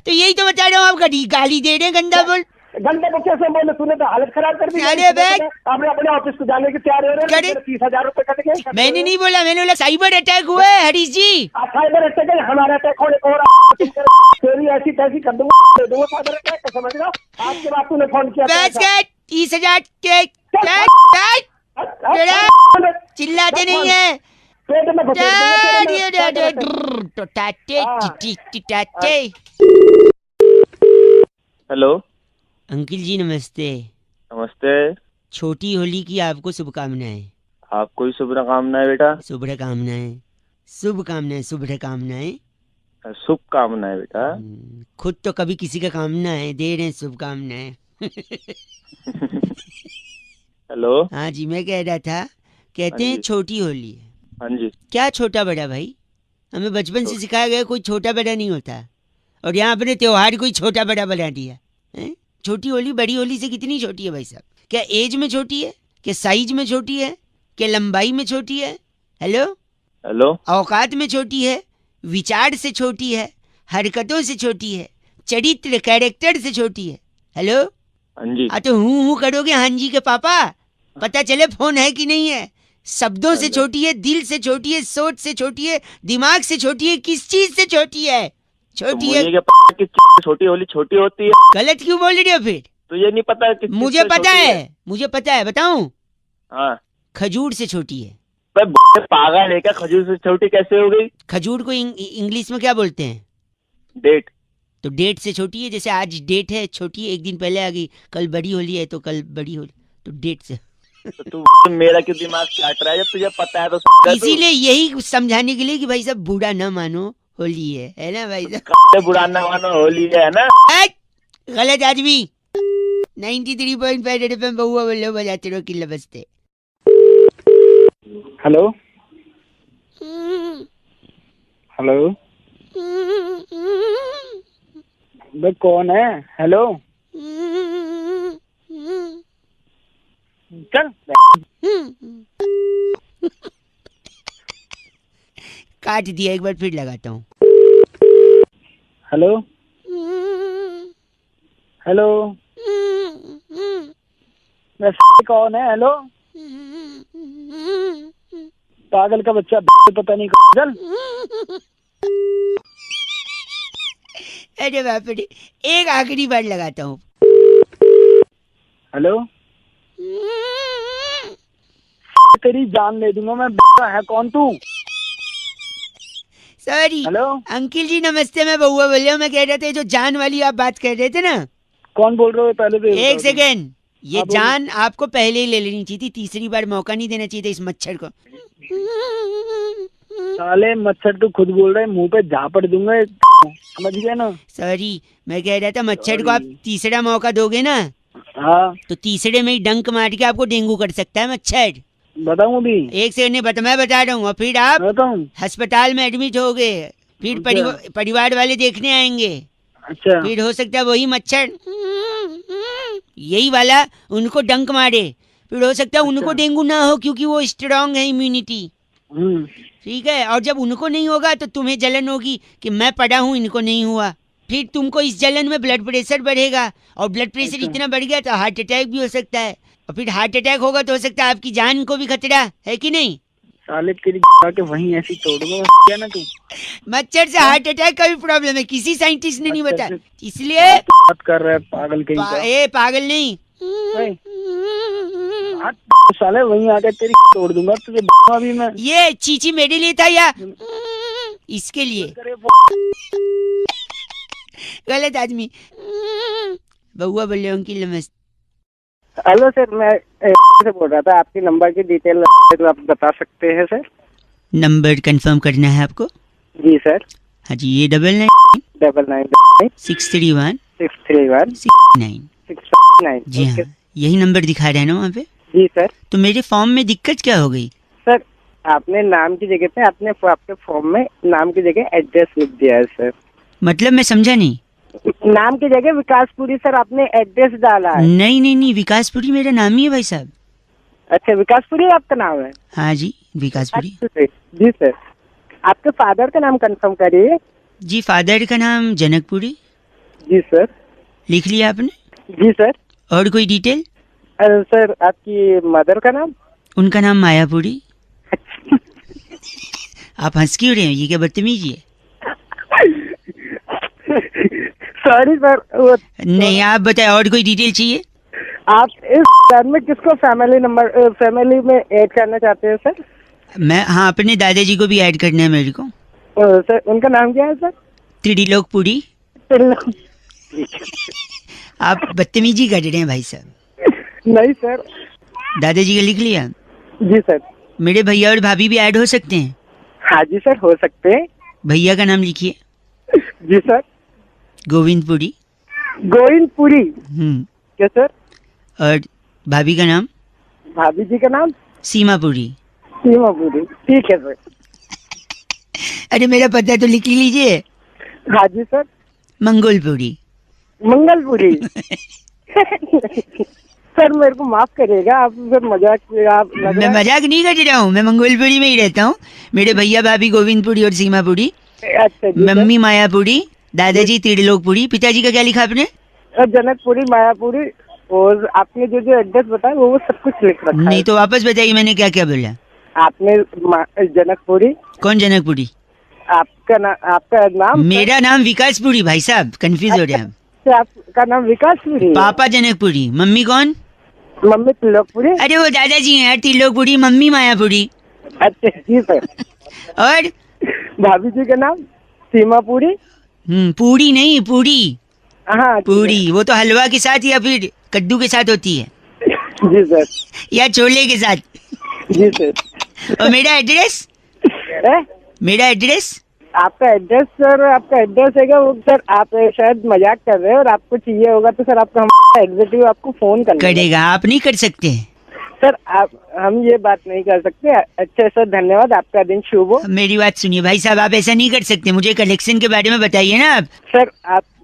तो यही तो बता रहा हूँ, आप गाली दे रहे हैं, गंदा बोल। गंदे को कैसे बोले? तूने तो हालत खराब कर दी। अरे आपने अपने ऑफिस को जाने की तैयार हो रहे हैं। 30,000 रुपए कट गए। मैंने नहीं बोला, मैंने बोला साइबर अटैक हुआ है हरीश जी। साइबर अटैक है, हमारा अटैक होने को रहा। तेरी ऐसी तैसी कर दूंगा साइबर अटैक, समझ लो। आज के बाद तूने फोन किया 30,000 के चिल्लाते नहीं है। हेलो अंकिल जी नमस्ते। नमस्ते। छोटी होली की आपको शुभकामनाएं। आपको भी शुभकामनाएं बेटा। शुभकामनाएं। शुभकामनाएं बेटा। खुद तो कभी किसी का कामना है, दे रहे हैं शुभकामनाएं। हेलो हाँ जी, मैं कह रहा था, कहते हैं छोटी होली है। हाँ जी। क्या छोटा बड़ा भाई? हमें बचपन से सिखाया गया कोई छोटा बड़ा नहीं होता, और यहाँ अपने त्योहार कोई छोटा बड़ा बना दिया है। छोटी होली बड़ी होली से कितनी छोटी है भाई साहब? क्या एज में छोटी है, क्या साइज में छोटी है, क्या लंबाई में छोटी है? हेलो औकात में छोटी है, विचार से छोटी है, हरकतों से छोटी है, चरित्र कैरेक्टर से छोटी है। हेलो हाँ जी। तो हूँ करोगे हाँ जी के पापा, पता चले फोन है कि नहीं है। शब्दों से छोटी है, दिल से छोटी है, सोच से छोटी है, दिमाग से छोटी है, किस चीज से छोटी है? छोटी है। छोटी होली छोटी होती है। गलत क्यों बोल रहे हो फिर? तो ये नहीं पता कि मुझे पता है, बताऊं? हाँ। खजूर से छोटी है। पागल है क्या? खजूर से छोटी कैसे हो गई? खजूर को इंग्लिश में क्या बोलते हैं? डेट। तो डेट से छोटी है, जैसे आज डेट है छोटी है, एक दिन पहले आ गई, कल बड़ी होली है तो कल बड़ी होली, तो डेट से। तो तू मेरा क्यों दिमाग काट रहा है जब तुझे पता है तो? इसीलिए यही समझाने के लिए कि भाई साहब बुरा न मानो, होली है ना भाई साहब? बुरा न मानो, होली है ना। गलत आदमी। 93.5 FM बहुआ बोलो, बजाते रहो किल्ला बजते। हेलो हेलो भाई कौन है? हेलो चल काट दिया, एक बार फिर लगाता हूँ। हेलो हेलो कौन है? हेलो पागल का बच्चा, पता नहीं चल। अरे बाप रे, एक आखिरी बार लगाता हूँ। हेलो तेरी जान ले दूंगा मैं। है कौन तू? सॉरी। हेलो अंकिल जी नमस्ते, मैं बउआ बोल रहा हूँ। मैं कह रहा था जो जान वाली आप बात कर रहे थे ना। कौन बोल रहे हो पहले तो एक सेकेंड, ये हाँ, बोलो। जान आपको पहले ही ले लेनी चाहिए थी, तीसरी बार मौका नहीं देना चाहिए था इस मच्छर को। साले मच्छर तू खुद बोल रहा है, मुंह पे झापड़ दूंगा, समझ गया ना? सॉरी, मैं कह रहा था मच्छर को आप तीसरा मौका दोगे ना, हाँ तो तीसरे में ही डंक मार के आपको डेंगू कर सकता है मच्छर। बताऊं अभी? एक सेकंड नहीं मैं बता रहा हूँ। और फिर आप अस्पताल में एडमिट हो गए, फिर परिवार वाले देखने आएंगे। अच्छा। फिर हो सकता है वही मच्छर यही वाला उनको डंक मारे, फिर हो सकता है उनको डेंगू ना हो क्योंकि वो स्ट्रांग है इम्यूनिटी। ठीक है, और जब उनको नहीं होगा तो तुम्हें जलन होगी कि मैं पड़ा हूँ इनको नहीं हुआ, फिर तुमको इस जलन में ब्लड प्रेशर बढ़ेगा, और ब्लड प्रेशर इतना बढ़ गया तो हार्ट अटैक भी हो सकता है, और फिर हार्ट अटैक होगा तो हो सकता है आपकी जान को भी खतरा है कि नहीं। साले तेरी के वहीं ऐसी तोड़ दूंगा क्या ना तू। मच्छर से हार्ट अटैक का भी प्रॉब्लम है, किसी साइंटिस्ट ने नहीं बताया, इसलिए बात कर रहा है पागल कहीं का। ए पागल नहीं, साले वहीं आके तेरी तोड़ दूंगा तुझे अभी मैं। ये चीची मेरे लिए था या इसके लिए? गलत आदमी। बउआ बोले अंकिल नमस्ते। हेलो सर, मैं से बोल रहा था, आपकी नंबर की डिटेल तो आप बता सकते हैं सर? नंबर कंफर्म करना है आपको? जी सर। हाँ जी, ये 9999631639 जी हाँ, यही नंबर दिखा रहा है ना वहाँ पे? जी सर। तो मेरे फॉर्म में दिक्कत क्या हो गई? सर आपने नाम की जगह पे आपके फॉर्म में नाम की जगह एड्रेस लिख दिया है सर। मतलब मैं समझा नहीं। नाम की जगह विकासपुरी सर आपने एड्रेस डाला है। नहीं, विकासपुरी मेरा नाम ही है भाई साहब। अच्छा, विकासपुरी आपका नाम है? हाँ जी, विकासपुरी। जी सर। आपके फादर का नाम कंफर्म करिए। जी, फादर का नाम जनकपुरी। जी सर। लिख लिया आपने? जी सर। और कोई डिटेल? सर आपकी मदर का नाम? उनका नाम मायापुरी। आप हंस क्यों रहे हैं, ये क्या बदतमीजी है? Sorry sir. नहीं, आप बताए और कोई डिटेल चाहिए? आप इस घर में किसको फैमिली में ऐड करना चाहते हैं सर? मैं हाँ, अपने दादाजी को भी ऐड करना है मेरे को। सर उनका नाम क्या है सर? त्रिलोकपुरी। आप बदतमीजी कर रहे हैं भाई साहब। नहीं सर। दादाजी का लिख लिया? जी सर। मेरे भैया और भाभी भी ऐड हो सकते हैं? हाँ जी सर, हो सकते हैं। भैया का नाम लिखिए। जी सर। गोविंदपुरी। गोविंदपुरी। क्या सर? और भाभी का नाम? भाभी जी का नाम? सीमापुरी। सीमापुरी, ठीक है सर। अरे मेरा पता तो लिख लीजिए। हाँ जी सर। मंगोलपुरी। मंगलपुरी। सर मेरे को माफ करिएगा, आप सर मजाक मैं मजाक नहीं कर रहा हूँ, मैं मंगोलपुरी में ही रहता हूँ। मेरे भैया भाभी गोविंदपुरी और सीमापुरी। अच्छा जी। मम्मी मायापुरी, दादाजी त्रिलोकपुरी। पिताजी का क्या लिखा आपने? जनकपुरी, मायापुरी, और आपने जो एड्रेस बताया वो सब कुछ लिख रखा है। नहीं तो वापस बताइए, मैंने क्या क्या बोला? आपने जनकपुरी। कौन जनकपुरी? आपका नाम? मेरा नाम विकासपुरी भाई साहब, कंफ्यूज हो रहे हैं। आपका नाम विकासपुरी? पापा जनकपुरी। मम्मी कौन? मम्मी त्रिलोकपुरी। अरे वो दादाजी हैं त्रिलोकपुरी, मम्मी मायापुरी। अच्छा जी सर। और भाभी जी का नाम? सीमापुरी। पूरी नहीं, पूरी। हाँ पूरी, वो तो हलवा के साथ या फिर कद्दू के साथ होती है। जी सर। या छोले के साथ। जी सर। और मेरा एड्रेस? मेरा एड्रेस? आपका एड्रेस सर, आपका एड्रेस है वो सर, आप शायद मजाक कर रहे हैं, और आपको चाहिए होगा तो सर आपका एग्जीक्यूटिव आपको फोन करेगा। आप नहीं कर सकते सर, हम ये बात नहीं कर सकते। अच्छा सर, धन्यवाद, आपका दिन शुभ हो। मेरी बात सुनिए भाई साहब, आप ऐसा नहीं कर सकते। मुझे कलेक्शन के बारे में बताइए ना आप। सर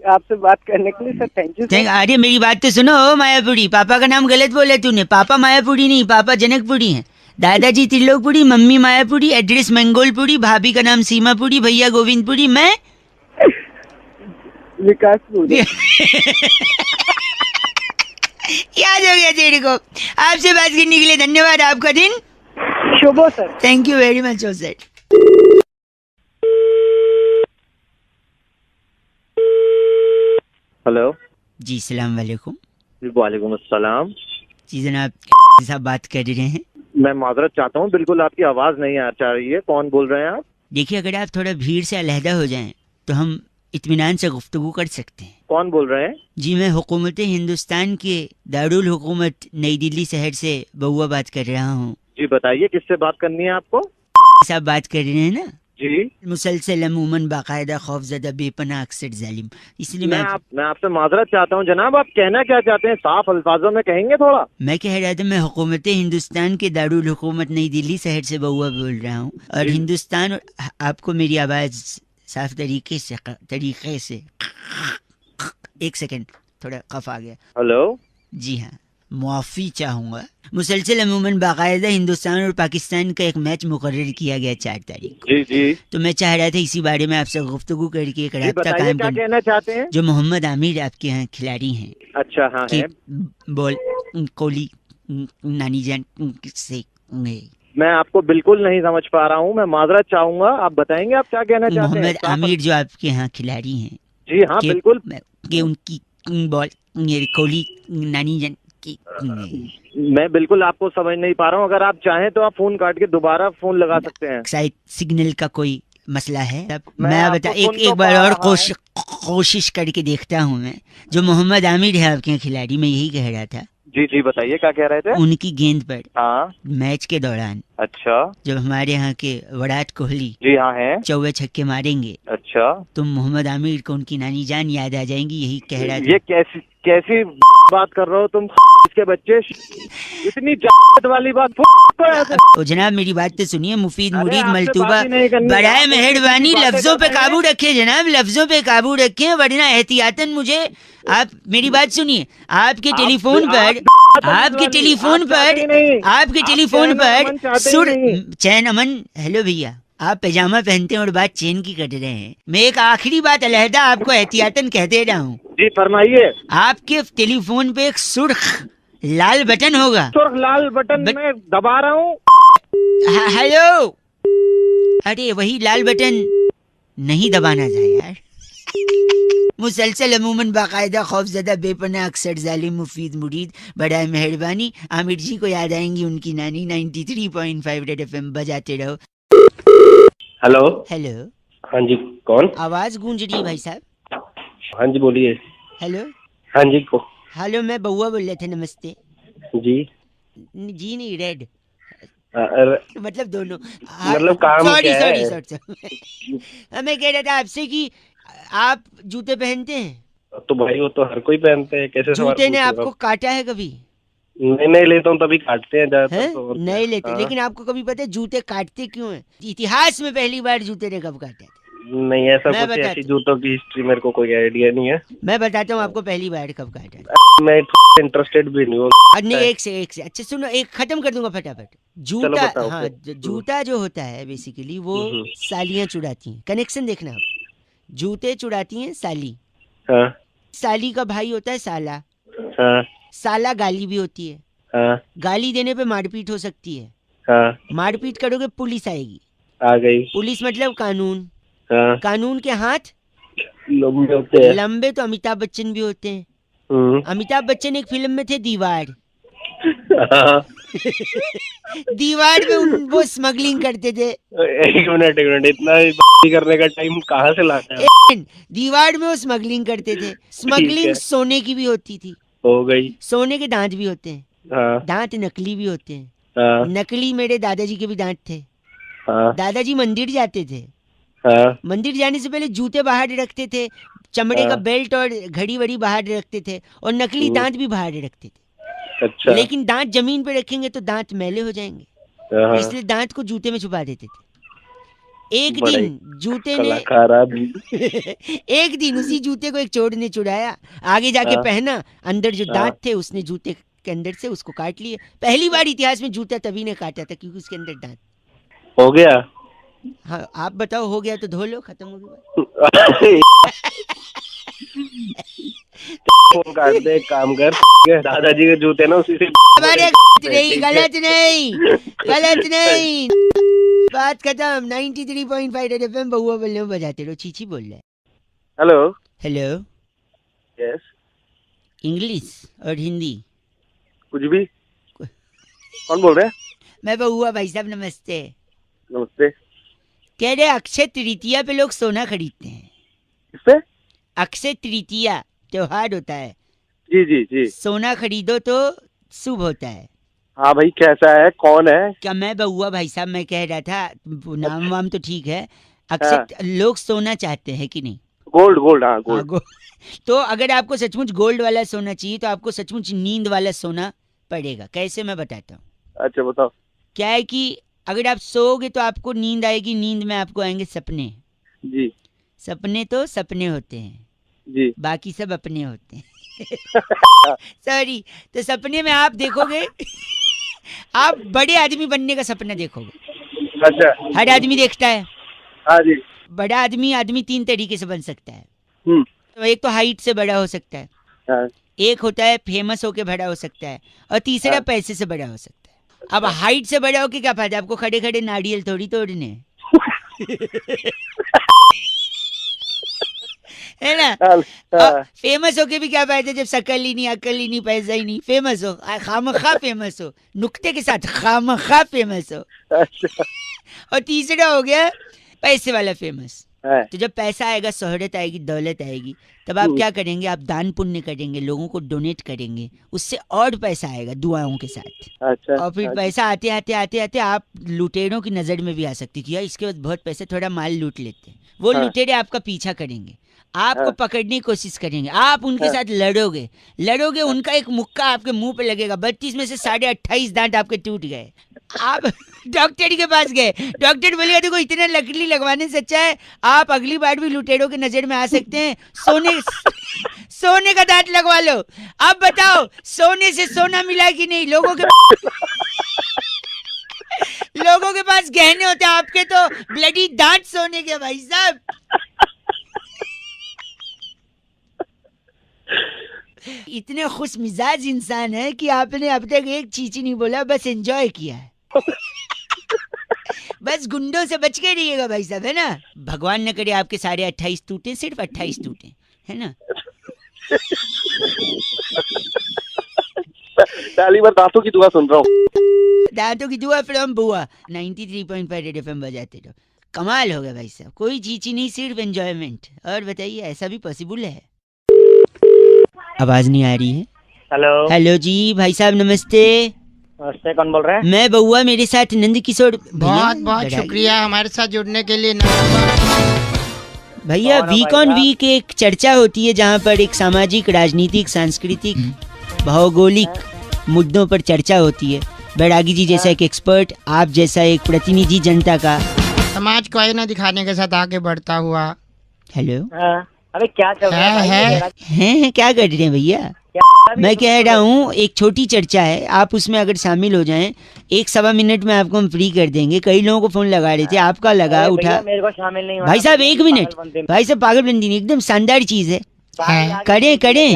आपसे बात करने के लिए सर थैंक यू। अरे मेरी बात तो सुनो मायापुरी। पापा का नाम गलत बोला तूने, पापा मायापुरी नहीं, पापा जनकपुरी हैं। दादाजी त्रिलोकपुरी, मम्मी मायापुरी, एड्रेस मंगोलपुरी, भाभी का नाम सीमापुरी, भैया गोविंदपुरी, मैं विकासपुरी। याद हो गया तेरे को। आपसे बात करने के लिए धन्यवाद, आपका दिन शुभ हो sir. Thank you very much sir. Hello जी, सलाम वालेकुम। वालेकुम अस्सलाम। जी जनाब, साहब बात कर रहे हैं? मैं माजरत चाहता हूँ, बिल्कुल आपकी आवाज नहीं आ रही है। कौन बोल रहे हैं आप? देखिए, अगर आप थोड़ा भीड़ से अलहदा हो जाएं तो हम इत्मीनान से गुफ्तगू कर सकते हैं। कौन बोल रहे हैं? जी, मैं हुकूमत हिंदुस्तान के दारुल हुकूमत नई दिल्ली शहर से बउआ बात कर रहा हूँ। जी बताइए, किससे बात करनी है आपको? साहब बात कर रहे हैं ना? जी। मुसलसल अमूमन बाकायदा खौफजदा बेपनाह अक्सर जालिम, इसलिए मैं आपसे माजरत चाहता हूँ जनाब। आप कहना क्या चाहते हैं, साफ अल्फाजों में कहेंगे थोड़ा? मैं कह रहा था, मैं हुकूमत हिंदुस्तान के दारुल हुकूमत नई दिल्ली शहर से बउआ बोल रहा हूँ, और हिंदुस्तान, आपको मेरी आवाज साफ तरीके से एक सेकंड, थोड़ा कफ आ गया। हेलो। जी हाँ, मुआफ़ी चाहूँगा। मुसलसल अमूमन बाकायदा हिंदुस्तान और पाकिस्तान का एक मैच मुकर्रर किया गया 4 तारीख को। जी जी। तो मैं चाह रहा था इसी बारे में आपसे गुफ्तगू करके एक राब्ता कायम क्या कहना चाहते हैं? जो मोहम्मद आमिर आपके यहाँ खिलाड़ी हैं। अच्छा, हाँ है। बॉल कोहली नानी जान से मैं आपको बिल्कुल नहीं समझ पा रहा हूँ, मैं माजरत चाहूंगा। आप बताएंगे आप क्या कहना चाहते हैं? मोहम्मद आमिर जो आपके यहाँ खिलाड़ी हैं। जी हाँ, बिल्कुल। कि उनकी बॉल कोहली नानी जान की। मैं बिल्कुल आपको समझ नहीं पा रहा हूँ। अगर आप चाहें तो आप फोन काट के दोबारा फोन लगा सकते हैं। शायद सिग्नल का कोई मसला है। मैं बता एक बार और कोशिश करके देखता हूँ मैं। जो मोहम्मद आमिर है आपके खिलाड़ी, मैं यही कह रहा था। जी जी बताइए, क्या कह रहे थे? उनकी गेंद पर हाँ मैच के दौरान, अच्छा, जब हमारे यहाँ के विराट कोहली जी हाँ है चौवे छक्के मारेंगे, अच्छा, तो मोहम्मद आमिर को उनकी नानी जान याद आ जाएंगी, यही कह रहा था। ये कैसी बात कर रहे हो तुम इसके बच्चे? इतनी वाली बात तो जनाब मेरी बात तो सुनिए। मुफीद मुरीद मलतूबा, बराए मेहरबानी लफ्जों पे काबू रखे जनाब, लफ्जों पे काबू रखें, वरना एहतियातन मुझे। आप मेरी बात सुनिए। आपके टेलीफोन पर सुर चैन अमन। हेलो भैया, आप पैजामा पहनते हैं और बात चैन की कर रहे हैं। मैं एक आखिरी बात अलहदा आपको एहतियातन कह दे रहा हूँ। जी फरमाइए। आपके टेलीफोन पे एक सुर्ख लाल बटन होगा। सुर्ख लाल बटन मैं दबा रहा हूँ। हेलो, अरे वही लाल बटन नहीं दबाना था यार। मुसलसल अमूमन बाकायदा खौफजदा बेपनाह अक्सर जालिम मुफीद मुरीद, बड़ा मेहरबानी। आमिर जी को याद आएंगी उनकी नानी। 93.5 रेड FM बजाते रहो। हेलो। हेलो। हाँ जी, कौन? आवाज गूंज रही है भाई साहब। हाँ जी बोलिए। हेलो। हाँ जी को। हेलो, मैं बउआ बोल रहे थे। नमस्ते जी। जी नहीं, रेड मतलब दोनों। मतलब काम सॉरी क्या है? मैं कह रहा था आपसे कि आप जूते पहनते हैं? तो भाई वो तो हर कोई पहनते हैं। कैसे जूते ने आपको काटा है कभी? नहीं लेता हूँ तभी काटते हैं ज्यादातर तो। नहीं लेते। लेकिन आपको कभी पता है जूते काटते क्यों हैं? इतिहास में पहली बार जूते ने कब काटा था? नहीं ऐसा कुछ ऐसी जूतों की हिस्ट्री मेरे को कोई आइडिया नहीं है। मैं बताता हूँ आपको पहली बार कब काटा था। मैं इंटरेस्टेड भी नहीं हूँ। नहीं, एक से अच्छा सुनो, एक खत्म कर दूंगा फटाफट। जूता, हाँ, जूता जो होता है बेसिकली वो सालियां चुराती हैं। कनेक्शन देखना आप। जूते चुराती हैं साली। हाँ। साली का भाई होता है साला। हाँ। साला गाली भी होती है। हाँ। गाली देने पे मारपीट हो सकती है। हाँ। मारपीट करोगे पुलिस आएगी। आ गई। पुलिस मतलब कानून। हाँ। कानून के हाथ लंबे होते हैं। लंबे तो अमिताभ बच्चन भी होते हैं। अमिताभ बच्चन एक फिल्म में थे दीवार। दीवार में वो स्मगलिंग करते थे। एक मिनट इतना करने का टाइम कहाँ से लाते हैं? दीवार में वो स्मगलिंग करते थे। स्मगलिंग सोने की भी होती थी। हो गई। सोने के दांत भी होते हैं। हाँ। दांत नकली भी होते हैं। हाँ। नकली मेरे दादाजी के भी दांत थे। हाँ। दादाजी मंदिर जाते थे। हाँ। मंदिर जाने से पहले जूते बाहर रखते थे, चमड़े का बेल्ट और घड़ी वड़ी बाहर रखते थे, और नकली दांत भी बाहर रखते थे। अच्छा। लेकिन दांत जमीन पे रखेंगे तो दांत मैले हो जाएंगे, इसलिए दांत को जूते में छुपा देते थे। एक दिन जूते ने एक दिन उसी जूते को एक चोर ने चुराया, आगे जाके पहना, अंदर जो दांत थे उसने जूते के अंदर से उसको काट लिए। पहली बार इतिहास में जूता तभी ने काटा था क्योंकि उसके अंदर दांत। हो गया। हाँ आप बताओ, हो गया तो धो लो, खत्म हो गया। फोन काट दे, काम कर। दादाजी के जूते ना उसी से गलत नहीं बात खत्म। 93.5 रेड FM बहुआ बोलने में बजाते रहो। चीची बोल रहा है। हेलो। हेलो। यस। इंग्लिश और हिंदी कुछ भी। कौन बोल रहे हैं? मैं बउआ भाई साहब नमस्ते। नमस्ते। कह रहे अक्षय तृतीया पे लोग सोना खरीदते हैं। किससे? अक्षय तृतीया त्योहार होता है। जी जी जी। सोना खरीदो तो शुभ होता है। हाँ भाई, कैसा है, कौन है? क्या मैं बउआ भाई साहब, मैं कह रहा था नाम वाम तो ठीक है। अक्षय लोग सोना चाहते हैं कि नहीं? गोल्ड। हाँ गोल्ड। तो अगर आपको सचमुच गोल्ड वाला सोना चाहिए तो आपको सचमुच नींद वाला सोना पड़ेगा। कैसे, मैं बताता हूँ। अच्छा बताओ। क्या है कि अगर आप सोओगे तो आपको नींद आएगी, नींद में आपको आएंगे सपने। जी। सपने तो सपने होते हैं जी, बाकी सब अपने होते हैं। सॉरी। तो सपने में आप देखोगे आप बड़े आदमी बनने का सपना देखोगे। अच्छा। हर आदमी देखता है। हाँ जी। बड़ा आदमी 3 तरीके से बन सकता है। तो एक तो हाइट से बड़ा हो सकता है। हाँ। एक होता है फेमस होके बड़ा हो सकता है, और तीसरा पैसे से बड़ा हो सकता है। अब हाइट से बड़ा होके क्या फायदा, आपको खड़े खड़े नारियल थोड़ी तोड़ने है ना। फेमस होके भी क्या फायदा जब शकल ही नहीं, अकल ही नहीं, पैसा ही नहीं। फेमस हो, खामखा फेमस हो, नुक्ते के साथ खामखा फेमस हो। और तीसरा हो गया पैसे वाला फेमस। तो जब पैसा आएगा, शोहरत आएगी, दौलत आएगी, तब आप क्या करेंगे? आप दान पुण्य करेंगे, लोगों को डोनेट करेंगे, उससे और पैसा आएगा दुआओं के साथ। अच्छा। और फिर पैसा आते आते आते आते आप लुटेरों की नजर में भी आ सकती कि यार इसके बाद बहुत पैसे, थोड़ा माल लूट लेते हैं। वो लुटेरे आपका पीछा करेंगे, आपको पकड़ने की कोशिश करेंगे, आप उनके साथ लड़ोगे, उनका एक मुक्का आपके मुंह पे लगेगा। 32 में से 28.5 दांत आपके टूट गए। आप डॉक्टर के पास गए, डॉक्टर बोलेगा देखो इतना लकड़ी लगवाने से अच्छा है आप अगली बार भी लुटेरों के नजर में आ सकते हैं, सोने का दांत लगवा लो। अब बताओ सोने से सोना मिला कि नहीं? लोगों के पास गहने होते हैं, आपके तो ब्लडी दांत सोने के भाई साहब। इतने खुश मिजाज इंसान है कि आपने अब तक एक चीज ही नहीं बोला, बस एंजॉय किया है। बस गुंडों से बच के रहिएगा भाई साहब, है ना। भगवान न करे आपके सारे 28 टूटे, सिर्फ 28 टूटे, है ना। पहली बार दांतों की दुआ सुन रहा हूँ। दांतों की दुआ फ्रॉम बुआ। 93.5 रेड एफएम बजाते रहो। कमाल हो गया भाई साहब, कोई चीज ही नहीं, सिर्फ एंजॉयमेंट। और बताइए ऐसा भी पॉसिबल है? आवाज नहीं आ रही है। हेलो जी भाई साहब नमस्ते। नमस्ते, कौन बोल रहा है? मैं बउआ, मेरे साथ नंद किशोर। बहुत शुक्रिया हमारे साथ जुड़ने के लिए। भैया वीक ऑन वीक एक चर्चा होती है जहाँ पर एक सामाजिक, राजनीतिक, सांस्कृतिक, भौगोलिक मुद्दों पर चर्चा होती है। बैरागी जी जैसा एक एक्सपर्ट, आप जैसा एक प्रतिनिधि जनता का, समाज को आईना दिखाने के साथ आगे बढ़ता हुआ। हेलो। अरे क्या चल रहा है क्या कर रहे हैं भैया? मैं कह रहा हूँ एक छोटी चर्चा है, आप उसमें अगर शामिल हो जाएं, 1-1.25 मिनट में आपको हम फ्री कर देंगे। कई लोगों को फोन लगा रहे थे, आपका लगा उठा। मेरे को शामिल नहीं भाई साहब 1 मिनट। भाई साहब पागलबंदी नहीं, एकदम शानदार चीज है। करें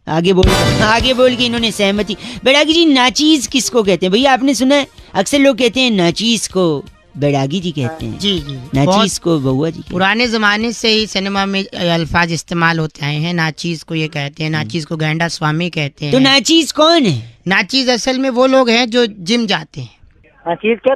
आगे बोल के इन्होंने सहमति। बैरागी जी नाचीज किसको कहते हैं भैया? आपने सुना है अक्सर लोग कहते हैं नाचीज को बैरागी जी कहते हैं। जी नाचीज को बउआ जी। पुराने जमाने से ही सिनेमा में अल्फाज इस्तेमाल होते आए हैं। नाचीज को ये कहते हैं, नाचीज को गैंडा स्वामी कहते हैं। तो नाचीज कौन है? नाचीज असल में वो लोग हैं जो जिम जाते हैं। नाचीज क्या?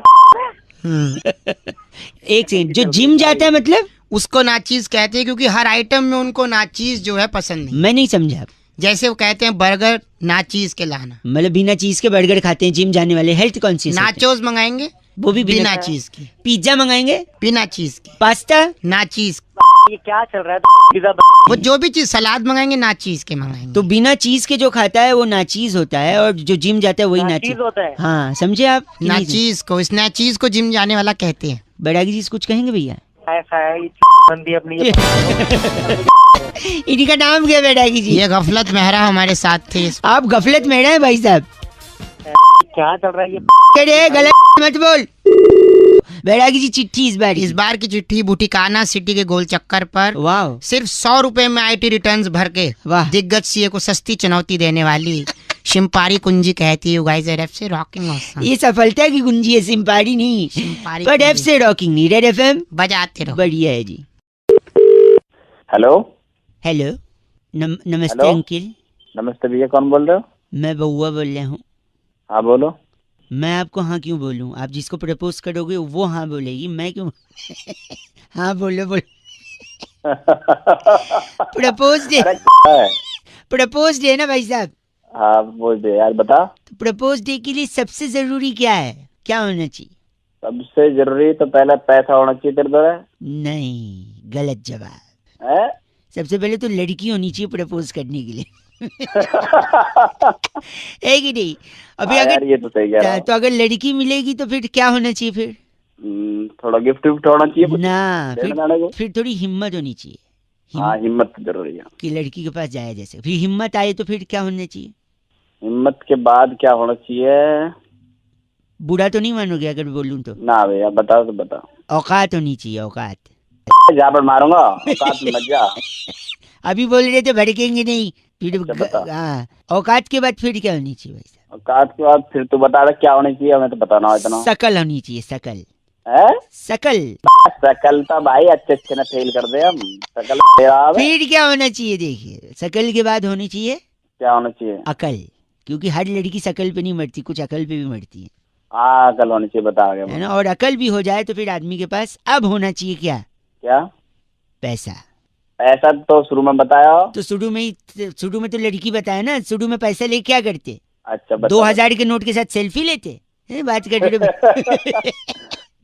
एक सेकंड, जो जिम जाता है मतलब उसको नाचीज कहते हैं, क्योंकि हर आइटम में उनको नाचीज जो है पसंद नहीं। मैं नहीं समझा। जैसे वो कहते हैं बर्गर नाचीज के लाना, मतलब बिना चीज के बर्गर खाते हैं जिम जाने वाले, हेल्थ कॉन्शियस। नाचोस मंगाएंगे वो भी बिना चीज की। पिज्जा मंगाएंगे बिना चीज की। पास्ता नाचीज। ये क्या चल रहा है? वो जो भी चीज सलाद मंगाएंगे नाचीज के मंगाएंगे। तो बिना चीज के जो खाता है वो नाचीज होता है, और जो जिम जाता है वही नाचीज होता है। हाँ समझे आप? नाचीज को, इस नाचीज को जिम जाने वाला कहते हैं। बैरागी जी कुछ कहेंगे भैया? अपनी इनका नाम क्या बैरागी जी? ये गफलत मेहरा हमारे साथ थे। आप गफलत मेहरा है भाई साहब? क्या चल रहा है ये? गलत मत बोल। बैरागी जी चिट्ठी इस बार की चिट्ठी बुटिकाना सिटी के गोल चक्कर पर। वाह। सिर्फ 100 रुपए में IT रिटर्न्स भर के दिग्गज सीए को सस्ती चुनौती देने वाली शिम्पारी कुंजी कहती है गाइस। रेड एफ से रॉकिंग ऑसम। ये सफलता की कुंजी है, सिम्पारी नहीं। पर एफ से रॉकिंग नहीं, रेड एफएम बजाते रहो। बढ़िया है जी। हेलो। नमस्ते अंकिल। नमस्ते भैया, कौन बोल रहे हो? मैं बउआ बोल रहा हूँ। हाँ बोलो। मैं आपको हाँ क्यों बोलूं? आप जिसको प्रपोज करोगे वो हाँ बोलेगी, मैं क्यों? हाँ बोलो बोलो। प्रपोज डे, प्रपोज डे ना भाई साहब? हाँ बोल दे यार, बता। तो प्रपोज डे के लिए सबसे जरूरी क्या है, क्या होना चाहिए? सबसे जरूरी तो पहले पैसा होना चाहिए तेरे तरह। नहीं, गलत जवाब है? सबसे पहले तो लड़की होनी चाहिए प्रपोज करने के लिए। है कि नहीं? अभी अगर ये तो सही कह रहा है। तो अगर लड़की मिलेगी तो फिर क्या होना चाहिए? फिर थोड़ा गिफ्ट विफ्ट होना चाहिए ना, फिर फिर थोड़ी हिम्मत होनी चाहिए। हाँ, हिम्मत जरूरी है कि लड़की के पास जाए जैसे। फिर हिम्मत आए तो फिर क्या होना चाहिए? हिम्मत के बाद क्या होना चाहिए? बुरा तो नहीं मानोगे अगर बोलूं तो? ना भैया, बता तो बता। औकात होनी चाहिए, औकात। जहाँ पर मारूंगा औकात में मत जा। अभी बोल रहे थे भड़केंगे नहीं, फिर बता। हाँ, औकात के बाद फिर क्या होनी चाहिए भाई? औकात के बाद फिर तू बता रहा क्या होनी चाहिए, हमें तो बताना हो इतना। शकल होनी चाहिए, शकल। है? शकल। शकल तो भाई अच्छे ना फेल कर दे हम। शकल फिर क्या होना चाहिए? देखिए, शकल के बाद होनी चाहिए, क्या होना चाहिए? अकल। क्योंकि हर लड़की शकल पे नहीं मरती, कुछ अकल पे भी मरती है। हाँ, अकल होनी चाहिए, बता आगे। है ना? और अकल भी हो जाए तो फिर आदमी के पास अब होना चाहिए क्या? क्या? पैसा। पैसा तो शुरू में बताया। तो शुरू में तो लड़की बताया ना, शुरू में पैसा ले क्या करते? अच्छा, 2000 के नोट के साथ सेल्फी लेते हैं, बात कर रहे।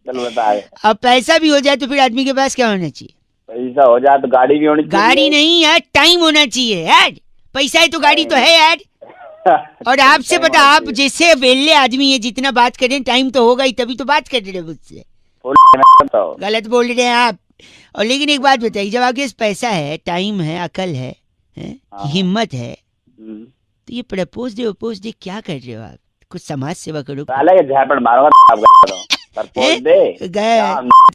चल बता। अब पैसा भी हो जाए तो फिर आदमी के पास क्या होना चाहिए? पैसा हो जाए तो गाड़ी भी होनी चाहिए। गाड़ी नहीं यार, टाइम होना चाहिए यार। पैसा है तो गाड़ी तो है यार। और आपसे पता, आप जैसे वेल्ले आदमी है, जितना बात करें टाइम तो होगा ही, तभी तो बात कर रहे हैं मुझसे। गलत बोल रहे हैं आप। और लेकिन एक बात बताइए, जब आपके पास पैसा है, टाइम है, अकल है, हिम्मत है, तो ये प्रपोज डे क्या कर रहे हो आप? कुछ समाज सेवा करो।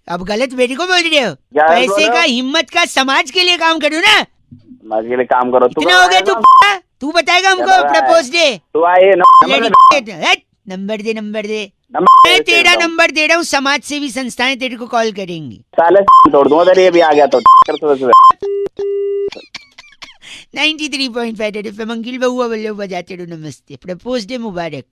अब गलत मेरे को बोल रहे हो? पैसे का, हिम्मत का, समाज के लिए काम करो ना। समाज के लिए काम करो। कितना हो गया? तू बताएगा हमको प्रपोज डे? तू आए नंबर दे, नंबर दे। मैं तेरा नंबर दे रहा हूँ, समाज सेवी संस्थाएं तेरे को कॉल करेंगी। साले तोड़ दूंगा तेरे, ये भी आ गया तो। 93.5 मंगिल बहुआ बजाते रहो। नमस्ते, प्रपोज डे मुबारक।